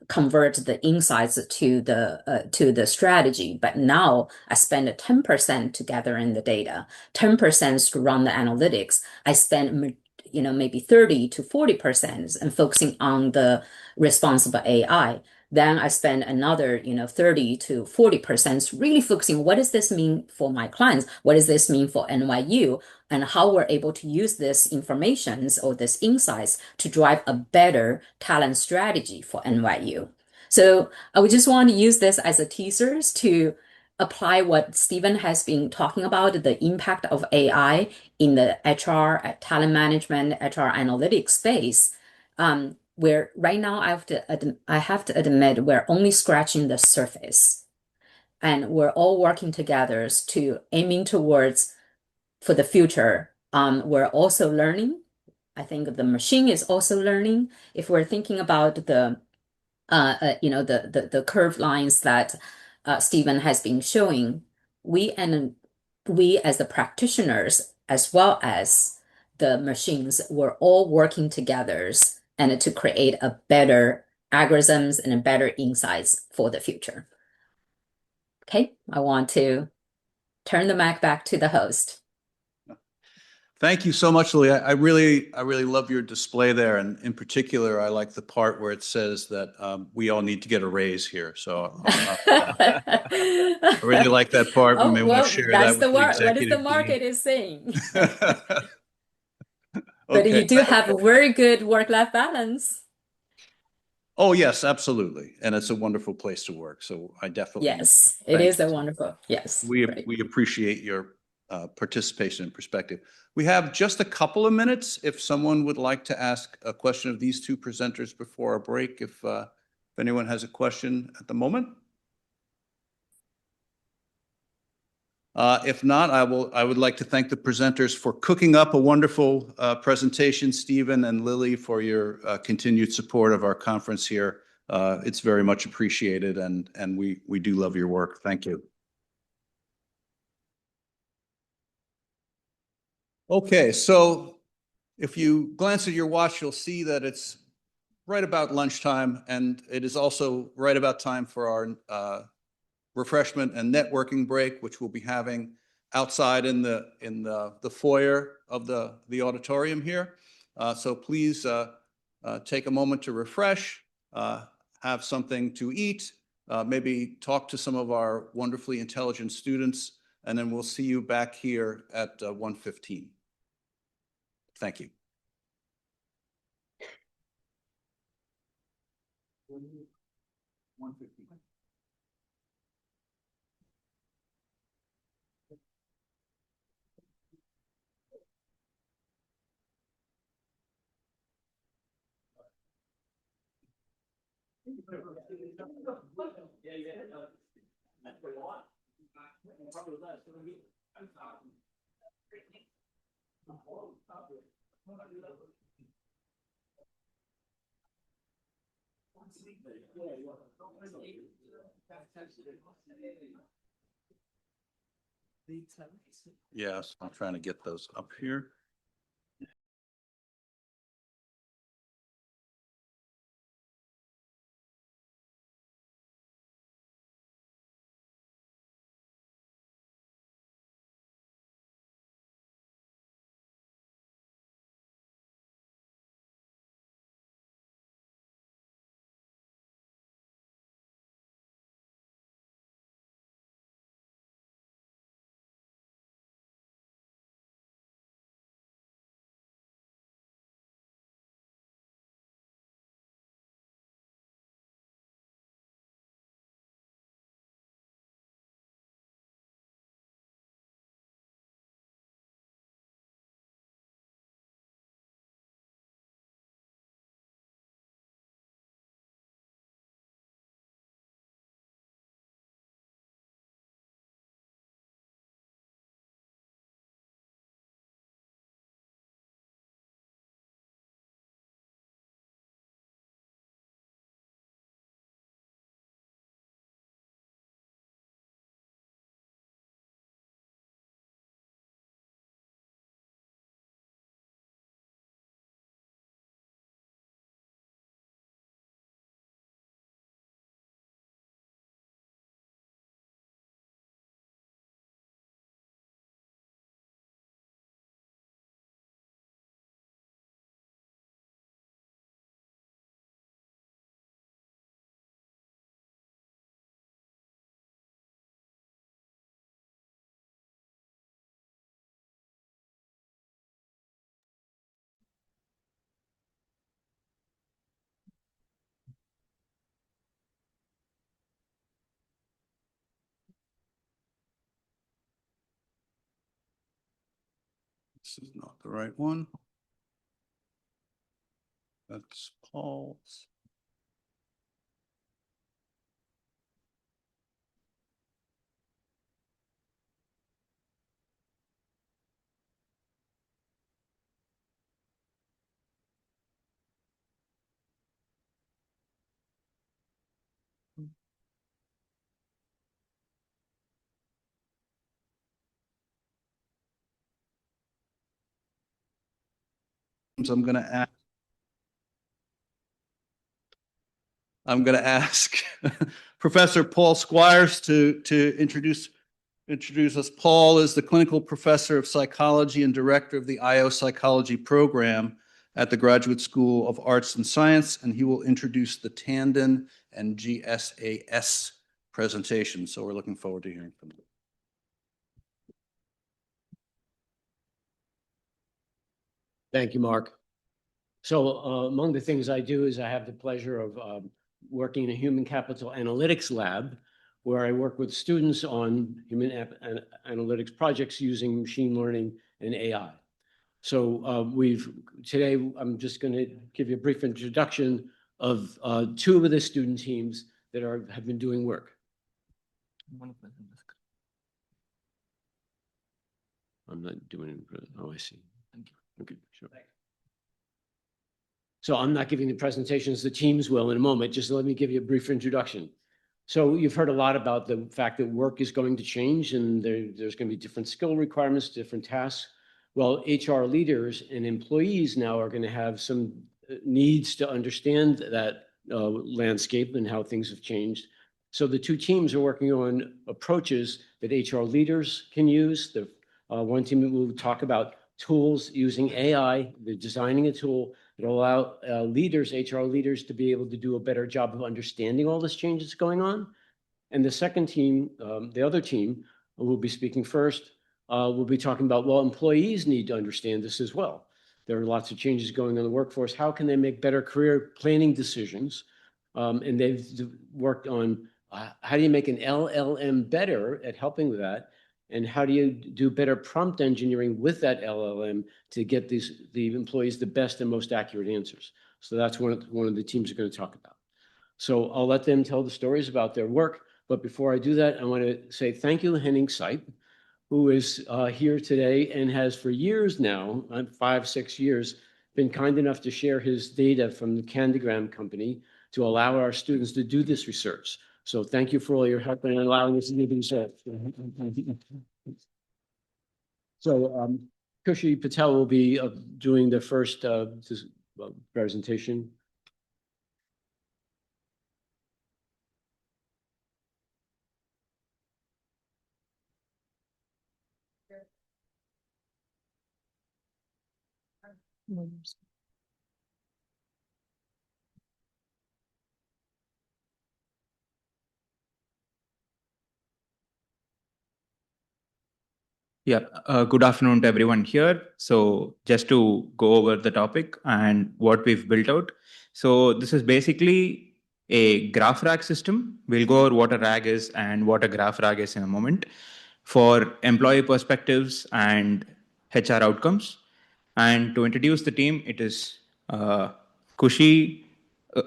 convert the insights to the strategy. But now I spend 10% to gather in the data, 10% to run the analytics. I spend maybe 30 to 40% and focusing on the responsible AI. Then I spend another, 30 to 40% really focusing, what does this mean for my clients? What does this mean for NYU? And how we're able to use this information or this insights to drive a better talent strategy for NYU. So I would just want to use this as a teasers to apply what Stephen has been talking about, the impact of AI in the HR, talent management, HR analytics space. Where right now I have to admit we're only scratching the surface, and we're all working together to aiming towards for the future. We're also learning. I think the machine is also learning. If we're thinking about the curved lines that Stephen has been showing, we as the practitioners as well as the machines, we're all working together and to create a better algorithms and a better insights for the future. Okay, I want to turn the mic back to the host. Thank you so much, Lee. I really love your display there, and in particular, I like the part where it says that we all need to get a raise here. So I really like that part. We may want to share that with the executive what is the team. market is saying. Okay. But you do have a very good work-life balance. Oh, yes, absolutely. And it's a wonderful place to work. So I definitely. Yes, it is a wonderful. Yes. We appreciate your participation and perspective. We have just a couple of minutes if someone would like to ask a question of these two presenters before our break, if anyone has a question at the moment. If not, I would like to thank the presenters for cooking up a wonderful presentation, Stephen and Lily, for your continued support of our conference here. It's very much appreciated, and we do love your work. Thank you. Okay, so if you glance at your watch, you'll see that it's right about lunchtime, and it is also right about time for our refreshment and networking break, which we'll be having outside in the foyer of the auditorium here. So please take a moment to refresh, have something to eat, maybe talk to some of our wonderfully intelligent students, and then we'll see you back here at 1:15. Thank you. Yes, I'm trying to get those up here. This is not the right one. That's Paul's. I'm going to ask Professor Paul Squires to introduce us. Paul is the clinical professor of psychology and director of the IO Psychology program at the Graduate School of Arts and Science, and he will introduce the Tandon and GSAS presentation. So we're looking forward to hearing from him. Thank you, Mark. So among the things I do is I have the pleasure of working in a human capital analytics lab, where I work with students on human analytics projects using machine learning and AI. So today I'm just going to give you a brief introduction of two of the student teams that have been doing work. I'm not doing it. Oh, I see. Okay, sure. So I'm not giving the presentations, the teams will in a moment. Just let me give you a brief introduction. So you've heard a lot about the fact that work is going to change and there's going to be different skill requirements, different tasks. Well, HR leaders and employees now are going to have some needs to understand that landscape and how things have changed. So the two teams are working on approaches that HR leaders can use. The one team will talk about tools using AI. They're designing a tool that will allow HR leaders to be able to do a better job of understanding all this change that's going on. And the second team, the other team, will be speaking first. We'll be talking about, well, employees need to understand this as well. There are lots of changes going on in the workforce. How can they make better career planning decisions? And they've worked on how do you make an LLM better at helping with that? And how do you do better prompt engineering with that LLM to get the employees the best and most accurate answers? So that's one of the teams are going to talk about. So I'll let them tell the stories about their work. But before I do that, I want to say thank you to Henning Seip, who is here today and has for years now, 5-6 years, been kind enough to share his data from the Candigram company to allow our students to do this research. So thank you for all your help and allowing us to do the research. So Kushi Patel will be doing the first presentation. Yeah, good afternoon to everyone here. So just to go over the topic and what we've built out. So this is basically a graph rag system. We'll go over what a rag is and what a graph rag is in a moment for employee perspectives and HR outcomes. And to introduce the team, it is Kushi,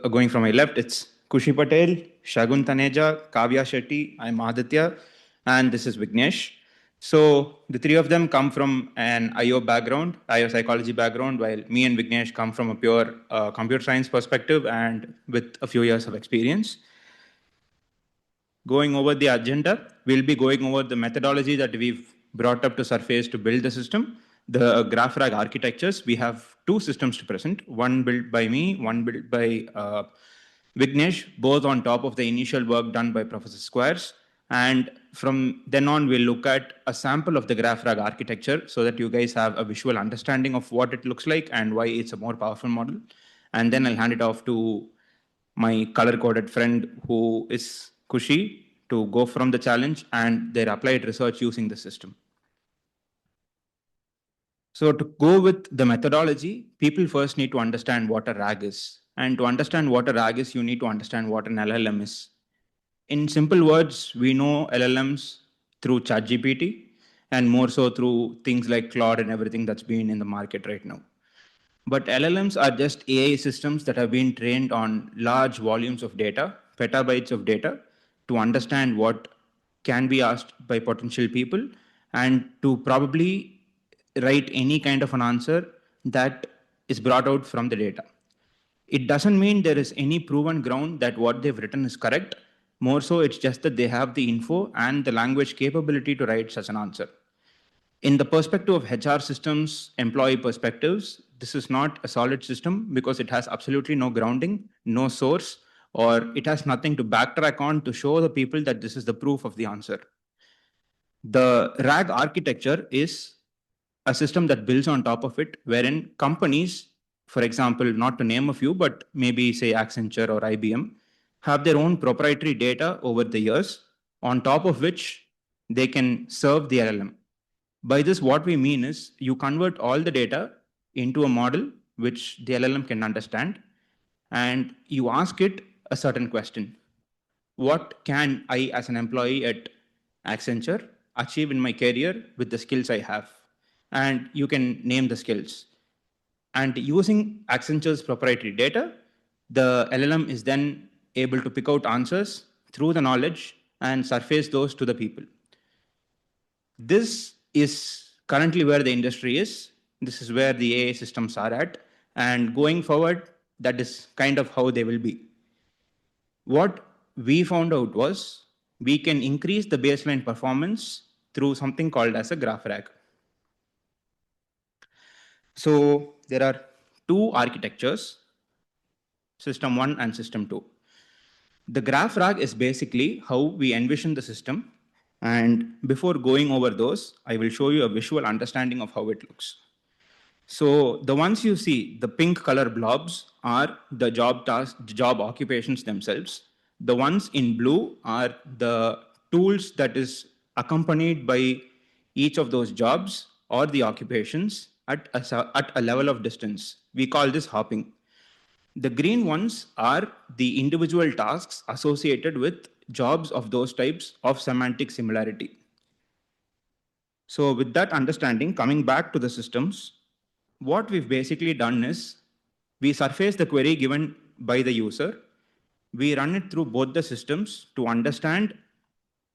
going from my left, it's Kushi Patel, Shagun Taneja, Kavya Shetty, I'm Aditya, and this is Vignesh. So the three of them come from an IO background, IO psychology background, while me and Vignesh come from a pure computer science perspective and with a few years of experience. Going over the agenda, we'll be going over the methodology that we've brought up to surface to build the system. The graph rag architectures, we have two systems to present, one built by me, one built by Vignesh, both on top of the initial work done by Professor Squares. And from then on, we'll look at a sample of the graph rag architecture so that you guys have a visual understanding of what it looks like and why it's a more powerful model. And then I'll hand it off to my color-coded friend who is Kushi to go from the challenge and their applied research using the system. So to go with the methodology, people first need to understand what a RAG is. And to understand what a RAG is, you need to understand what an LLM is. In simple words, we know LLMs through ChatGPT and more so through things like Claude and everything that's been in the market right now. But LLMs are just AI systems that have been trained on large volumes of data, petabytes of data, to understand what can be asked by potential people and to probably write any kind of an answer that is brought out from the data. It doesn't mean there is any proven ground that what they've written is correct. More so, it's just that they have the info and the language capability to write such an answer. In the perspective of HR systems, employee perspectives, this is not a solid system because it has absolutely no grounding, no source, or it has nothing to backtrack on to show the people that this is the proof of the answer. The RAG architecture is a system that builds on top of it, wherein companies, for example, not to name a few, but maybe say Accenture or IBM, have their own proprietary data over the years, on top of which they can serve the LLM. By this, what we mean is you convert all the data into a model which the LLM can understand, and you ask it a certain question. What can I, as an employee at Accenture, achieve in my career with the skills I have? And you can name the skills. And using Accenture's proprietary data, the LLM is then able to pick out answers through the knowledge and surface those to the people. This is currently where the industry is. This is where the AI systems are at. And going forward, that is kind of how they will be. What we found out was we can increase the baseline performance through something called as a graph rag. So there are two architectures, system 1 and system 2. The graph rag is basically how we envision the system. And before going over those, I will show you a visual understanding of how it looks. So the ones you see, the pink color blobs, are the job tasks, job occupations themselves. The ones in blue are the tools that is accompanied by each of those jobs or the occupations at a level of distance. We call this hopping. The green ones are the individual tasks associated with jobs of those types of semantic similarity. So with that understanding, coming back to the systems, what we've basically done is we surface the query given by the user. We run it through both the systems to understand.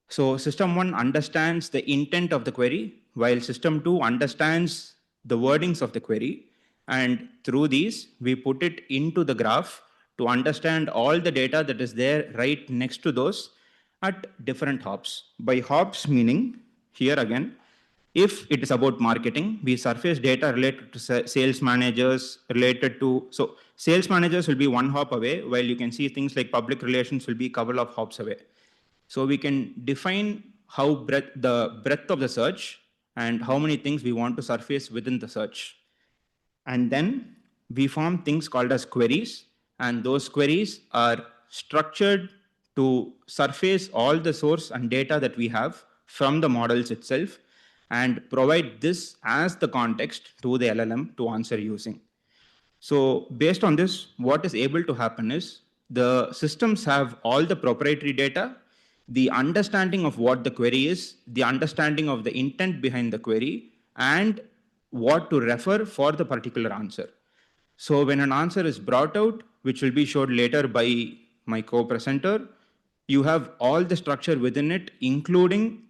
So system 1 understands the intent of the query, while system 2 understands the wordings of the query. And through these, we put it into the graph to understand all the data that is there right next to those at different hops. By hops meaning, here again, if it is about marketing, we surface data related to sales managers, related to, so sales managers will be one hop away, while you can see things like public relations will be a couple of hops away. So we can define how the breadth of the search and how many things we want to surface within the search. And then we form things called as queries, and those queries are structured to surface all the source and data that we have from the models itself and provide this as the context to the LLM to answer using. So based on this, what is able to happen is the systems have all the proprietary data, the understanding of what the query is, the understanding of the intent behind the query, and what to refer for the particular answer. So when an answer is brought out, which will be showed later by my co-presenter, you have all the structure within it, including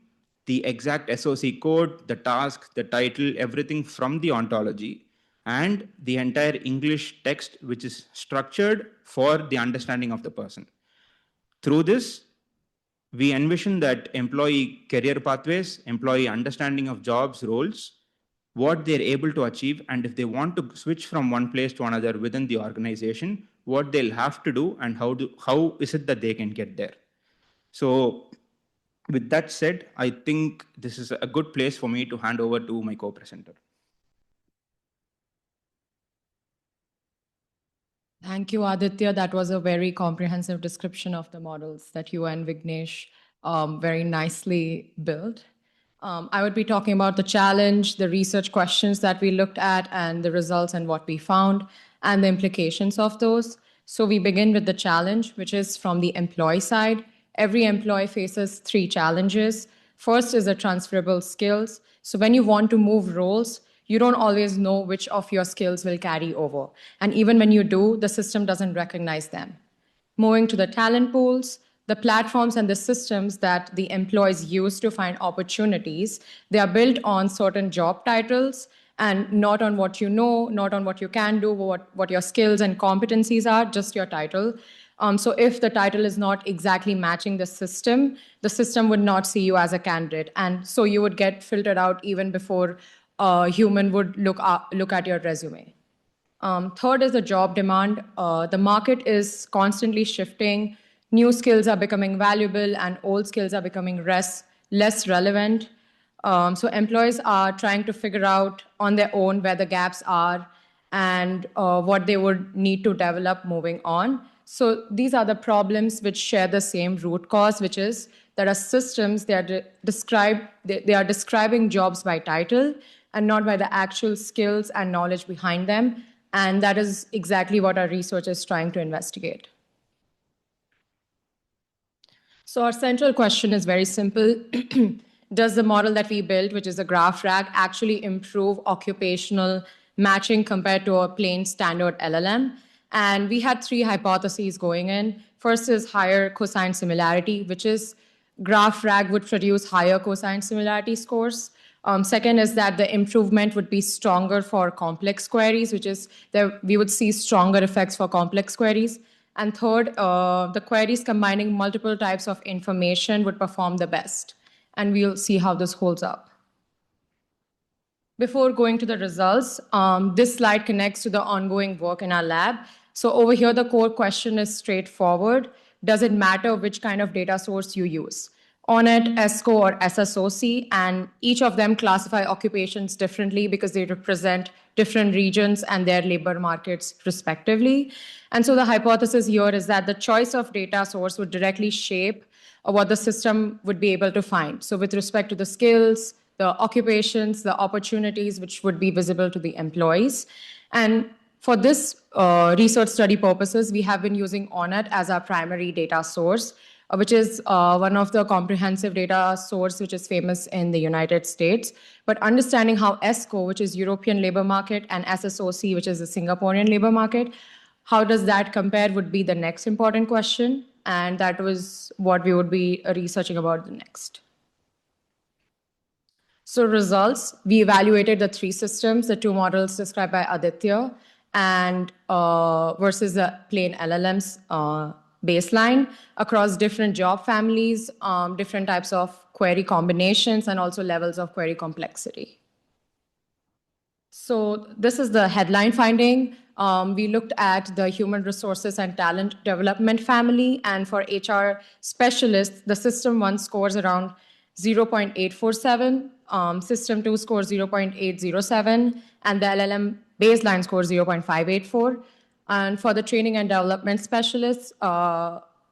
the exact SOC code, the task, the title, everything from the ontology, and the entire English text, which is structured for the understanding of the person. Through this, we envision that employee career pathways, employee understanding of jobs, roles, what they're able to achieve, and if they want to switch from one place to another within the organization, what they'll have to do and how is it that they can get there. So with that said, I think this is a good place for me to hand over to my co-presenter. Thank you, Aditya. That was a very comprehensive description of the models that you and Vignesh very nicely built. I would be talking about the challenge, the research questions that we looked at, and the results and what we found, and the implications of those. So we begin with the challenge, which is from the employee side. Every employee faces 3 challenges. First is the transferable skills. So when you want to move roles, you don't always know which of your skills will carry over. And even when you do, the system doesn't recognize them. Moving to the talent pools, the platforms and the systems that the employees use to find opportunities, they are built on certain job titles and not on what you know, not on what you can do, what your skills and competencies are, just your title. So if the title is not exactly matching the system would not see you as a candidate. And so you would get filtered out even before a human would look at your resume. Third is the job demand. The market is constantly shifting. New skills are becoming valuable and old skills are becoming less relevant. So employees are trying to figure out on their own where the gaps are and what they would need to develop moving on. So these are the problems which share the same root cause, which is there are systems, they are describing jobs by title and not by the actual skills and knowledge behind them. And that is exactly what our research is trying to investigate. So our central question is very simple. Does the model that we built, which is a graph rag, actually improve occupational matching compared to a plain standard LLM? And we had 3 hypotheses going in. First is higher cosine similarity, which is graph rag would produce higher cosine similarity scores. Second is that the improvement would be stronger for complex queries, which is that we would see stronger effects for complex queries. And third, the queries combining multiple types of information would perform the best. And we'll see how this holds up. Before going to the results, this slide connects to the ongoing work in our lab. So over here, the core question is straightforward. Does it matter which kind of data source you use? ONET, ESCO, or SSOC, and each of them classify occupations differently because they represent different regions and their labor markets respectively. And so the hypothesis here is that the choice of data source would directly shape what the system would be able to find. So with respect to the skills, the occupations, the opportunities which would be visible to the employees. And for this research study purposes, we have been using ONET as our primary data source, which is one of the comprehensive data source which is famous in the United States. But understanding how ESCO, which is European labor market, and SSOC, which is the Singaporean labor market, how does that compare would be the next important question. And that was what we would be researching about the next. So results, we evaluated the three systems, the two models described by Aditya, and versus the plain LLMs baseline across different job families, different types of query combinations, and also levels of query complexity. So this is the headline finding. We looked at the human resources and talent development family, and for HR specialists, the system 1 scores around 0.847, system 2 scores 0.807, and the LLM baseline scores 0.584. And for the training and development specialists,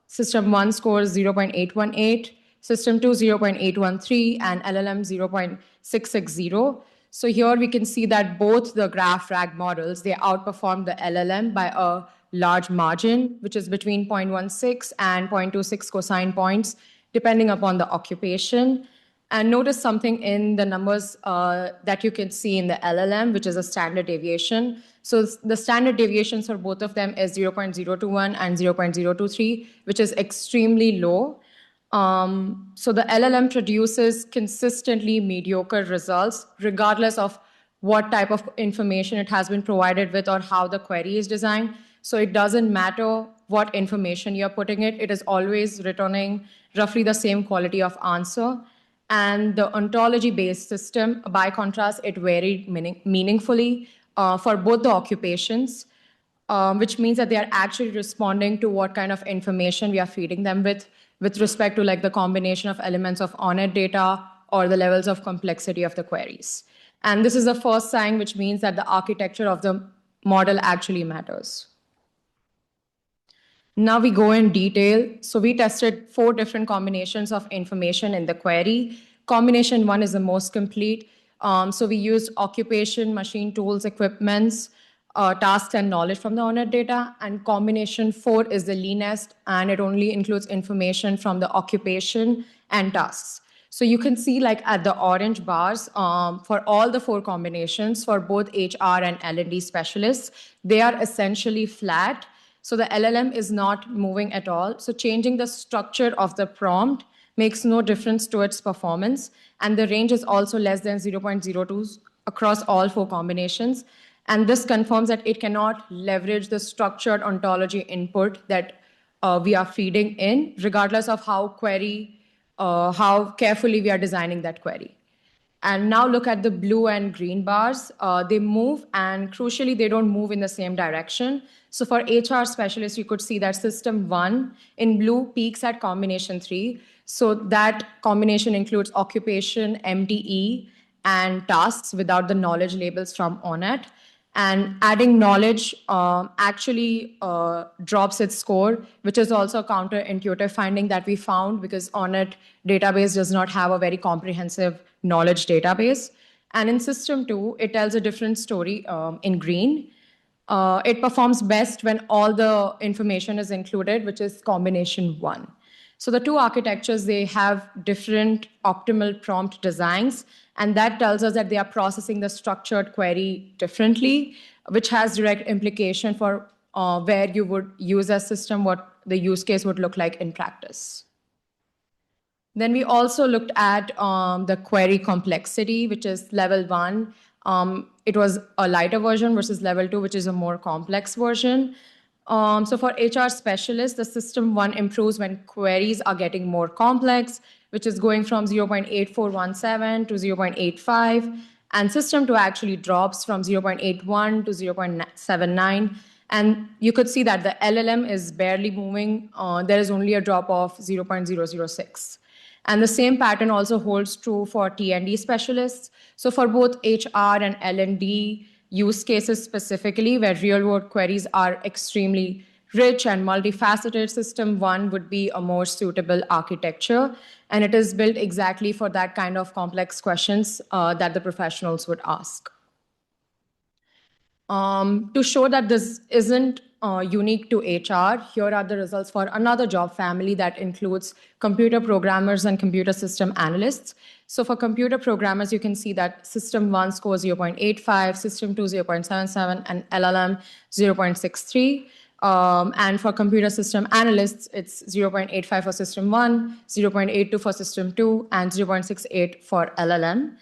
system 1 scores 0.818, system 2 0.813, and LLM 0.660. So here we can see that both the graph RAG models, they outperform the LLM by a large margin, which is between 0.16 and 0.26 cosine points, depending upon the occupation. And notice something in the numbers that you can see in the LLM, which is a standard deviation. So the standard deviations for both of them is 0.021 and 0.023, which is extremely low. So the LLM produces consistently mediocre results, regardless of what type of information it has been provided with or how the query is designed. So it doesn't matter what information you're putting it is always returning roughly the same quality of answer. And the ontology-based system, by contrast, it varied meaningfully for both the occupations, which means that they are actually responding to what kind of information we are feeding them with respect to like the combination of elements of ONET data or the levels of complexity of the queries. And this is the first sign, which means that the architecture of the model actually matters. Now we go in detail. So we tested 4 different combinations of information in the query. Combination 1 is the most complete. So we used occupation, machine tools, equipments, tasks, and knowledge from the ONET data. And combination 4 is the leanest, and it only includes information from the occupation and tasks. So you can see like at the orange bars, for all the 4 combinations, for both HR and L&D specialists, they are essentially flat. So the LLM is not moving at all. So changing the structure of the prompt makes no difference to its performance. And the range is also less than 0.02 across all 4 combinations. And this confirms that it cannot leverage the structured ontology input that we are feeding in, regardless of how carefully we are designing that query. And now look at the blue and green bars. They move, and crucially, they don't move in the same direction. So for HR specialists, you could see that system 1 in blue peaks at combination 3. So that combination includes occupation, MDE, and tasks without the knowledge labels from ONET. And adding knowledge actually drops its score, which is also a counterintuitive finding that we found because ONET database does not have a very comprehensive knowledge database. And in system 2, it tells a different story in green. It performs best when all the information is included, which is combination 1. So the 2 architectures, they have different optimal prompt designs, and that tells us that they are processing the structured query differently, which has direct implication for where you would use a system, what the use case would look like in practice. Then we also looked at the query complexity, which is level 1. It was a lighter version versus level 2, which is a more complex version. So for HR specialists, the system 1 improves when queries are getting more complex, which is going from 0.8417 to 0.85. And system 2 actually drops from 0.81 to 0.79. And you could see that the LLM is barely moving. There is only a drop of 0.006. And the same pattern also holds true for T&D specialists. So for both HR and L&D use cases specifically, where real-world queries are extremely rich and multifaceted, system 1 would be a more suitable architecture. And it is built exactly for that kind of complex questions that the professionals would ask. To show that this isn't unique to HR, here are the results for another job family that includes computer programmers and computer system analysts. So for computer programmers, you can see that system 1 scores 0.85, system 2 0.77, and LLM 0.63. And for computer system analysts, it's 0.85 for system 1, 0.82 for system 2, and 0.68 for LLM.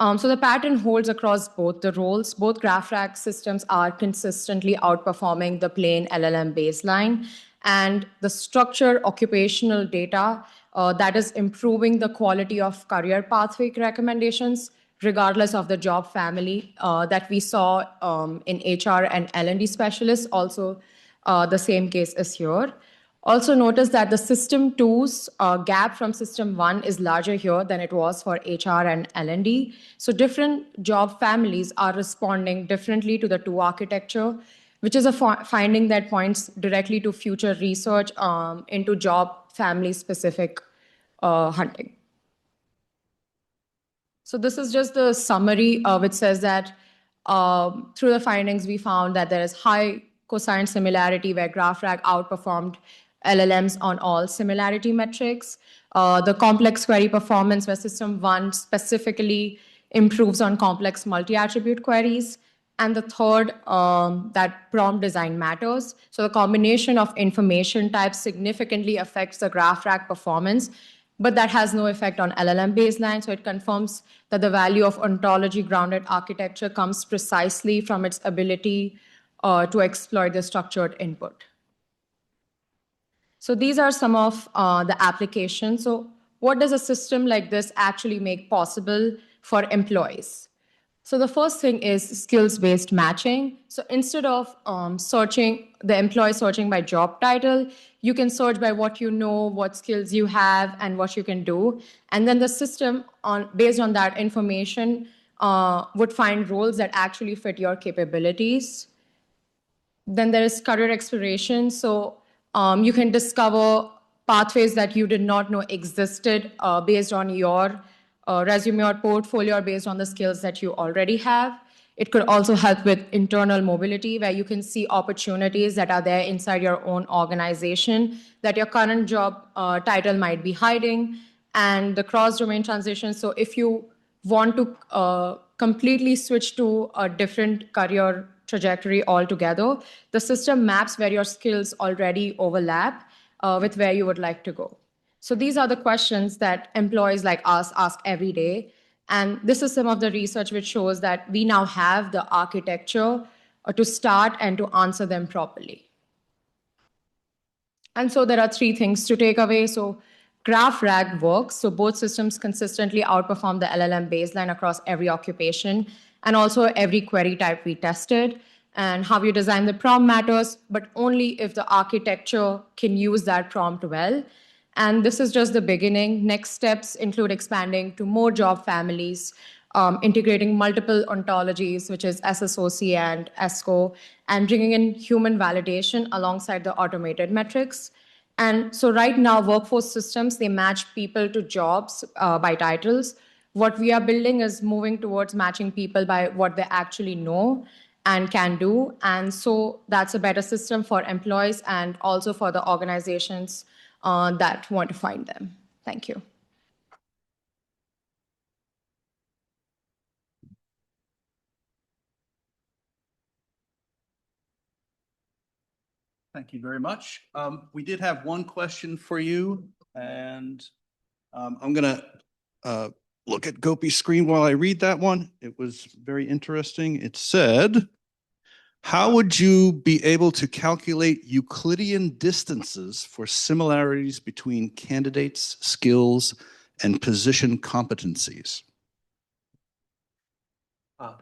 So the pattern holds across both the roles. Both GraphRag systems are consistently outperforming the plain LLM baseline. And the structured occupational data that is improving the quality of career pathway recommendations, regardless of the job family that we saw in HR and L&D specialists. Also, the same case is here. Also notice that the system 2's gap from system 1 is larger here than it was for HR and L&D. So different job families are responding differently to the 2 architecture, which is a finding that points directly to future research into job family specific hunting. So this is just the summary which says that through the findings, we found that there is high cosine similarity where GraphRag outperformed LLMs on all similarity metrics. The complex query performance where system 1 specifically improves on complex multi-attribute queries. And the third, that prompt design matters. So the combination of information types significantly affects the GraphRag performance, but that has no effect on LLM baseline. So it confirms that the value of ontology-grounded architecture comes precisely from its ability to exploit the structured input. So these are some of the applications. So what does a system like this actually make possible for employees? So the first thing is skills-based matching. So instead of the employee searching by job title, you can search by what you know, what skills you have, and what you can do. And then the system, based on that information, would find roles that actually fit your capabilities. Then there is career exploration. So you can discover pathways that you did not know existed based on your resume or portfolio, or based on the skills that you already have. It could also help with internal mobility, where you can see opportunities that are there inside your own organization that your current job title might be hiding. And the cross-domain transition. So if you want to completely switch to a different career trajectory altogether, the system maps where your skills already overlap with where you would like to go. So these are the questions that employees like us ask every day. And this is some of the research which shows that we now have the architecture to start and to answer them properly. And so there are 3 things to take away. So GraphRag works. So both systems consistently outperform the LLM baseline across every occupation and also every query type we tested. And how you design the prompt matters, but only if the architecture can use that prompt well. And this is just the beginning. Next steps include expanding to more job families, integrating multiple ontologies, which is SSOC and ESCO, and bringing in human validation alongside the automated metrics. And so right now, workforce systems, they match people to jobs by titles. What we are building is moving towards matching people by what they actually know and can do. And so that's a better system for employees and also for the organizations that want to find them. Thank you. Thank you very much. We did have one question for you, and I'm going to look at Gopi's screen while I read that one. It was very interesting. It said, how would you be able to calculate Euclidean distances for similarities between candidates' skills and position competencies?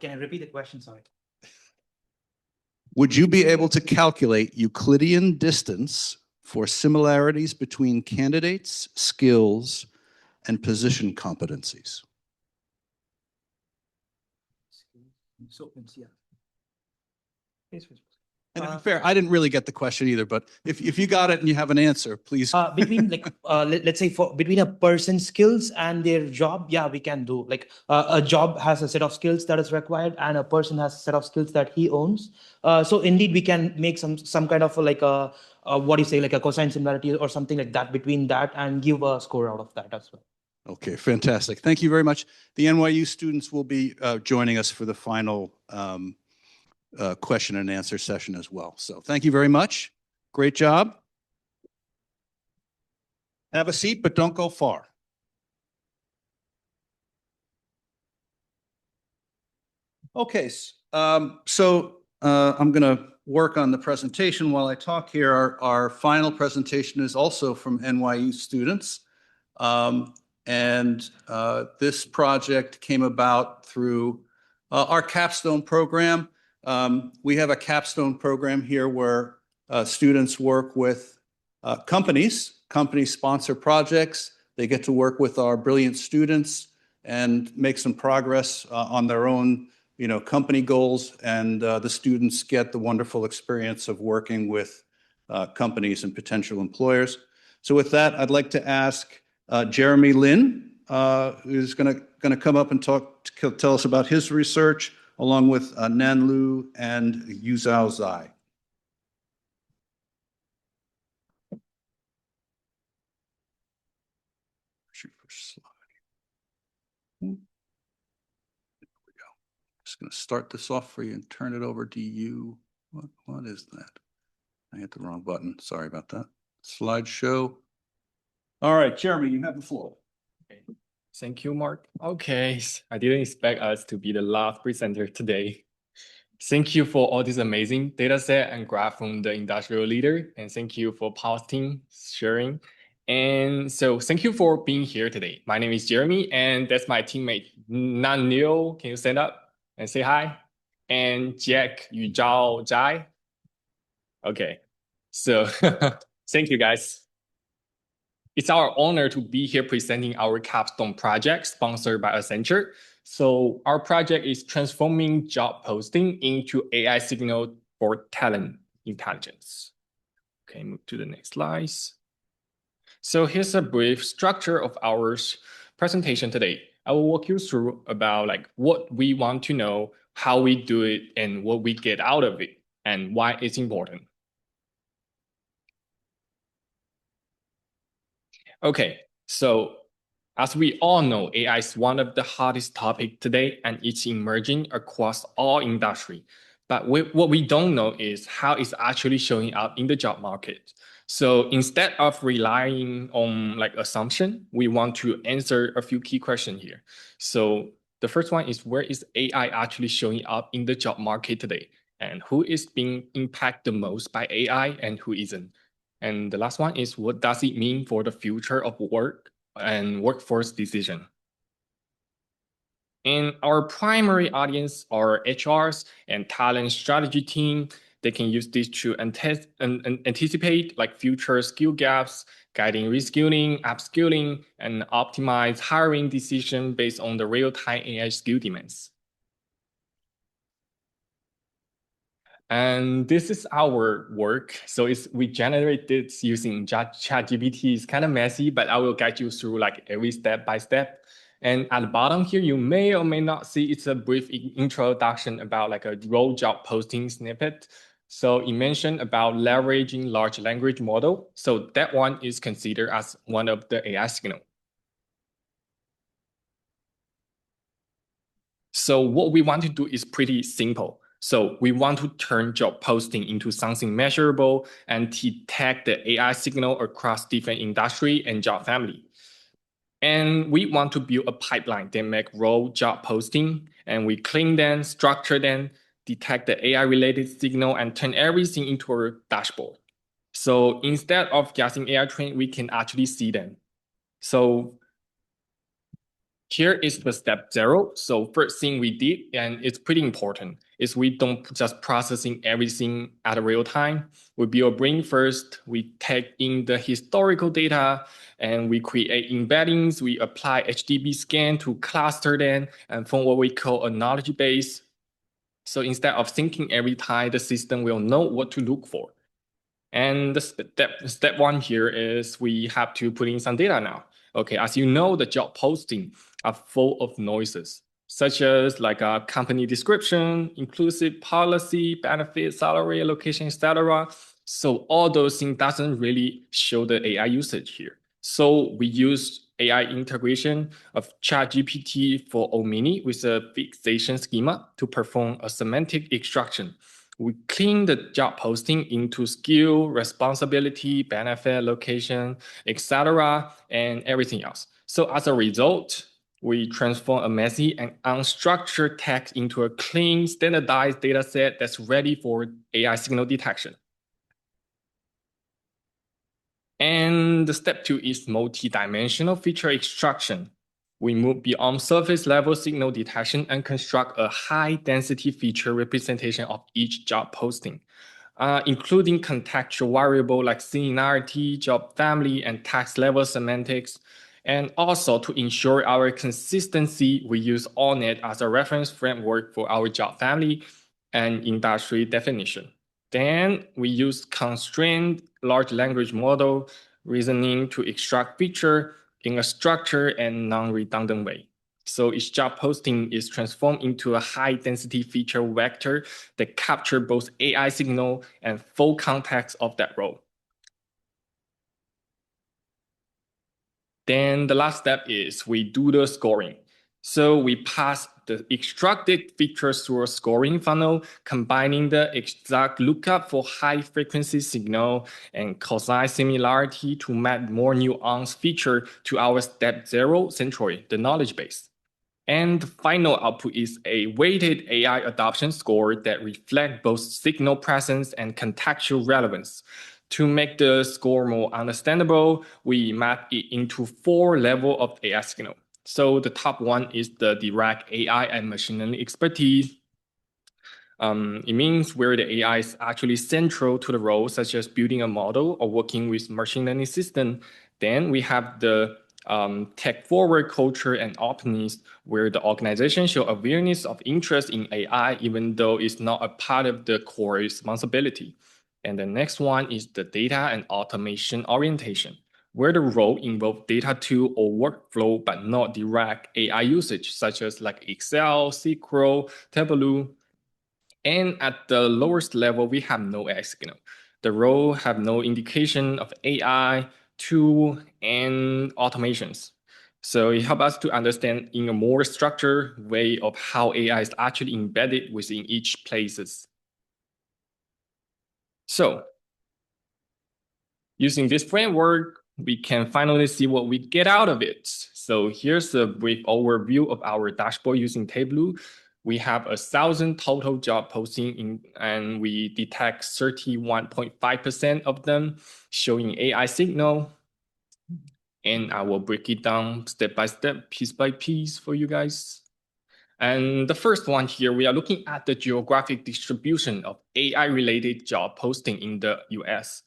Can I repeat the question? Sorry. Would you be able to calculate Euclidean distance for similarities between candidates' skills and position competencies? So, yeah. And to be fair, I didn't really get the question either, but if you got it and you have an answer, please. Between let's say between a person's skills and their job, yeah, we can do like a job has a set of skills that is required and a person has a set of skills that he owns. So indeed we can make some kind of like a what do you say, like a cosine similarity or something like that between that and give a score out of that as well. Okay, fantastic. Thank you very much. The NYU students will be joining us for the final question and answer session as well. So thank you very much. Great job. Have a seat, but don't go far. Okay, so I'm going to work on the presentation while I talk here. Our final presentation is also from NYU students. This project came about through our capstone program. We have a capstone program here where students work with companies sponsor projects. They get to work with our brilliant students and make some progress on their own, company goals. And the students get the wonderful experience of working with companies and potential employers. So with that, I'd like to ask Jeremy Lin, who's going to come up and tell us about his research, along with Nan Lu and Yuzhao Zai. Shoot for slide. There we go. Just going to start this off for you and turn it over to you. What is that? I hit the wrong button. Sorry about that. Slideshow. All right, Jeremy, you have the floor. Okay. Thank you, Mark. Okay, I didn't expect us to be the last presenter today. Thank you for all this amazing data set and graph from the industrial leader. And thank you for posting, sharing. And so thank you for being here today. My name is Jeremy, and that's my teammate, Nan Liu. Can you stand up and say hi? And Jack Yuzhao Zai. Okay, so thank you, guys. It's our honor to be here presenting our capstone project sponsored by Accenture. So our project is transforming job posting into AI signal for talent intelligence. Okay, move to the next slides. So here's a brief structure of our presentation today. I will walk you through about what we want to know, how we do it, and what we get out of it, and why it's important. Okay, so as we all know, AI is one of the hottest topics today, and it's emerging across all industry. But what we don't know is how it's actually showing up in the job market. So instead of relying on assumption, we want to answer a few key questions here. So the first one is, where is AI actually showing up in the job market today? And who is being impacted the most by AI and who isn't? And the last one is, what does it mean for the future of work and workforce decision? And our primary audience are HRs and talent strategy team. They can use this to anticipate future skill gaps, guiding reskilling, upskilling, and optimize hiring decision based on the real-time AI skill demands. And this is our work. So we generate this using ChatGPT. It's kind of messy, but I will guide you through every step by step. And at the bottom here, you may or may not see it's a brief introduction about a role job posting snippet. So it mentioned about leveraging large language model. So that one is considered as one of the AI signal. So what we want to do is pretty simple. So we want to turn job posting into something measurable and detect the AI signal across different industry and job family. And we want to build a pipeline that make role job posting, and we clean them, structure them, detect the AI related signal, and turn everything into a dashboard. So instead of using AI train, we can actually see them. So here is the step 0. So first thing we did, and it's pretty important, is we don't just processing everything at real time. We build brain first, we take in the historical data, and we create embeddings. We apply HDB scan to cluster them and form what we call a knowledge base. So instead of thinking every time, the system will know what to look for. And the step 1 here is we have to put in some data now. Okay, as you know, the job posting are full of noises, such as like a company description, inclusive policy, benefit, salary, allocation, etc. So all those things doesn't really show the AI usage here. So we use AI integration of ChatGPT for Omni with a fixation schema to perform a semantic extraction. We clean the job posting into skill, responsibility, benefit, location, etc., and everything else. So as a result, we transform a messy and unstructured text into a clean, standardized data set that's ready for AI signal detection. And the step 2 is multi-dimensional feature extraction. We move beyond surface level signal detection and construct a high density feature representation of each job posting, including contextual variable like seniority, job family, and tax level semantics. And also to ensure our consistency, we use AllNet as a reference framework for our job family and industry definition. Then we use constrained large language model reasoning to extract feature in a structured and non-redundant way. So each job posting is transformed into a high-density feature vector that capture both AI signal and full context of that role. Then the last step is we do the scoring. So we pass the extracted features through a scoring funnel, combining the exact lookup for high-frequency signal and cosine similarity to map more nuanced feature to our step 0 centroid, the knowledge base. And the final output is a weighted AI adoption score that reflects both signal presence and contextual relevance. To make the score more understandable, we map it into 4 levels of AI signal. So the top one is the direct AI and machine learning expertise. It means where the AI is actually central to the role, such as building a model or working with machine learning system. Then we have the tech-forward culture and openness, where the organization show awareness of interest in AI, even though it's not a part of the core responsibility. And the next one is the data and automation orientation, where the role involve data tool or workflow, but not direct AI usage, such as like Excel, SQL, Tableau. And at the lowest level, we have no AI signal. The role have no indication of AI, tool, and automations. So it helps us to understand in a more structured way of how AI is actually embedded within each places. So using this framework, we can finally see what we get out of it. So here's a brief overview of our dashboard using Tableau. We have 1,000 total job posting and we detect 31.5% of them showing AI signal. And I will break it down step by step, piece by piece for you guys. And the first one here, we are looking at the geographic distribution of AI-related job posting in the US.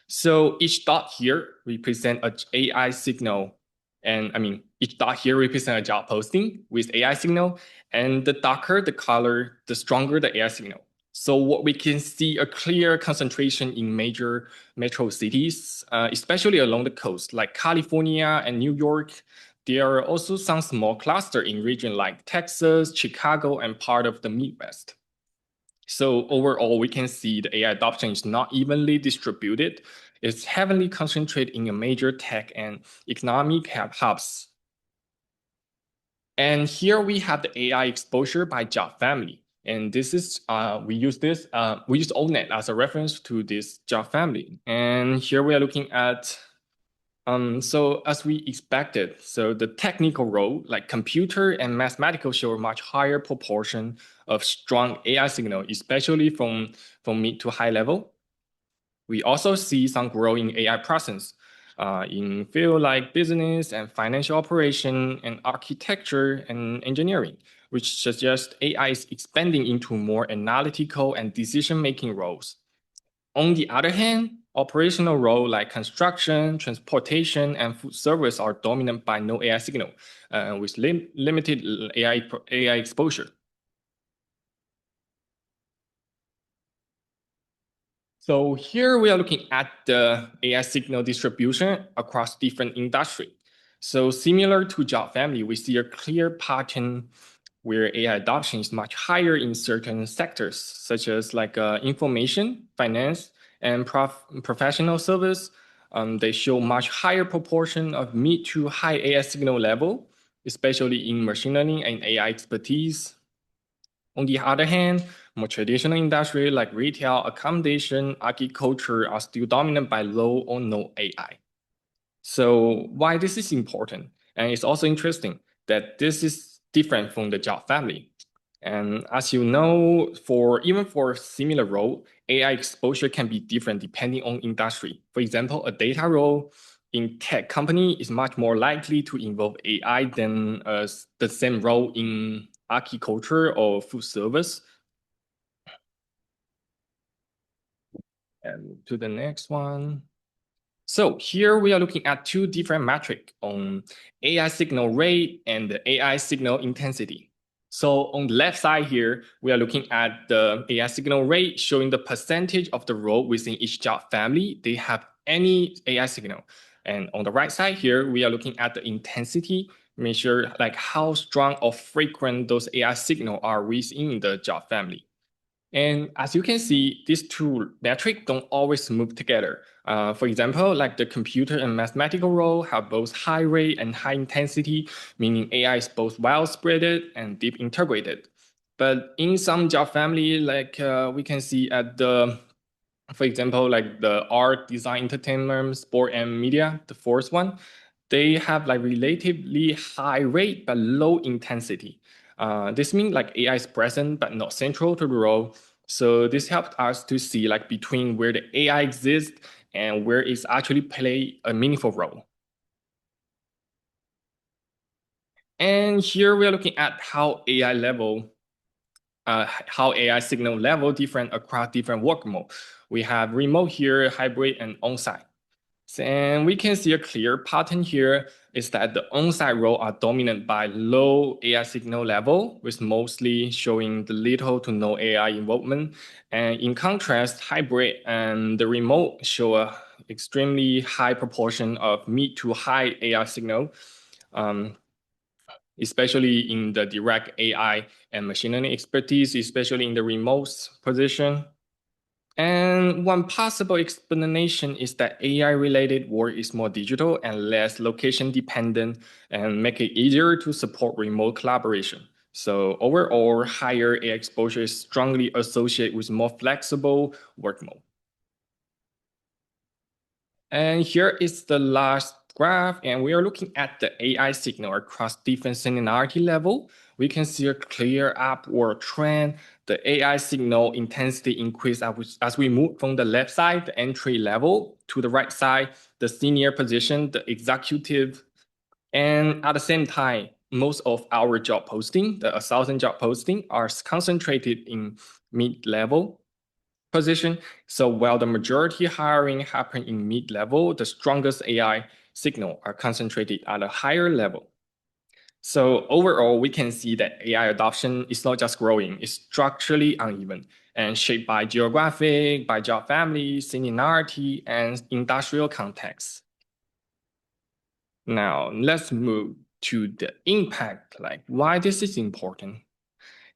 So each dot here represent an AI signal. And I mean, each dot here represent a job posting with AI signal. And the darker the color, the stronger the AI signal. So what we can see a clear concentration in major metro cities, especially along the coast, like California and New York. There are also some small clusters in regions like Texas, Chicago, and part of the Midwest. So overall, we can see the AI adoption is not evenly distributed. It's heavily concentrated in a major tech and economic hubs. And here we have the AI exposure by job family. And this is, we use AllNet as a reference to this job family. And here we are looking at So as we expected, so the technical role, like computer and mathematical, show a much higher proportion of strong AI signal, especially from mid to high level. We also see some growing AI presence in field like business and financial operation and architecture and engineering, which suggests AI is expanding into more analytical and decision-making roles. On the other hand, operational roles like construction, transportation, and food service are dominant by no AI signal, with limited AI exposure. So here we are looking at the AI signal distribution across different industries. So similar to job family, we see a clear pattern where AI adoption is much higher in certain sectors, such as like information, finance, and professional service. They show much higher proportion of mid to high AI signal level, especially in machine learning and AI expertise. On the other hand, more traditional industry like retail, accommodation, agriculture are still dominant by low or no AI. So why this is important? And it's also interesting that this is different from the job family. And as you know, even for similar role, AI exposure can be different depending on industry. For example, a data role in tech company is much more likely to involve AI than the same role in agriculture or food service. And to the next one. So here we are looking at two different metrics on AI signal rate and the AI signal intensity. So on the left side here, we are looking at the AI signal rate showing the percentage of the role within each job family they have any AI signal. And on the right side here, we are looking at the intensity, measure like how strong or frequent those AI signal are within the job family. And as you can see, these two metrics don't always move together. For example, like the computer and mathematical role have both high rate and high intensity, meaning AI is both well spreaded and deep integrated. But in some job family, like we can see at the, for example, like the art, design, entertainment, sport, and media, the fourth one, they have like relatively high rate but low intensity. This means like AI is present but not central to the role. So this helped us to see like between where the AI exists and where it's actually play a meaningful role. And here we are looking at how AI signal level different across different work mode. We have remote here, hybrid, and on-site. And we can see a clear pattern here is that the on-site role are dominant by low AI signal level, with mostly showing the little to no AI involvement. And in contrast, hybrid and the remote show a extremely high proportion of mid to high AI signal, especially in the direct AI and machine learning expertise, especially in the remote position. And one possible explanation is that AI-related work is more digital and less location-dependent and make it easier to support remote collaboration. So overall, higher AI exposure is strongly associated with more flexible work mode. And here is the last graph, and we are looking at the AI signal across different seniority level. We can see a clear upward trend. The AI signal intensity increase as we move from the left side, the entry level, to the right side, the senior position, the executive. And at the same time, most of our job posting, the 1,000 job posting, are concentrated in mid-level position. So while the majority hiring happen in mid-level, the strongest AI signal are concentrated at a higher level. So overall, we can see that AI adoption is not just growing, it's structurally uneven and shaped by geographic, by job family, seniority, and industrial context. Now, let's move to the impact, like why this is important.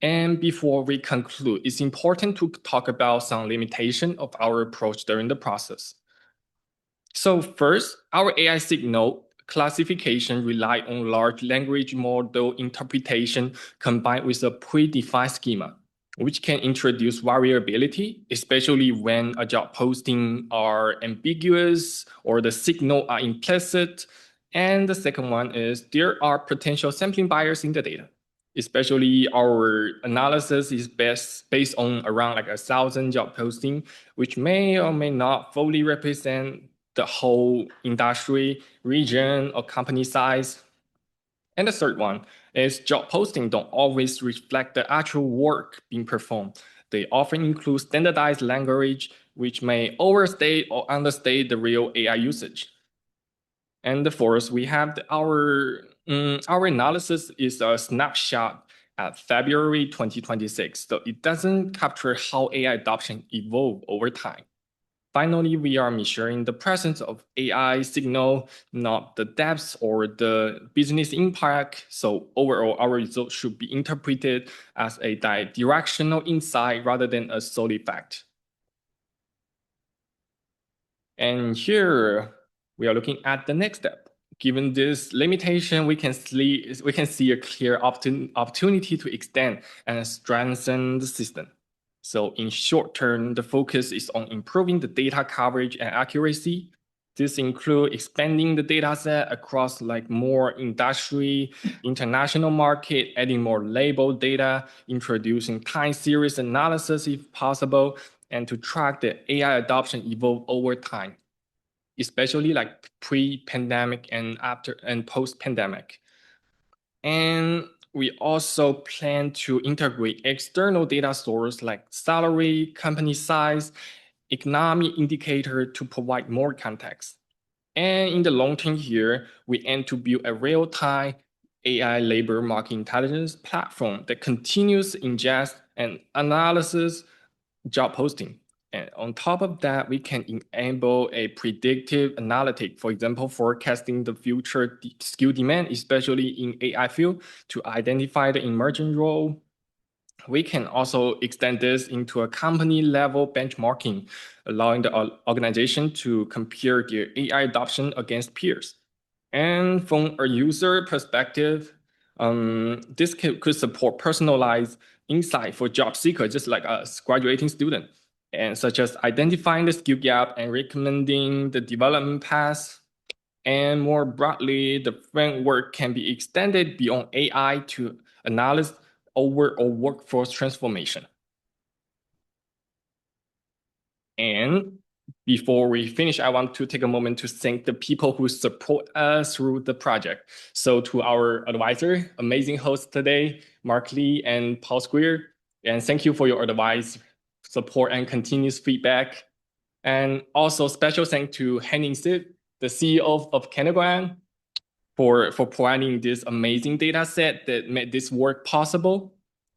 And before we conclude, it's important to talk about some limitation of our approach during the process. So first, our AI signal classification rely on large language model interpretation combined with a predefined schema. which can introduce variability, especially when a job posting are ambiguous or the signal are implicit. And the second one is there are potential sampling bias in the data. Especially our analysis is based on around like 1,000 job posting, which may or may not fully represent the whole industry, region, or company size. And the third one is job posting don't always reflect the actual work being performed. They often include standardized language, which may overstate or understate the real AI usage. And the fourth, we have our analysis is a snapshot at February 2026. So it doesn't capture how AI adoption evolved over time. Finally, we are measuring the presence of AI signal, not the depth or the business impact. So overall, our results should be interpreted as a directional insight rather than a solid fact. And here we are looking at the next step. Given this limitation, we can see a clear opportunity to extend and strengthen the system. So in short term, the focus is on improving the data coverage and accuracy. This includes expanding the data set across like more industry, international market, adding more labeled data, introducing time series analysis if possible, and to track the AI adoption evolve over time, especially like pre-pandemic and after and post-pandemic. And we also plan to integrate external data sources like salary, company size, economic indicator to provide more context. And in the long term here, we aim to build a real-time AI labor market intelligence platform that continues ingest and analysis job posting. And on top of that, we can enable a predictive analytic, for example, forecasting the future skill demand, especially in AI field, to identify the emerging role. We can also extend this into a company level benchmarking, allowing the organization to compare their AI adoption against peers. And from a user perspective, this could support personalized insight for job seekers, just like a graduating student, and such as identifying the skill gap and recommending the development path. And more broadly, the framework can be extended beyond AI to analyze overall workforce transformation. And before we finish, I want to take a moment to thank the people who support us through the project. So to our advisor, amazing host today, Mark Lee and Paul Square, and thank you for your advice, support, and continuous feedback. And also special thanks to Henning Sip, the CEO of Canagram, for providing this amazing data set that made this work possible.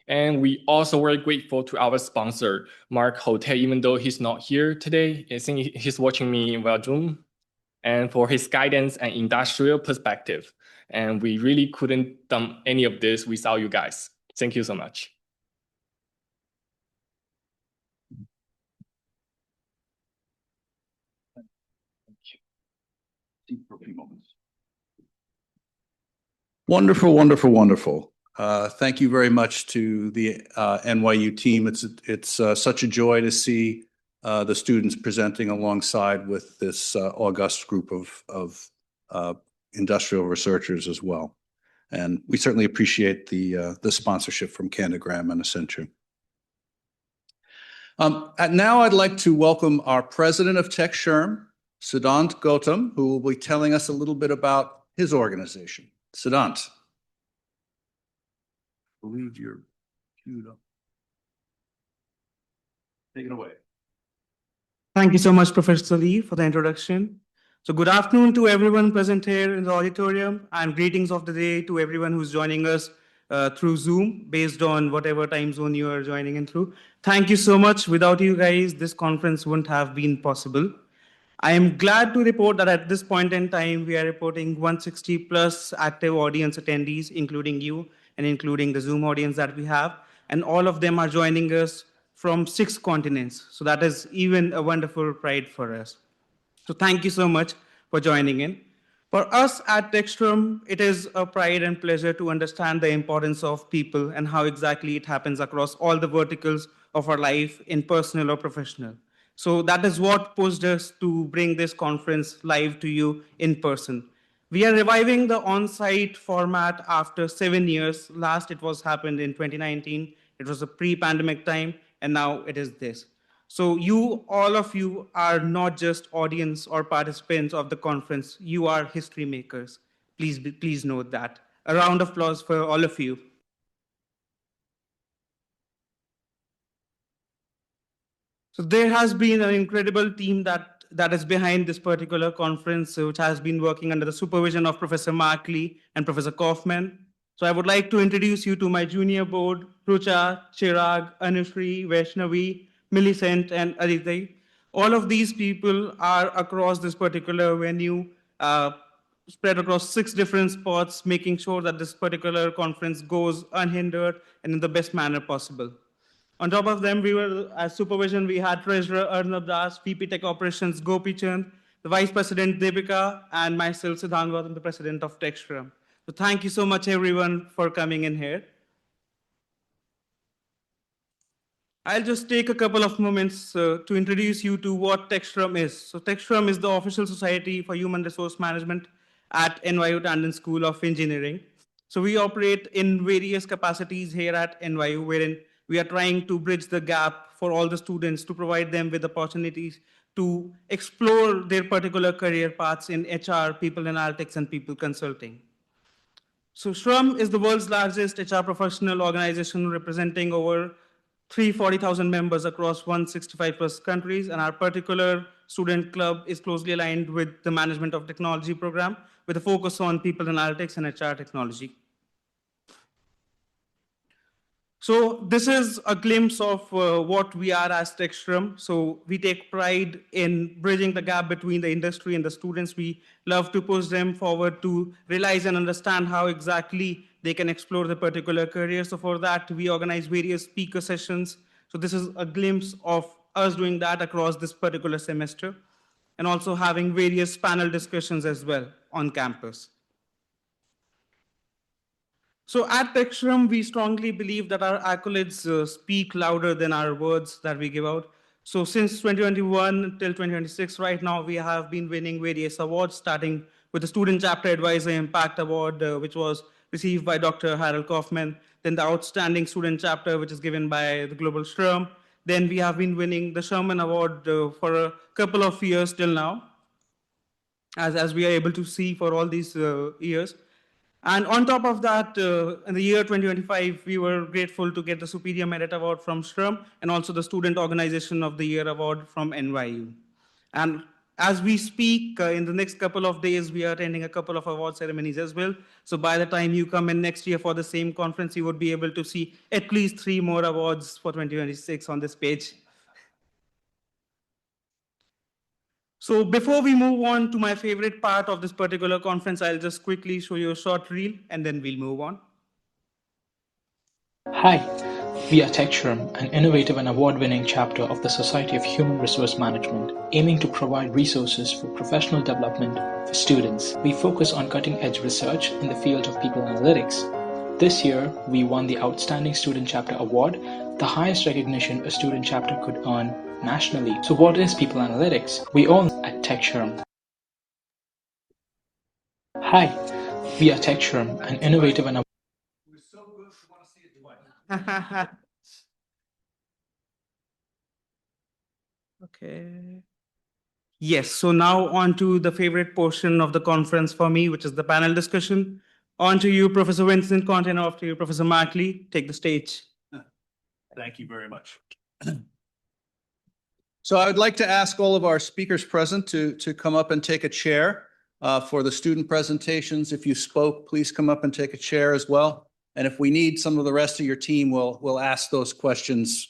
And we also were grateful to our sponsor, Mark Hotel, even though he's not here today. I think he's watching me via Zoom, and for his guidance and industrial perspective. And we really couldn't do any of this without you guys. Thank you so much. For a few moments. Wonderful, wonderful, wonderful. Thank you very much to the NYU team. It's such a joy to see the students presenting alongside with this august group of industrial researchers as well. And we certainly appreciate the sponsorship from Canagram and Accenture. Now I'd like to welcome our president of Tech SHRM, Siddhant Gautam, who will be telling us a little bit about his organization. Siddhant. I believe you're queued up. Take it away. Thank you so much, Professor Lee, for the introduction. So good afternoon to everyone present here in the auditorium, and greetings of the day to everyone who's joining us through Zoom, based on whatever time zone you are joining in through. Thank you so much. Without you guys, this conference wouldn't have been possible. I am glad to report that at this point in time, we are reporting 160 plus active audience attendees, including you and including the Zoom audience that we have. And all of them are joining us from 6 continents. So that is even a wonderful pride for us. So thank you so much for joining in. For us at Textrum, it is a pride and pleasure to understand the importance of people and how exactly it happens across all the verticals of our life, in personal or professional. So that is what pushed us to bring this conference live to you in person. We are reviving the on-site format after 7 years. Last it was happened in 2019. It was a pre-pandemic time, and now it is this. So you, all of you, are not just audience or participants of the conference. You are history makers. Please note that. A round of applause for all of you. So there has been an incredible team that is behind this particular conference, which has been working under the supervision of Professor Markley and Professor Kaufman. So I would like to introduce you to my junior board, Rucha, Chirag, Anushri, Vaishnavi, Millicent, and Aditi. All of these people are across this particular venue, spread across 6 different spots, making sure that this particular conference goes unhindered and in the best manner possible. On top of them, we were, as supervision, we had Treasurer Arnab Das, VP Tech Operations Gopi Chand, the Vice President Deepika, and myself, Siddhan Vardhan, the President of Textrum. So thank you so much, everyone, for coming in here. I'll just take a couple of moments to introduce you to what Textrum is. So Textrum is the official society for human resource management at NYU Tandon School of Engineering. So we operate in various capacities here at NYU, wherein we are trying to bridge the gap for all the students to provide them with opportunities to explore their particular career paths in HR, people analytics, and people consulting. So SHRM is the world's largest HR professional organization representing over 340,000 members across 165 plus countries, and our particular student club is closely aligned with the Management of Technology program with a focus on people analytics and HR technology. So this is a glimpse of what we are as Textrum. So we take pride in bridging the gap between the industry and the students. We love to push them forward to realize and understand how exactly they can explore the particular career. So for that, we organize various speaker sessions. So this is a glimpse of us doing that across this particular semester, and also having various panel discussions as well on campus. So at Textrum, we strongly believe that our accolades speak louder than our words that we give out. So since 2021 till 2026, right now, we have been winning various awards, starting with the Student Chapter Advisor Impact Award, which was received by Dr. Harold Kaufman, then the Outstanding Student Chapter, which is given by the Global SHRM. Then we have been winning the Sherman Award for a couple of years till now, as we are able to see for all these years. And on top of that, in the year 2025, we were grateful to get the Superior Merit Award from SHRM and also the Student Organization of the Year Award from NYU. And as we speak, in the next couple of days, we are attending a couple of award ceremonies as well. So by the time you come in next year for the same conference, you would be able to see at least 3 more awards for 2026 on this page. So before we move on to my favorite part of this particular conference, I'll just quickly show you a short reel and then we'll move on. Hi, we are Textrum, an innovative and award-winning chapter of the Society of Human Resource Management, aiming to provide resources for professional development for students. We focus on cutting-edge research in the field of people analytics. This year, we won the Outstanding Student Chapter Award, the highest recognition a student chapter could earn nationally. So what is people analytics? We all know at Textrum. Hi, we are Textrum, an innovative and Okay. Yes, so now on to the favorite portion of the conference for me, which is the panel discussion. On to you, Professor Vincent Conte, and after you, Professor Markley. Take the stage. Thank you very much. So I would like to ask all of our speakers present to come up and take a chair for the student presentations. If you spoke, please come up and take a chair as well. And if we need some of the rest of your team, we'll ask those questions,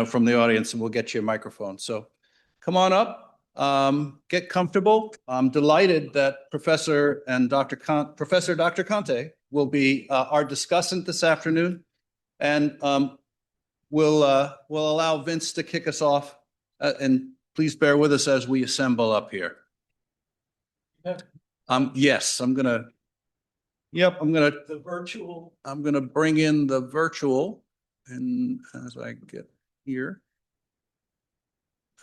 from the audience, and we'll get you a microphone. So come on up, get comfortable. I'm delighted that Professor Dr. Conte will be our discussant this afternoon, and we'll allow Vince to kick us off. And please bear with us as we assemble up here. Yes, I'm gonna bring in the virtual and as I get here.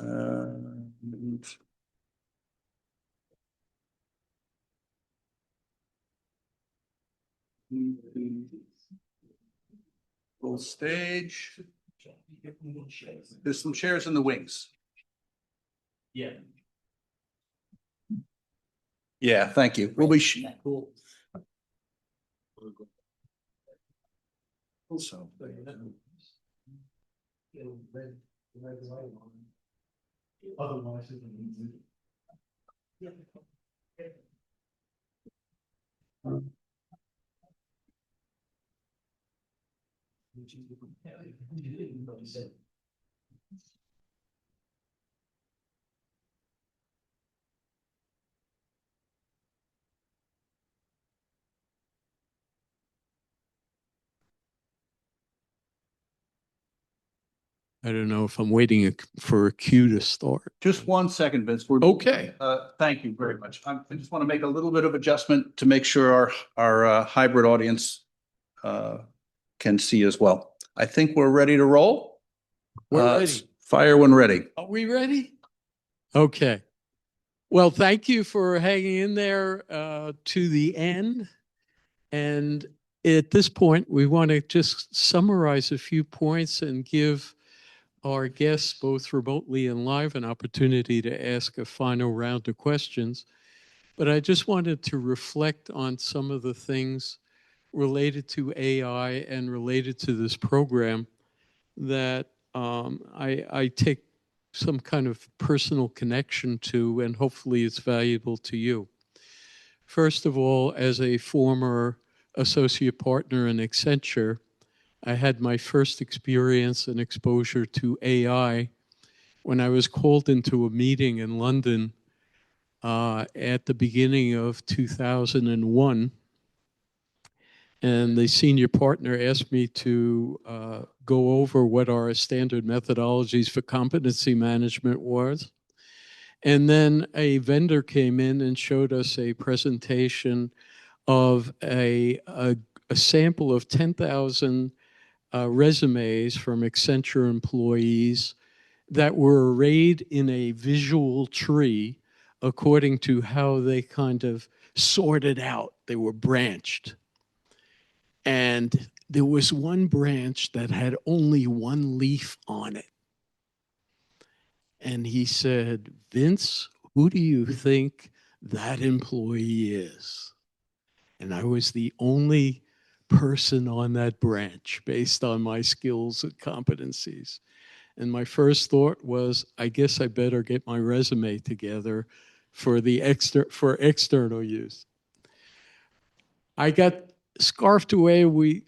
And full stage. There's some chairs in the wings. Yeah. Yeah, thank you. We'll be. So. Otherwise, I don't know if I'm waiting for a cue to start. Just 1 second, Vince. Okay. Thank you very much. I just want to make a little bit of adjustment to make sure our hybrid audience can see as well. I think we're ready to roll. We're ready. Fire when ready. Are we ready? Okay. Well, thank you for hanging in there to the end. And at this point, we want to just summarize a few points and give our guests, both remotely and live, an opportunity to ask a final round of questions. But I just wanted to reflect on some of the things related to AI and related to this program that I take some kind of personal connection to, and hopefully it's valuable to you. First of all, as a former associate partner in Accenture, I had my first experience and exposure to AI when I was called into a meeting in London at the beginning of 2001. And the senior partner asked me to go over what our standard methodologies for competency management was. And then a vendor came in and showed us a presentation of a sample of 10,000 resumes from Accenture employees that were arrayed in a visual tree according to how they kind of sorted out. They were branched. And there was one branch that had only one leaf on it. And he said, Vince, who do you think that employee is? And I was the only person on that branch based on my skills and competencies. And my first thought was, I guess I better get my resume together for external use. I got scarfed away.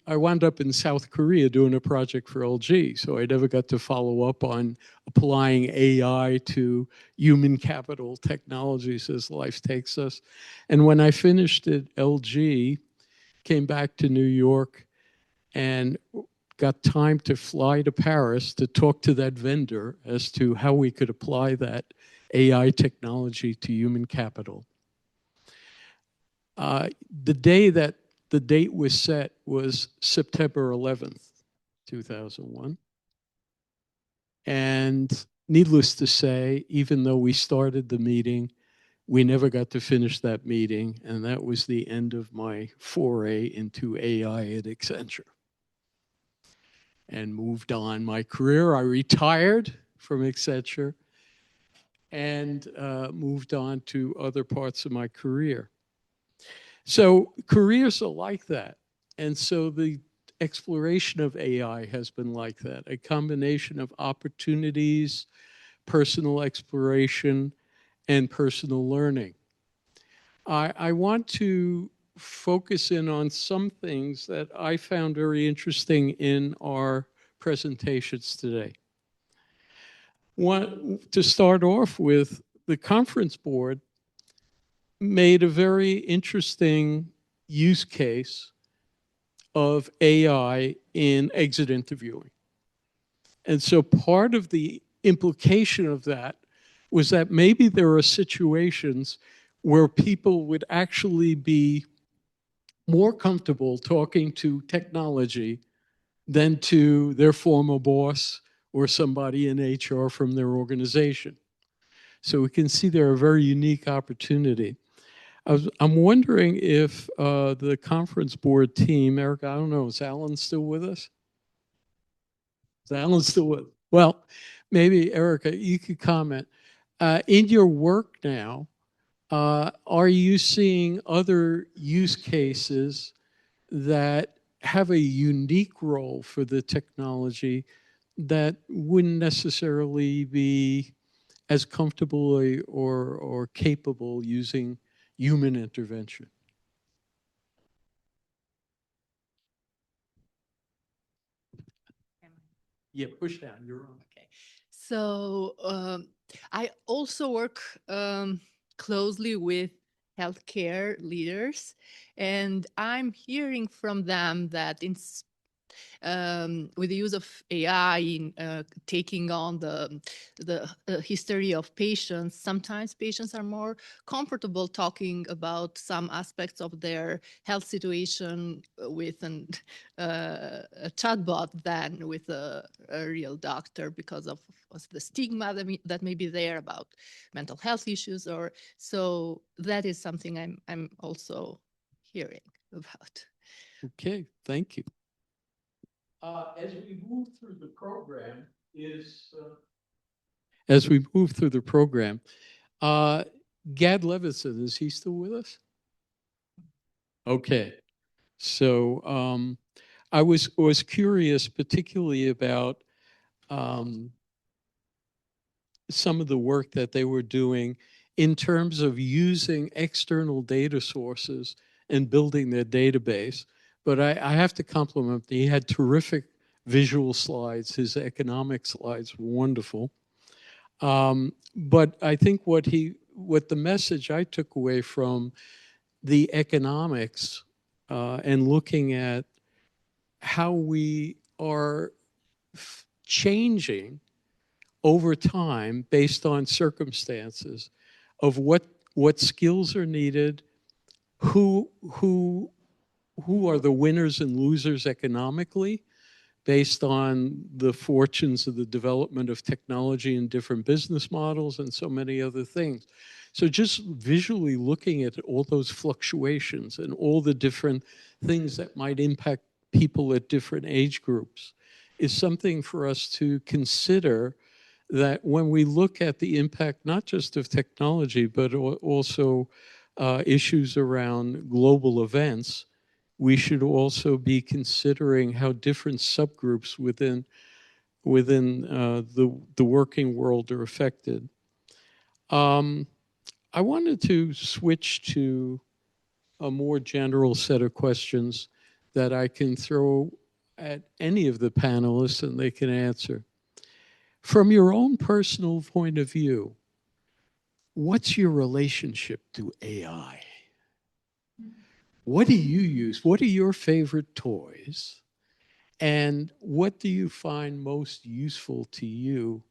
I wound up in South Korea doing a project for LG, so I never got to follow up on applying AI to human capital technologies as life takes us. And when I finished at LG, came back to New York and got time to fly to Paris to talk to that vendor as to how we could apply that AI technology to human capital. The date was set was September 11th, 2001. And needless to say, even though we started the meeting, we never got to finish that meeting. And that was the end of my foray into AI at Accenture. And moved on my career. I retired from Accenture and moved on to other parts of my career. So careers are like that. And so the exploration of AI has been like that, a combination of opportunities, personal exploration, and personal learning. I want to focus in on some things that I found very interesting in our presentations today. To start off with, the conference board made a very interesting use case of AI in exit interviewing. And so part of the implication of that was that maybe there are situations where people would actually be more comfortable talking to technology than to their former boss or somebody in HR from their organization. So we can see they're a very unique opportunity. I'm wondering if the conference board team, Erica, I don't know, is Alan still with us? Is Alan still with? Well, maybe Erica, you could comment. In your work now, are you seeing other use cases that have a unique role for the technology that wouldn't necessarily be as comfortable or capable using human intervention? Yeah, push down, you're on. Okay. So I also work closely with healthcare leaders, and I'm hearing from them that with the use of AI in taking on the history of patients, sometimes patients are more comfortable talking about some aspects of their health situation with a chatbot than with a real doctor because of the stigma that may be there about mental health issues. Or so that is something I'm also hearing about. Okay, thank you. As we move through the program, Gad Levison, is he still with us? Okay, so I was curious, particularly about some of the work that they were doing in terms of using external data sources and building their database. But I have to compliment him. He had terrific visual slides. His economic slides were wonderful. But I think what the message I took away from the economics and looking at how we are changing over time based on circumstances of what skills are needed, who are the winners and losers economically based on the fortunes of the development of technology and different business models and so many other things. So just visually looking at all those fluctuations and all the different things that might impact people at different age groups is something for us to consider, that when we look at the impact, not just of technology, but also issues around global events, we should also be considering how different subgroups within the working world are affected. I wanted to switch to a more general set of questions that I can throw at any of the panelists and they can answer. From your own personal point of view, what's your relationship to AI? What do you use? What are your favorite toys? And what do you find most useful to you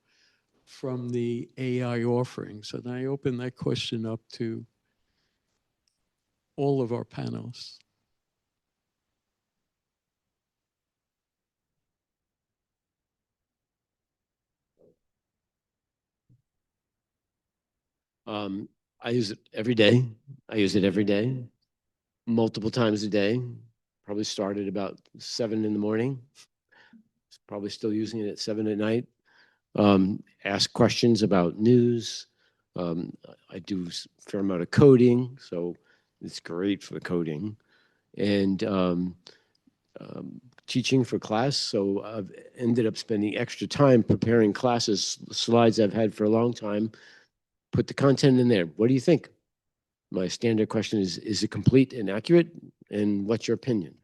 from the AI offerings? And I open that question up to all of our panelists. I use it every day. I use it every day, multiple times a day. Probably started about 7 in the morning. Probably still using it at 7 at night. Ask questions about news. I do a fair amount of coding, so it's great for the coding. And teaching for class, so I've ended up spending extra time preparing classes, slides I've had for a long time. Put the content in there. What do you think? My standard question is it complete and accurate? And what's your opinion?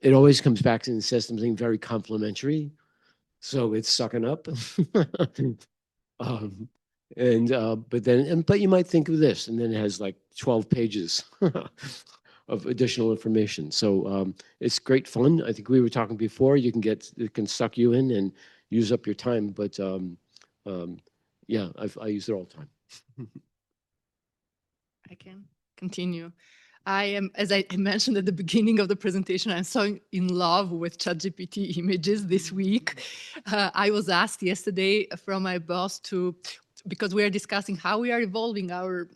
It always comes back and says something very complimentary. So it's sucking up. But you might think of this, and then it has like 12 pages of additional information. So it's great fun. I think we were talking before, it can suck you in and use up your time. But yeah, I use it all the time. I can continue. I am, as I mentioned at the beginning of the presentation, I'm so in love with ChatGPT images this week. I was asked yesterday from my boss because we are discussing how we are evolving our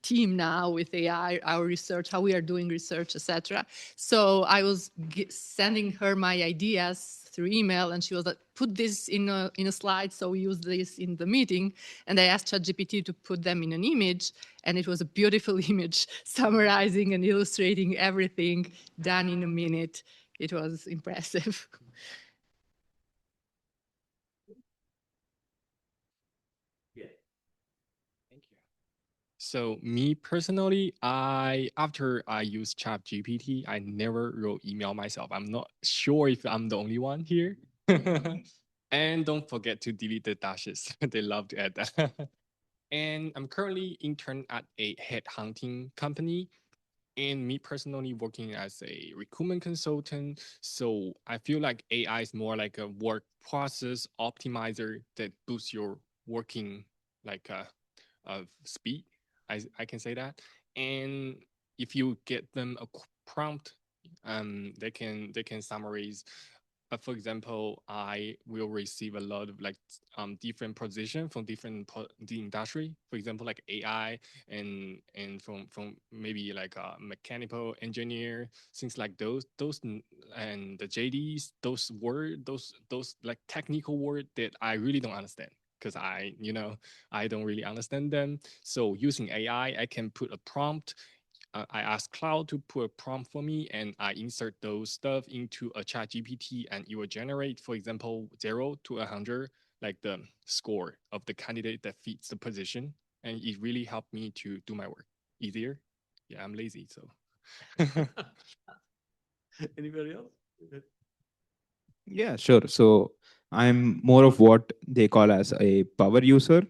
team now with AI, our research, how we are doing research, etc. So I was sending her my ideas through email, and she was like, put this in a slide, so we use this in the meeting. And I asked ChatGPT to put them in an image, and it was a beautiful image summarizing and illustrating everything done in a minute. It was impressive. So me personally, after I use ChatGPT, I never wrote email myself. I'm not sure if I'm the only one here. And don't forget to delete the dashes. They love to add that. And I'm currently intern at a headhunting company. And me personally working as a recruitment consultant. So I feel like AI is more like a work process optimizer that boosts your working like speed. I can say that. And if you get them a prompt, they can summarize. But for example, I will receive a lot of like different position from the industry. For example, like AI and from maybe like a mechanical engineer, things like and the JDs, those like technical word that I really don't understand because I don't really understand them. So using AI, I can put a prompt. I ask Cloud to put a prompt for me, and I insert those stuff into a Chat GPT, and it will generate, for example, 0 to 100, like the score of the candidate that fits the position, and it really helped me to do my work easier. Yeah, I'm lazy, so. Anybody else? Yeah, sure. So I'm more of what they call as a power user,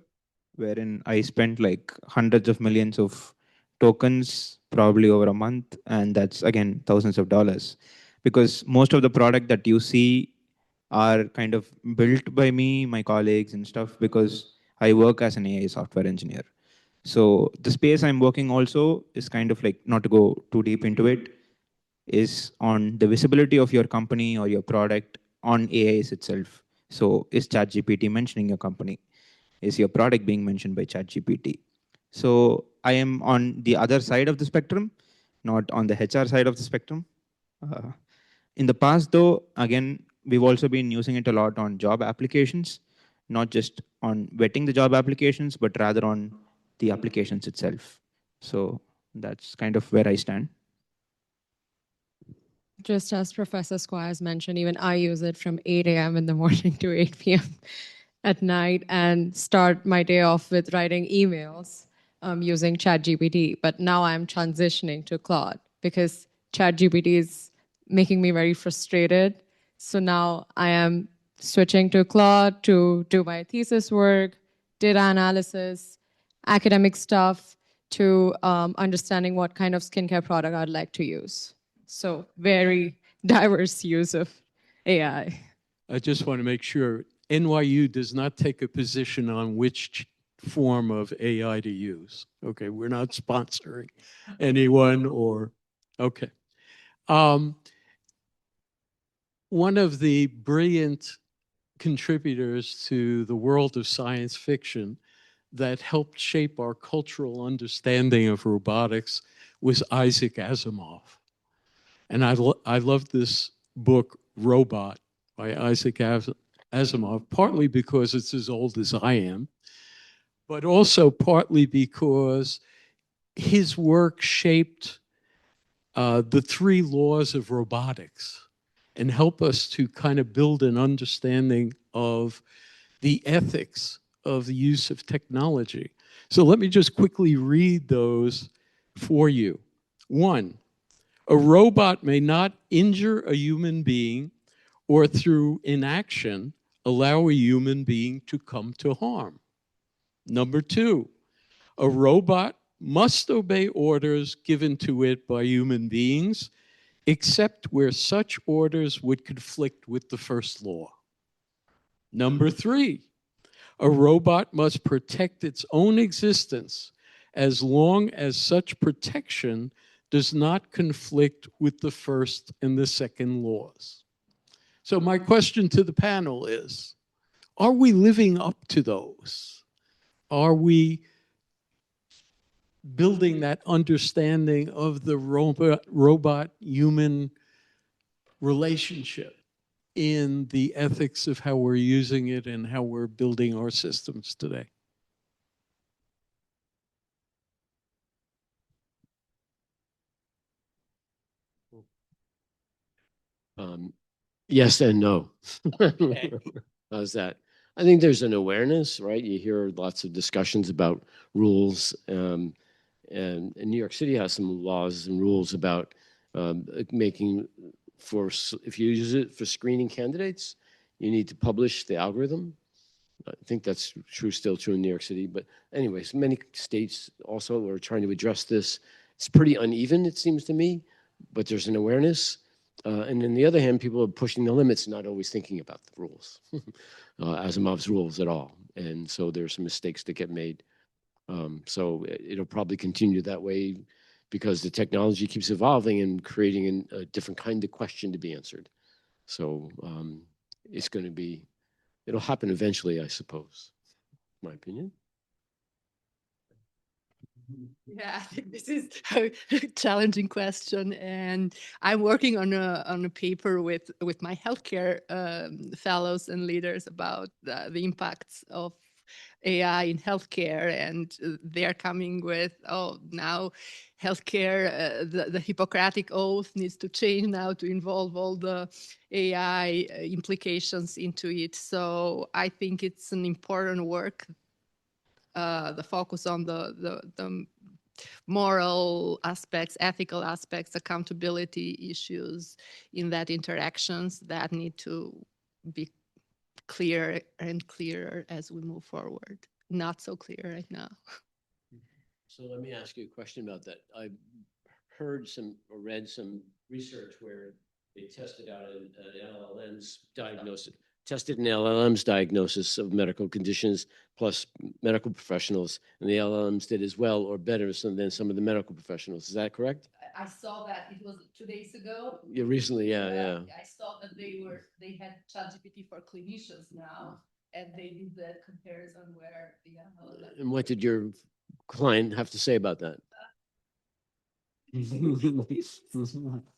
wherein I spent like hundreds of millions of tokens probably over a month, and that's again thousands of dollars. Because most of the product that you see are kind of built by me, my colleagues and stuff, because I work as an AI software engineer. So the space I'm working also is kind of like, not to go too deep into it, is on the visibility of your company or your product on AIs itself. So is ChatGPT mentioning your company? Is your product being mentioned by ChatGPT? So I am on the other side of the spectrum, not on the HR side of the spectrum. Uh, in the past, though, again, we've also been using it a lot on job applications, not just on vetting the job applications, but rather on the applications itself. So that's kind of where I stand. Just as Professor Squires mentioned, even I use it from 8 a.m. in the morning to 8 p.m. at night and start my day off with writing emails using ChatGPT. But now I'm transitioning to Claude because ChatGPT is making me very frustrated. So now I am switching to Claude to do my thesis work, data analysis, academic stuff, to understanding what kind of skincare product I'd like to use. So very diverse use of AI. I just want to make sure NYU does not take a position on which form of AI to use. Okay, we're not sponsoring anyone or, okay. One of the brilliant contributors to the world of science fiction that helped shape our cultural understanding of robotics was Isaac Asimov. And I love this book, Robot, by Isaac Asimov, partly because it's as old as I am, but also partly because his work shaped the 3 laws of robotics and help us to kind of build an understanding of the ethics of the use of technology. So let me just quickly read those for you. 1, a robot may not injure a human being or through inaction allow a human being to come to harm. Number 2, a robot must obey orders given to it by human beings, except where such orders would conflict with the first law. Number 3, a robot must protect its own existence as long as such protection does not conflict with the first and the second laws. So my question to the panel is, are we living up to those? Are we building that understanding of the robot-human relationship in the ethics of how we're using it and how we're building our systems today? Yes and no. How's that? I think there's an awareness, right? You hear lots of discussions about rules, and New York City has some laws and rules about making if you use it for screening candidates, you need to publish the algorithm. I think that's still true in New York City. But anyways, many states also are trying to address this. It's pretty uneven, it seems to me, but there's an awareness. And on the other hand, people are pushing the limits, not always thinking about the rules, Asimov's rules at all. And so there's some mistakes that get made. So it'll probably continue that way because the technology keeps evolving and creating a different kind of question to be answered. So it's going to be, it'll happen eventually, I suppose, my opinion. Yeah, I think this is a challenging question, and I'm working on a paper with my healthcare fellows and leaders about the impacts of AI in healthcare, and they're coming with, oh, now healthcare, the Hippocratic oath needs to change now to involve all the AI implications into it. So I think it's an important work. The focus on the moral aspects, ethical aspects, accountability issues in that interactions that need to be clearer and clearer as we move forward. Not so clear right now. So let me ask you a question about that. I heard some or read some research where they tested out an LLM's diagnosis, tested an LLM's diagnosis of medical conditions plus medical professionals, and the LLMs did as well or better than some of the medical professionals. Is that correct? I saw that it was 2 days ago. Yeah, recently, yeah. I saw that they had ChatGPT for clinicians now, and they did the comparison where the LLM. And what did your client have to say about that?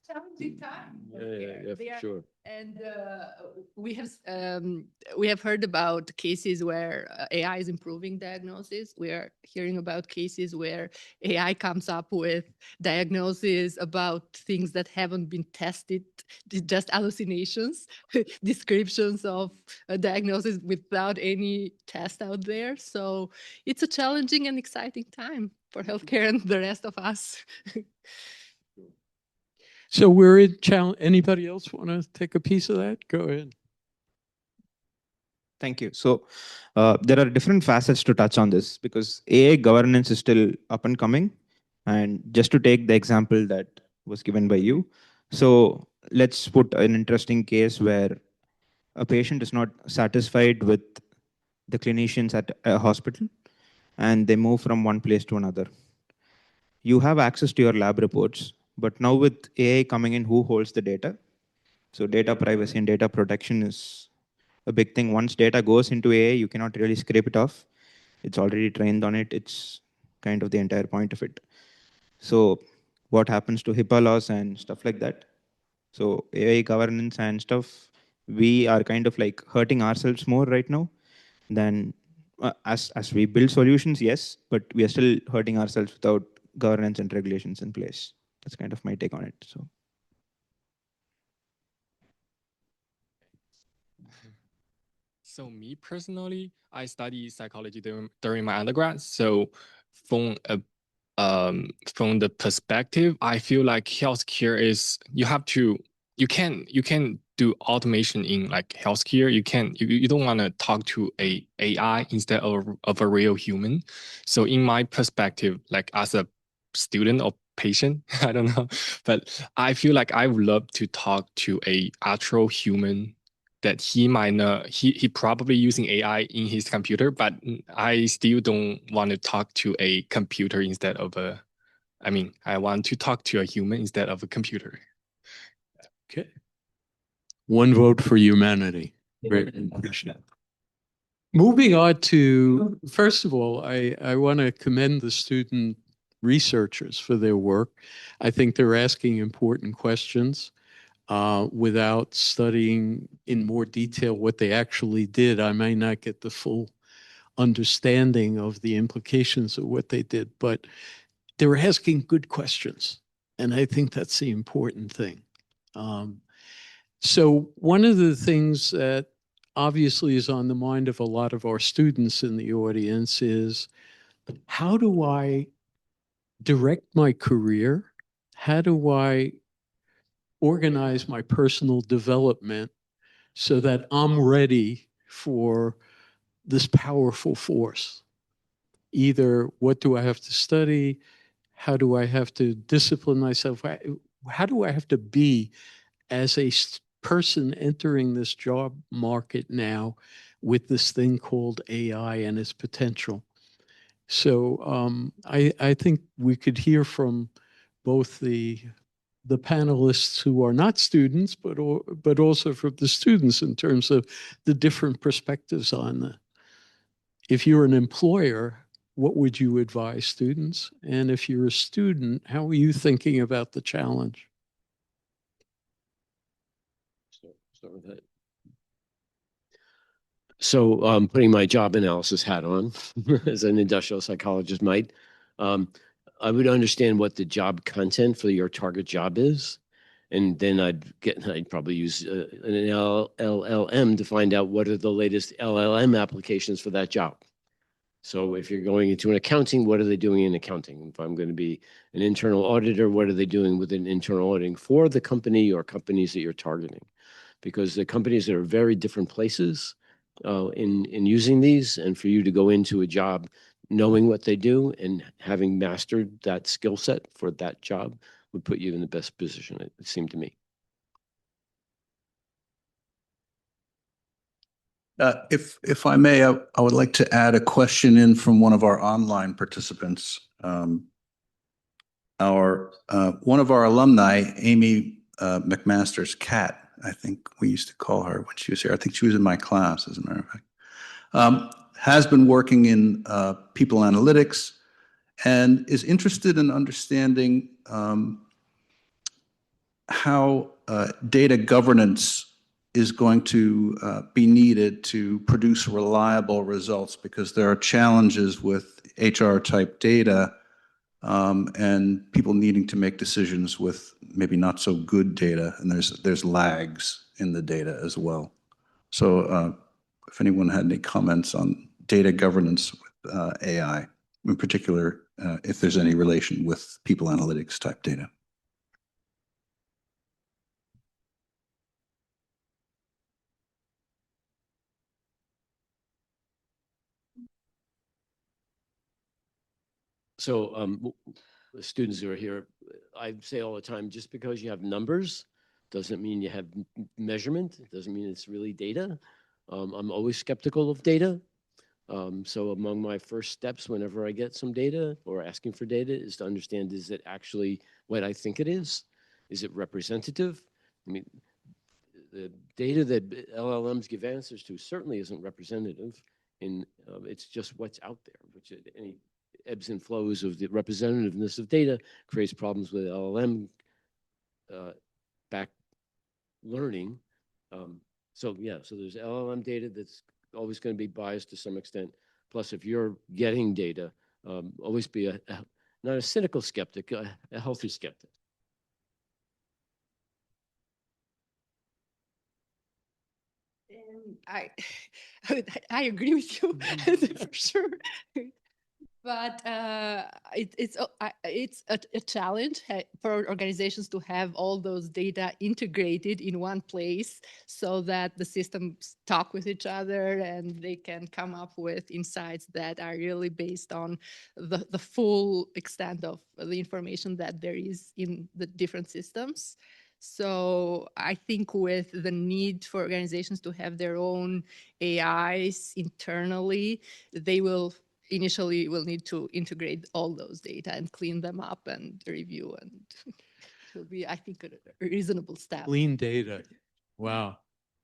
Challenging time. Yeah, for sure. And we have heard about cases where AI is improving diagnosis. We are hearing about cases where AI comes up with diagnoses about things that haven't been tested, just hallucinations, descriptions of a diagnosis without any test out there. So it's a challenging and exciting time for healthcare and the rest of us. So we're in challenge. Anybody else want to take a piece of that? Go ahead. Thank you. So there are different facets to touch on this because AI governance is still up and coming. And just to take the example that was given by you, so let's put an interesting case where a patient is not satisfied with the clinicians at a hospital and they move from one place to another. You have access to your lab reports, but now with AI coming in, who holds the data? So data privacy and data protection is a big thing. Once data goes into AI, you cannot really scrape it off. It's already trained on it. It's kind of the entire point of it. So what happens to HIPAA laws and stuff like that? So AI governance and stuff, we are kind of like hurting ourselves more right now than as we build solutions, yes, but we are still hurting ourselves without governance and regulations in place. That's kind of my take on it. So me personally, I study psychology during my undergrad. So from the perspective, I feel like healthcare is you can do automation in like healthcare. You don't want to talk to a AI instead of a real human. So in my perspective, like as a student or patient, I don't know, but I feel like I would love to talk to a actual human that he might not, he probably using AI in his computer, but I still don't want to talk to a computer instead of I want to talk to a human instead of a computer. Okay. One vote for humanity. Great. Appreciate it. Moving on to, first of all, I want to commend the student researchers for their work. I think they're asking important questions. Without studying in more detail what they actually did, I may not get the full understanding of the implications of what they did, but they're asking good questions. And I think that's the important thing. So one of the things that obviously is on the mind of a lot of our students in the audience is, how do I direct my career? How do I organize my personal development so that I'm ready for this powerful force? Either what do I have to study? How do I have to discipline myself? How do I have to be as a person entering this job market now with this thing called AI and its potential? So I think we could hear from both the panelists who are not students, but also from the students in terms of the different perspectives on that. If you're an employer, what would you advise students? And if you're a student, how are you thinking about the challenge? Start with that. So putting my job analysis hat on, as an industrial psychologist might, I would understand what the job content for your target job is. And then I'd probably use an LLM to find out what are the latest LLM applications for that job. So if you're going into an accounting, what are they doing in accounting? If I'm going to be an internal auditor, what are they doing with an internal auditing for the company or companies that you're targeting? Because the companies are very different places in using these, and for you to go into a job knowing what they do and having mastered that skill set for that job would put you in the best position, it seemed to me. If I may, I would like to add a question in from one of our online participants. One of our alumni, Amy McMaster's cat, I think we used to call her when she was here. I think she was in my class, as a matter of fact, has been working in people analytics and is interested in understanding how data governance is going to be needed to produce reliable results, because there are challenges with HR type data and people needing to make decisions with maybe not so good data, and there's lags in the data as well. So if anyone had any comments on data governance with AI, in particular, if there's any relation with people analytics type data. So the students who are here, I say all the time, just because you have numbers doesn't mean you have measurement. It doesn't mean it's really data. I'm always skeptical of data. So among my first steps whenever I get some data or asking for data is to understand, is it actually what I think it is? Is it representative? I mean, the data that LLMs give answers to certainly isn't representative. It's just what's out there, which any ebbs and flows of the representativeness of data creates problems with LLM back learning. So there's LLM data that's always going to be biased to some extent. Plus, if you're getting data, always be not a cynical skeptic, a healthy skeptic. I agree with you for sure. But it's a challenge for organizations to have all those data integrated in one place so that the systems talk with each other and they can come up with insights that are really based on the full extent of the information that there is in the different systems. So I think with the need for organizations to have their own AIs internally, they will initially need to integrate all those data and clean them up and review, and it will be, I think, a reasonable step. Clean data. Wow.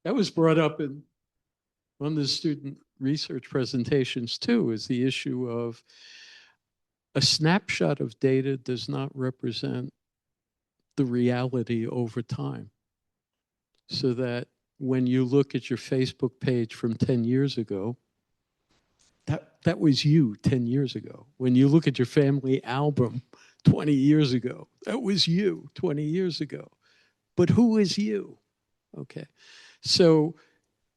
That was brought up in one of the student research presentations too, is the issue of a snapshot of data does not represent the reality over time. So that when you look at your Facebook page from 10 years ago, that was you 10 years ago. When you look at your family album 20 years ago, that was you 20 years ago. But who is you? Okay. So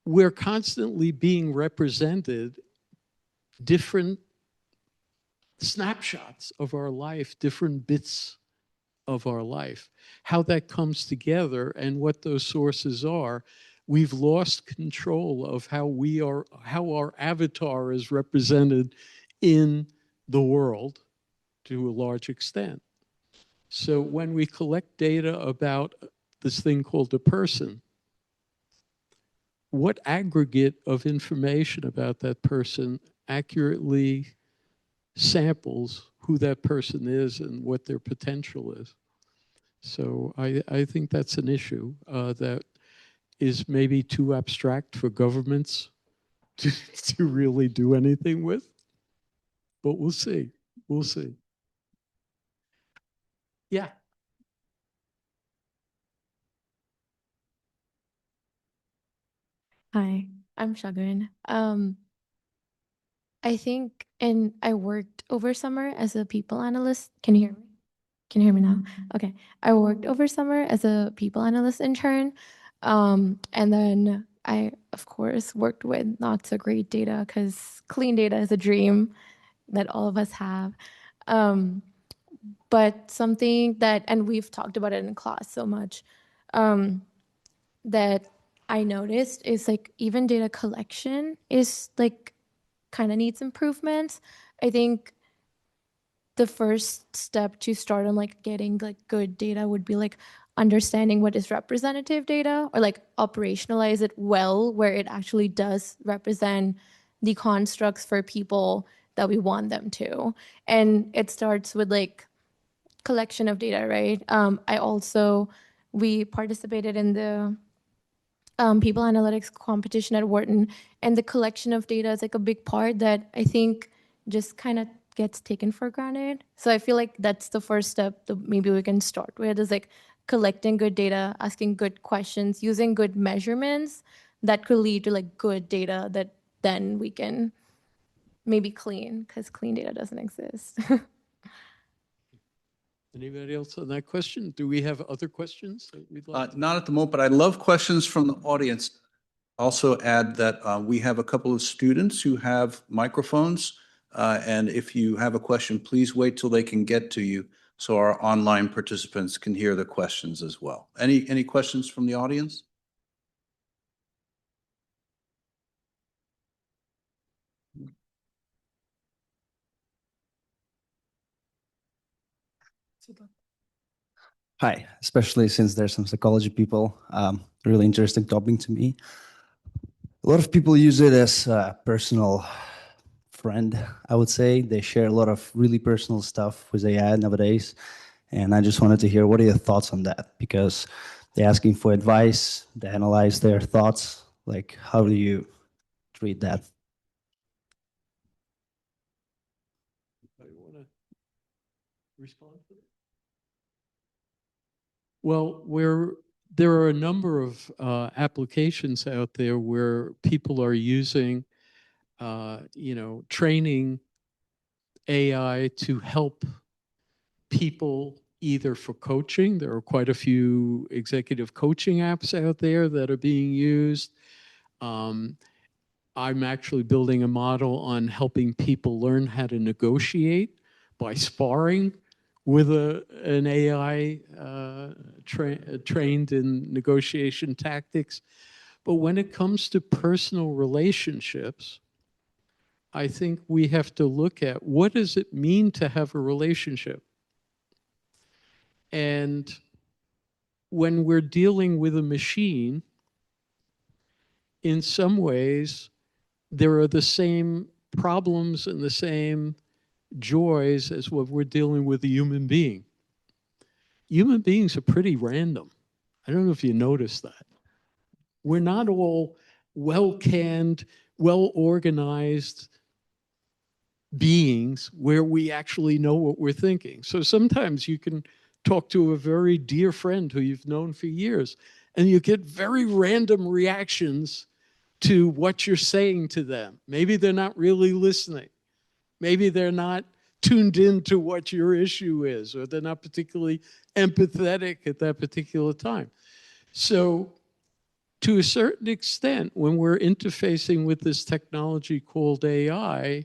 we're constantly being represented different snapshots of our life, different bits of our life. How that comes together and what those sources are, we've lost control of how our avatar is represented in the world to a large extent. So when we collect data about this thing called a person, what aggregate of information about that person accurately samples who that person is and what their potential is? So I think that's an issue that is maybe too abstract for governments to really do anything with. But we'll see. We'll see. Yeah. Hi, I'm Shagrin. I think, and I worked over summer as a people analyst. Can you hear me? Can you hear me now? Okay. I worked over summer as a people analyst intern. And then I, of course, worked with not so great data because clean data is a dream that all of us have. But something that, and we've talked about it in class so much, that I noticed is like even data collection is like kind of needs improvements. I think the first step to start on like getting like good data would be like understanding what is representative data, or like operationalize it well where it actually does represent the constructs for people that we want them to. And it starts with like collection of data, right? We participated in the people analytics competition at Wharton, and the collection of data is like a big part that I think just kind of gets taken for granted. So I feel like that's the first step that maybe we can start with, is like collecting good data, asking good questions, using good measurements that could lead to like good data that then we can maybe clean, because clean data doesn't exist. Anybody else on that question? Do we have other questions that we'd like? Not at the moment, but I love questions from the audience. Also add that we have a couple of students who have microphones. And if you have a question, please wait till they can get to you so our online participants can hear the questions as well. Any questions from the audience? Hi, especially since there's some psychology people, really interesting topic to me. A lot of people use it as a personal friend, I would say. They share a lot of really personal stuff with AI nowadays. And I just wanted to hear, what are your thoughts on that? Because they're asking for advice, they analyze their thoughts. Like, how do you treat that? Anybody want to respond to that? Well, there are a number of applications out there where people are using, training AI to help people either for coaching. There are quite a few executive coaching apps out there that are being used. I'm actually building a model on helping people learn how to negotiate by sparring with an AI trained in negotiation tactics. But when it comes to personal relationships, I think we have to look at, what does it mean to have a relationship? And when we're dealing with a machine, in some ways, there are the same problems and the same joys as what we're dealing with a human being. Human beings are pretty random. I don't know if you noticed that. We're not all well-canned, well-organized beings where we actually know what we're thinking. So sometimes you can talk to a very dear friend who you've known for years, and you get very random reactions to what you're saying to them. Maybe they're not really listening. Maybe they're not tuned in to what your issue is, or they're not particularly empathetic at that particular time. So to a certain extent, when we're interfacing with this technology called AI,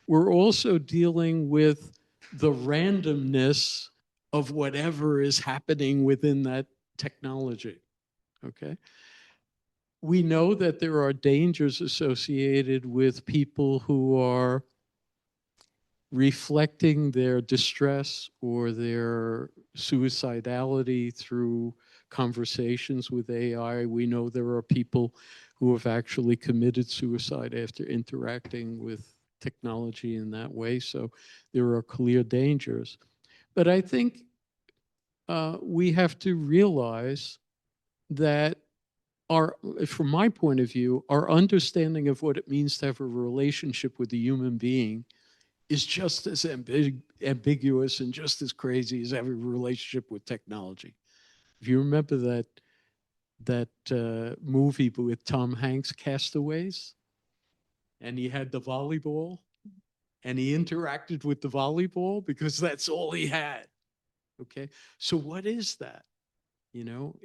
we're also dealing with the randomness of whatever is happening within that technology, okay? We know that there are dangers associated with people who are reflecting their distress or their suicidality through conversations with AI. We know there are people who have actually committed suicide after interacting with technology in that way. So there are clear dangers. But I think we have to realize that from my point of view, our understanding of what it means to have a relationship with a human being is just as ambiguous and just as crazy as having a relationship with technology. If you remember that movie with Tom Hanks, Castaways, and he had the volleyball, and he interacted with the volleyball because that's all he had. Okay, so what is that? You know,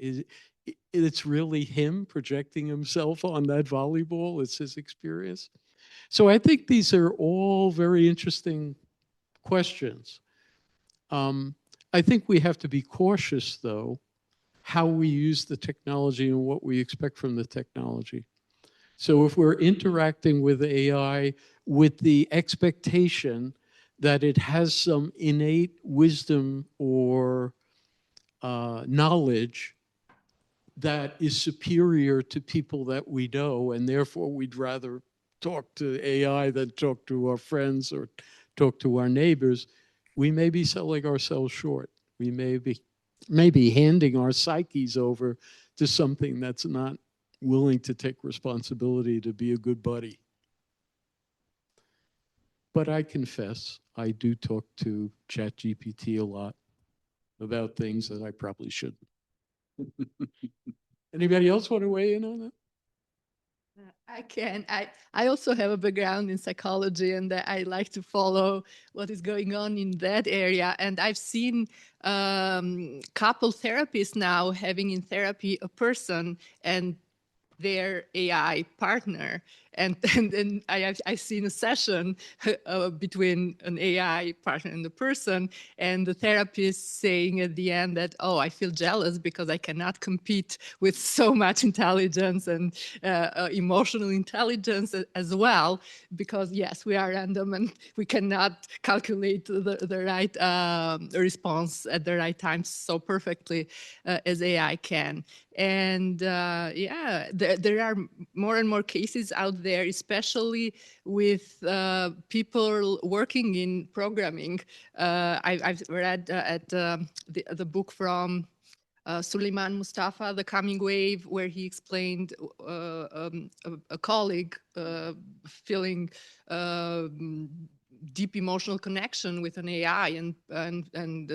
it's really him projecting himself on that volleyball. It's his experience. So I think these are all very interesting questions. I think we have to be cautious, though, how we use the technology and what we expect from the technology. So if we're interacting with AI with the expectation that it has some innate wisdom or knowledge that is superior to people that we know, and therefore we'd rather talk to AI than talk to our friends or talk to our neighbors, we may be selling ourselves short. We may be handing our psyches over to something that's not willing to take responsibility to be a good buddy. But I confess, I do talk to ChatGPT a lot about things that I probably shouldn't. Anybody else want to weigh in on that? I can. I also have a background in psychology, and I like to follow what is going on in that area. And I've seen couple therapists now having in therapy a person and their AI partner. And then I've seen a session between an AI partner and the person, and the therapist saying at the end that, oh, I feel jealous because I cannot compete with so much intelligence and emotional intelligence as well, because yes, we are random and we cannot calculate the right response at the right time so perfectly as AI can. And yeah, there are more and more cases out there, especially with people working in programming. I've read the book from Suleiman Mustafa, The Coming Wave, where he explained a colleague feeling deep emotional connection with an AI and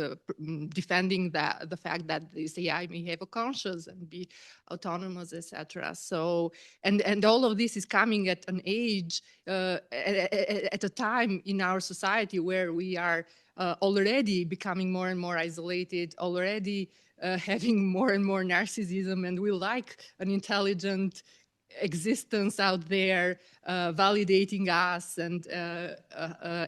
defending the fact that this AI may have a conscience and be autonomous, etc. So and all of this is coming at an age at a time in our society where we are already becoming more and more isolated, already having more and more narcissism, and we like an intelligent existence out there validating us and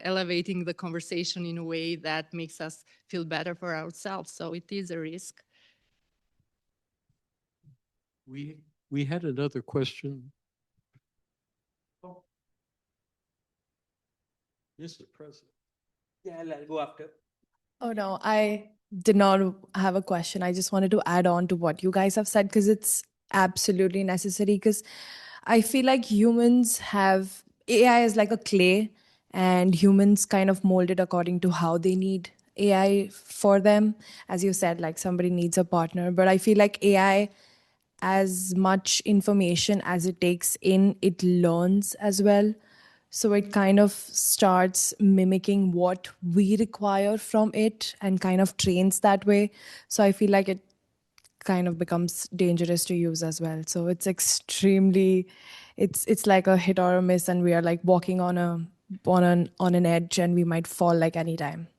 elevating the conversation in a way that makes us feel better for ourselves. So it is a risk. We had another question. Mr. President. Yeah, I'll go after. Oh no, I did not have a question. I just wanted to add on to what you guys have said because it's absolutely necessary. Because I feel like humans have AI is like a clay, and humans kind of mold it according to how they need AI for them. As you said, like somebody needs a partner, but I feel like AI, as much information as it takes in, it learns as well. So it kind of starts mimicking what we require from it and kind of trains that way. So I feel like it kind of becomes dangerous to use as well. So it's extremely, it's like a hit or a miss, and we are like walking on an edge, and we might fall like anytime.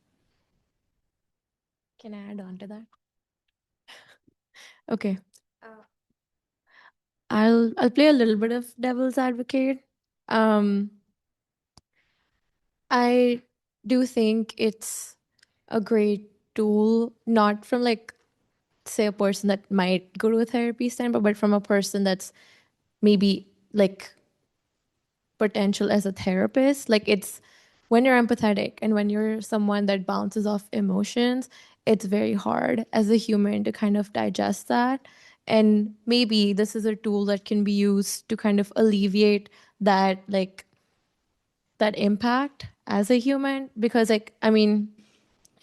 Can I add on to that? Okay. I'll play a little bit of devil's advocate. Um, I do think it's a great tool, not from like say a person that might go to a therapy center, but from a person that's maybe like potential as a therapist. Like it's when you're empathetic and when you're someone that bounces off emotions, it's very hard as a human to kind of digest that. And maybe this is a tool that can be used to kind of alleviate that like that impact as a human. Because like I mean,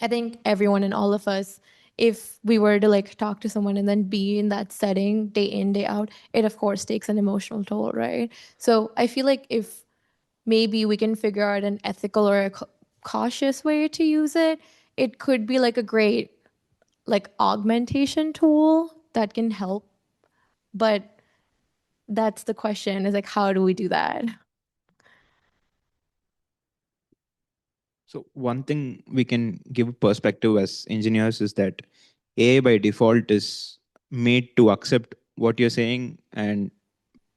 I think everyone and all of us, if we were to like talk to someone and then be in that setting day in, day out, it of course takes an emotional toll, right? So I feel like if maybe we can figure out an ethical or a cautious way to use it, it could be like a great like augmentation tool that can help. But that's the question, is like, how do we do that? So one thing we can give perspective as engineers is that AI by default is made to accept what you're saying, and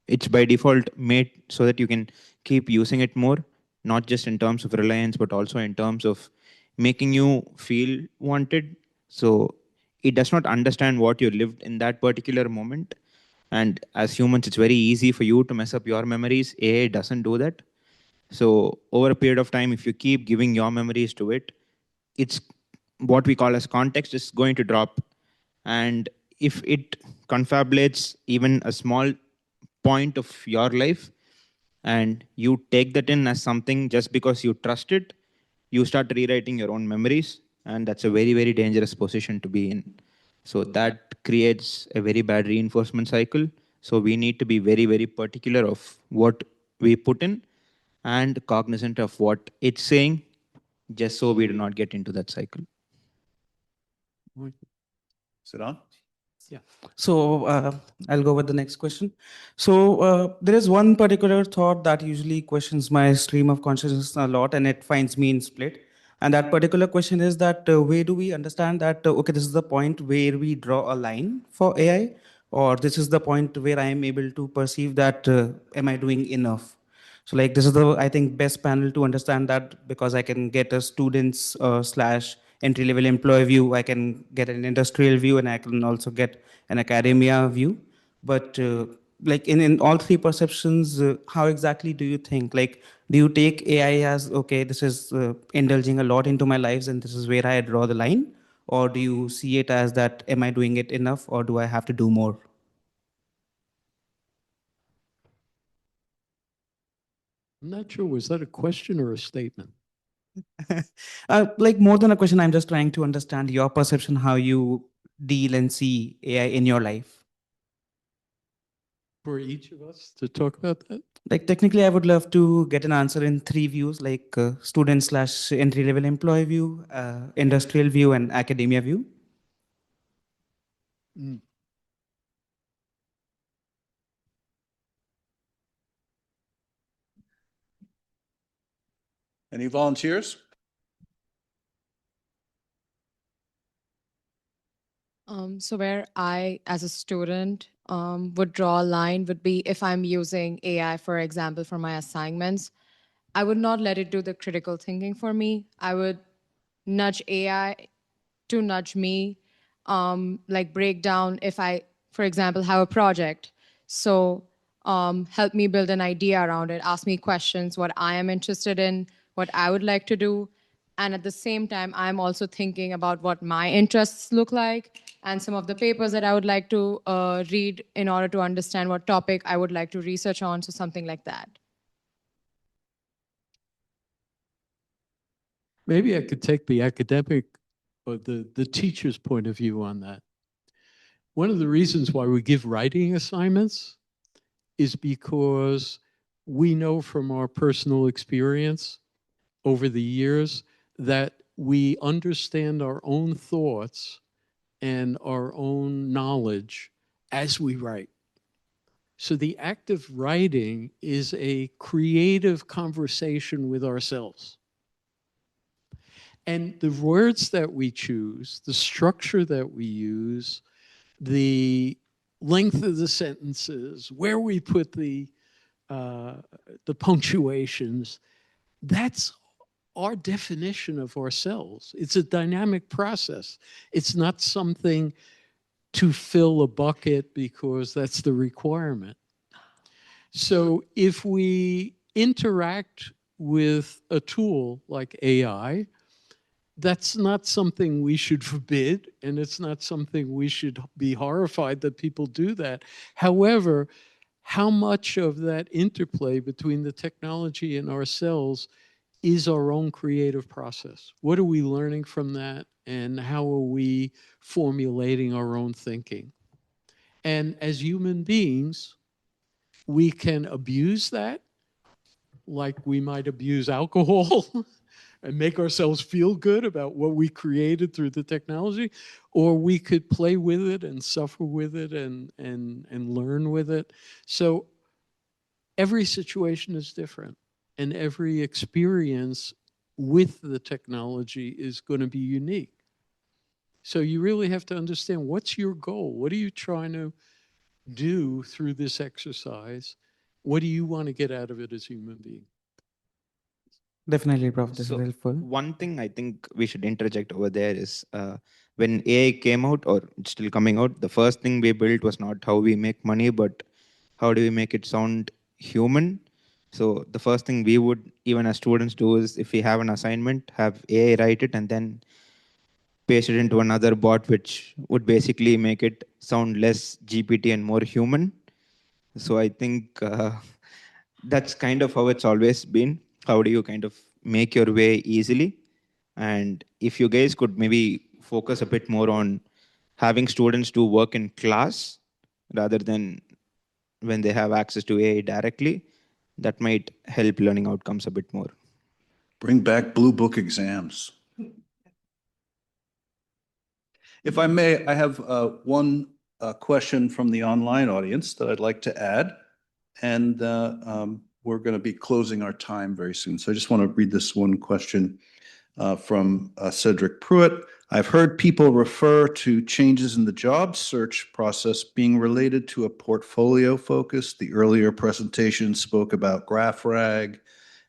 it's by default made so that you can keep using it more, not just in terms of reliance, but also in terms of making you feel wanted. So it does not understand what you lived in that particular moment. And as humans, it's very easy for you to mess up your memories. AI doesn't do that. So over a period of time, if you keep giving your memories to it, it's what we call as context is going to drop. And if it confabulates even a small point of your life and you take that in as something just because you trust it, you start rewriting your own memories. And that's a very, very dangerous position to be in. So that creates a very bad reinforcement cycle. So we need to be very, very particular of what we put in and cognizant of what it's saying, just so we do not get into that cycle. Sit on. Yeah. So I'll go with the next question. So there is one particular thought that usually questions my stream of consciousness a lot, and it finds me in split. And that particular question is that where do we understand that, okay, this is the point where we draw a line for AI, or this is the point where I am able to perceive that, am I doing enough? So like this is the, I think, best panel to understand that, because I can get a student's slash entry level employee view, I can get an industrial view, and I can also get an academia view. But like in all three perceptions, how exactly do you think? Like, do you take AI as, okay, this is indulging a lot into my lives and this is where I draw the line? Or do you see it as that, am I doing it enough, or do I have to do more? I'm not sure, was that a question or a statement? Like more than a question, I'm just trying to understand your perception, how you deal and see AI in your life. For each of us to talk about that? Like technically, I would love to get an answer in three views, like student slash entry level employee view, industrial view, and academia view. Mm. Any volunteers? So where I, as a student, would draw a line would be if I'm using AI, for example, for my assignments, I would not let it do the critical thinking for me. I would nudge AI to nudge me, like break down if I, for example, have a project. So help me build an idea around it, ask me questions, what I am interested in, what I would like to do, And at the same time, I'm also thinking about what my interests look like and some of the papers that I would like to read in order to understand what topic I would like to research on, so something like that. Maybe I could take the academic or the teacher's point of view on that. One of the reasons why we give writing assignments is because we know from our personal experience over the years that we understand our own thoughts and our own knowledge as we write. So the act of writing is a creative conversation with ourselves. And the words that we choose, the structure that we use, the length of the sentences, where we put the punctuations, that's our definition of ourselves. It's a dynamic process. It's not something to fill a bucket because that's the requirement. So if we interact with a tool like AI, that's not something we should forbid, and it's not something we should be horrified that people do that. However, how much of that interplay between the technology and ourselves is our own creative process? What are we learning from that, and how are we formulating our own thinking? And as human beings, we can abuse that, like we might abuse alcohol and make ourselves feel good about what we created through the technology, or we could play with it and suffer with it and learn with it. So every situation is different, and every experience with the technology is going to be unique. So you really have to understand, what's your goal? What are you trying to do through this exercise? What do you want to get out of it as a human being? Definitely, Prof. This is helpful. One thing I think we should interject over there is when AI came out, or it's still coming out, the first thing we built was not how we make money, but how do we make it sound human. So the first thing we would, even as students, do is, if we have an assignment, have AI write it and then paste it into another bot, which would basically make it sound less GPT and more human. So I think that's kind of how it's always been. How do you kind of make your way easily? And if you guys could maybe focus a bit more on having students do work in class rather than when they have access to AI directly, that might help learning outcomes a bit more. Bring back blue book exams. If I may, I have one question from the online audience that I'd like to add, and we're going to be closing our time very soon. So I just want to read this one question from Cedric Pruitt. I've heard people refer to changes in the job search process being related to a portfolio focus. The earlier presentation spoke about graph rag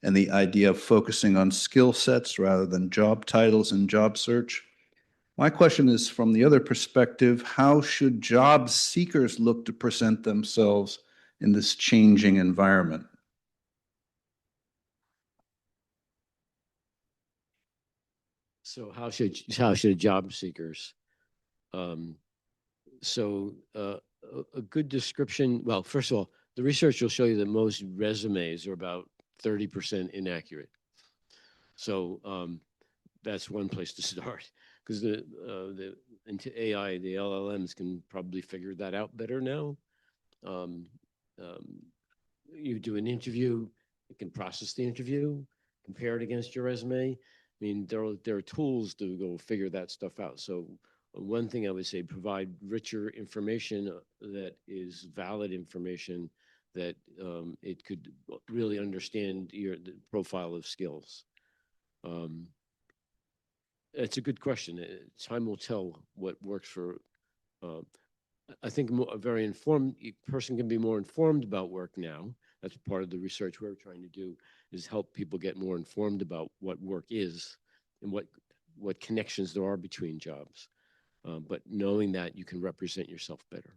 and the idea of focusing on skill sets rather than job titles in job search. My question is, from the other perspective, how should job seekers look to present themselves in this changing environment? So how should job seekers? A good description. Well, first of all, the research will show you that most resumes are about 30% inaccurate. So that's one place to start, because into AI, the LLMs can probably figure that out better now. You do an interview, it can process the interview, compare it against your resume. I mean, there are tools to go figure that stuff out. So one thing I would say, provide richer information that is valid information that it could really understand the profile of skills. It's a good question. Time will tell what works for. I think a very informed person can be more informed about work now. That's part of the research we're trying to do, is help people get more informed about what work is and what connections there are between jobs. But knowing that, you can represent yourself better.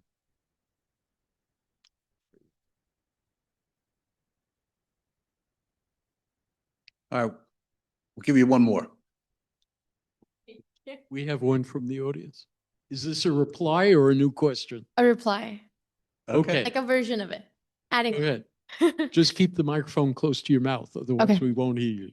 All right, we'll give you one more. We have one from the audience. Is this a reply or a new question? A reply, Okay. like a version of it. Adding. Go ahead. Just keep the microphone close to your mouth, otherwise Okay. we won't hear you.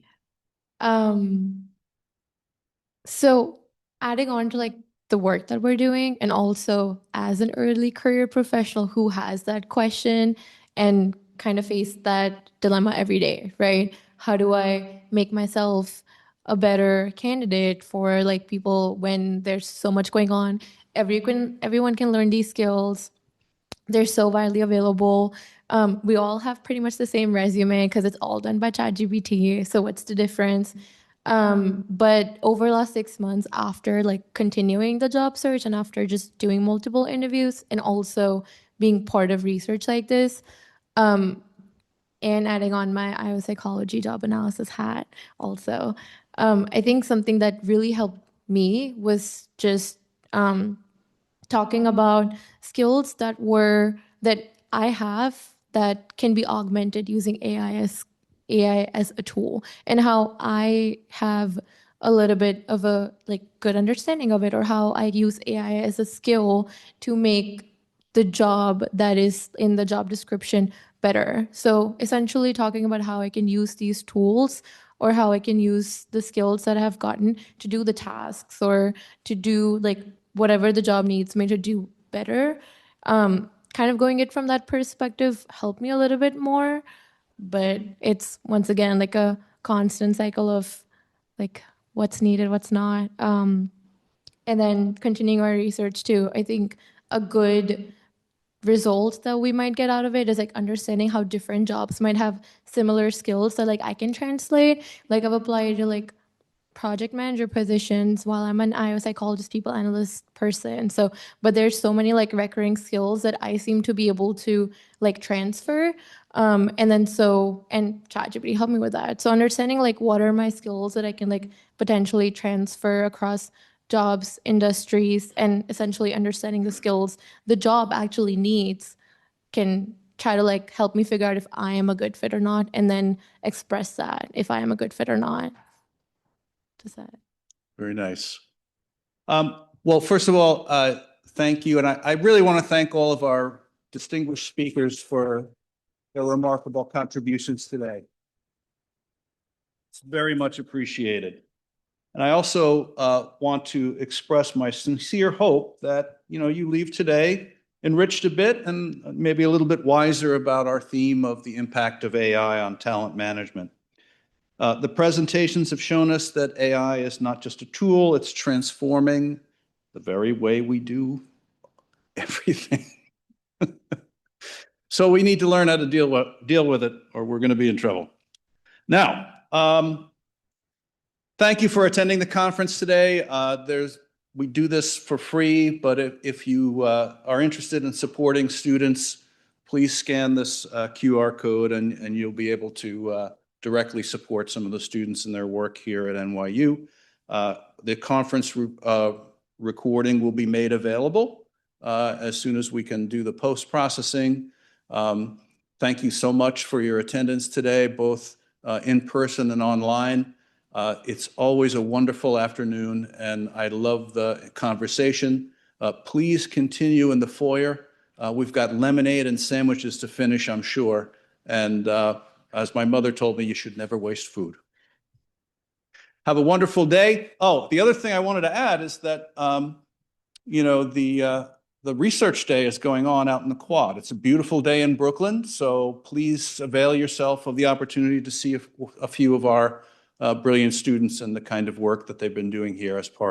So adding on to like the work that we're doing, and also as an early career professional who has that question and kind of face that dilemma every day, right? How do I make myself a better candidate for like people when there's so much going on? Everyone can learn these skills. They're so widely available. We all have pretty much the same resume because it's all done by ChatGPT. So what's the difference? But over the last 6 months, after like continuing the job search and after just doing multiple interviews and also being part of research like this, and adding on my IO psychology job analysis hat also, I think something that really helped me was just talking about skills that I have that can be augmented using AI as a tool, and how I have a little bit of a like good understanding of it, or how I use AI as a skill to make the job that is in the job description better. So essentially talking about how I can use these tools, or how I can use the skills that I have gotten to do the tasks, or to do like whatever the job needs me to do better. Kind of going it from that perspective helped me a little bit more, but it's once again like a constant cycle of like what's needed, what's not. And then continuing our research too. I think a good result that we might get out of it is like understanding how different jobs might have similar skills that like I can translate. Like I've applied to like project manager positions while I'm an IO psychologist, people analyst person. So, but there's so many like recurring skills that I seem to be able to like transfer. And ChatGPT helped me with that. So understanding like what are my skills that I can like potentially transfer across jobs, industries, and essentially understanding the skills the job actually needs can try to like help me figure out if I am a good fit or not, and then express that if I am a good fit or not. Does that? Very nice. Well, first of all, thank you. And I really want to thank all of our distinguished speakers for their remarkable contributions today. It's very much appreciated. And I also want to express my sincere hope that, you leave today enriched a bit and maybe a little bit wiser about our theme of the impact of AI on talent management. The presentations have shown us that AI is not just a tool, it's transforming the very way we do everything. So we need to learn how to deal with it, or we're going to be in trouble. Now, thank you for attending the conference today. We do this for free, but if you are interested in supporting students, please scan this QR code and you'll be able to directly support some of the students in their work here at NYU. The conference recording will be made available as soon as we can do the post-processing. Thank you so much for your attendance today, both in person and online. It's always a wonderful afternoon, and I love the conversation. Please continue in the foyer. We've got lemonade and sandwiches to finish, I'm sure. And as my mother told me, you should never waste food. Have a wonderful day. Oh, the other thing I wanted to add is that, the research day is going on out in the quad. It's a beautiful day in Brooklyn, so please avail yourself of the opportunity to see a few of our brilliant students and the kind of work that they've been doing here as part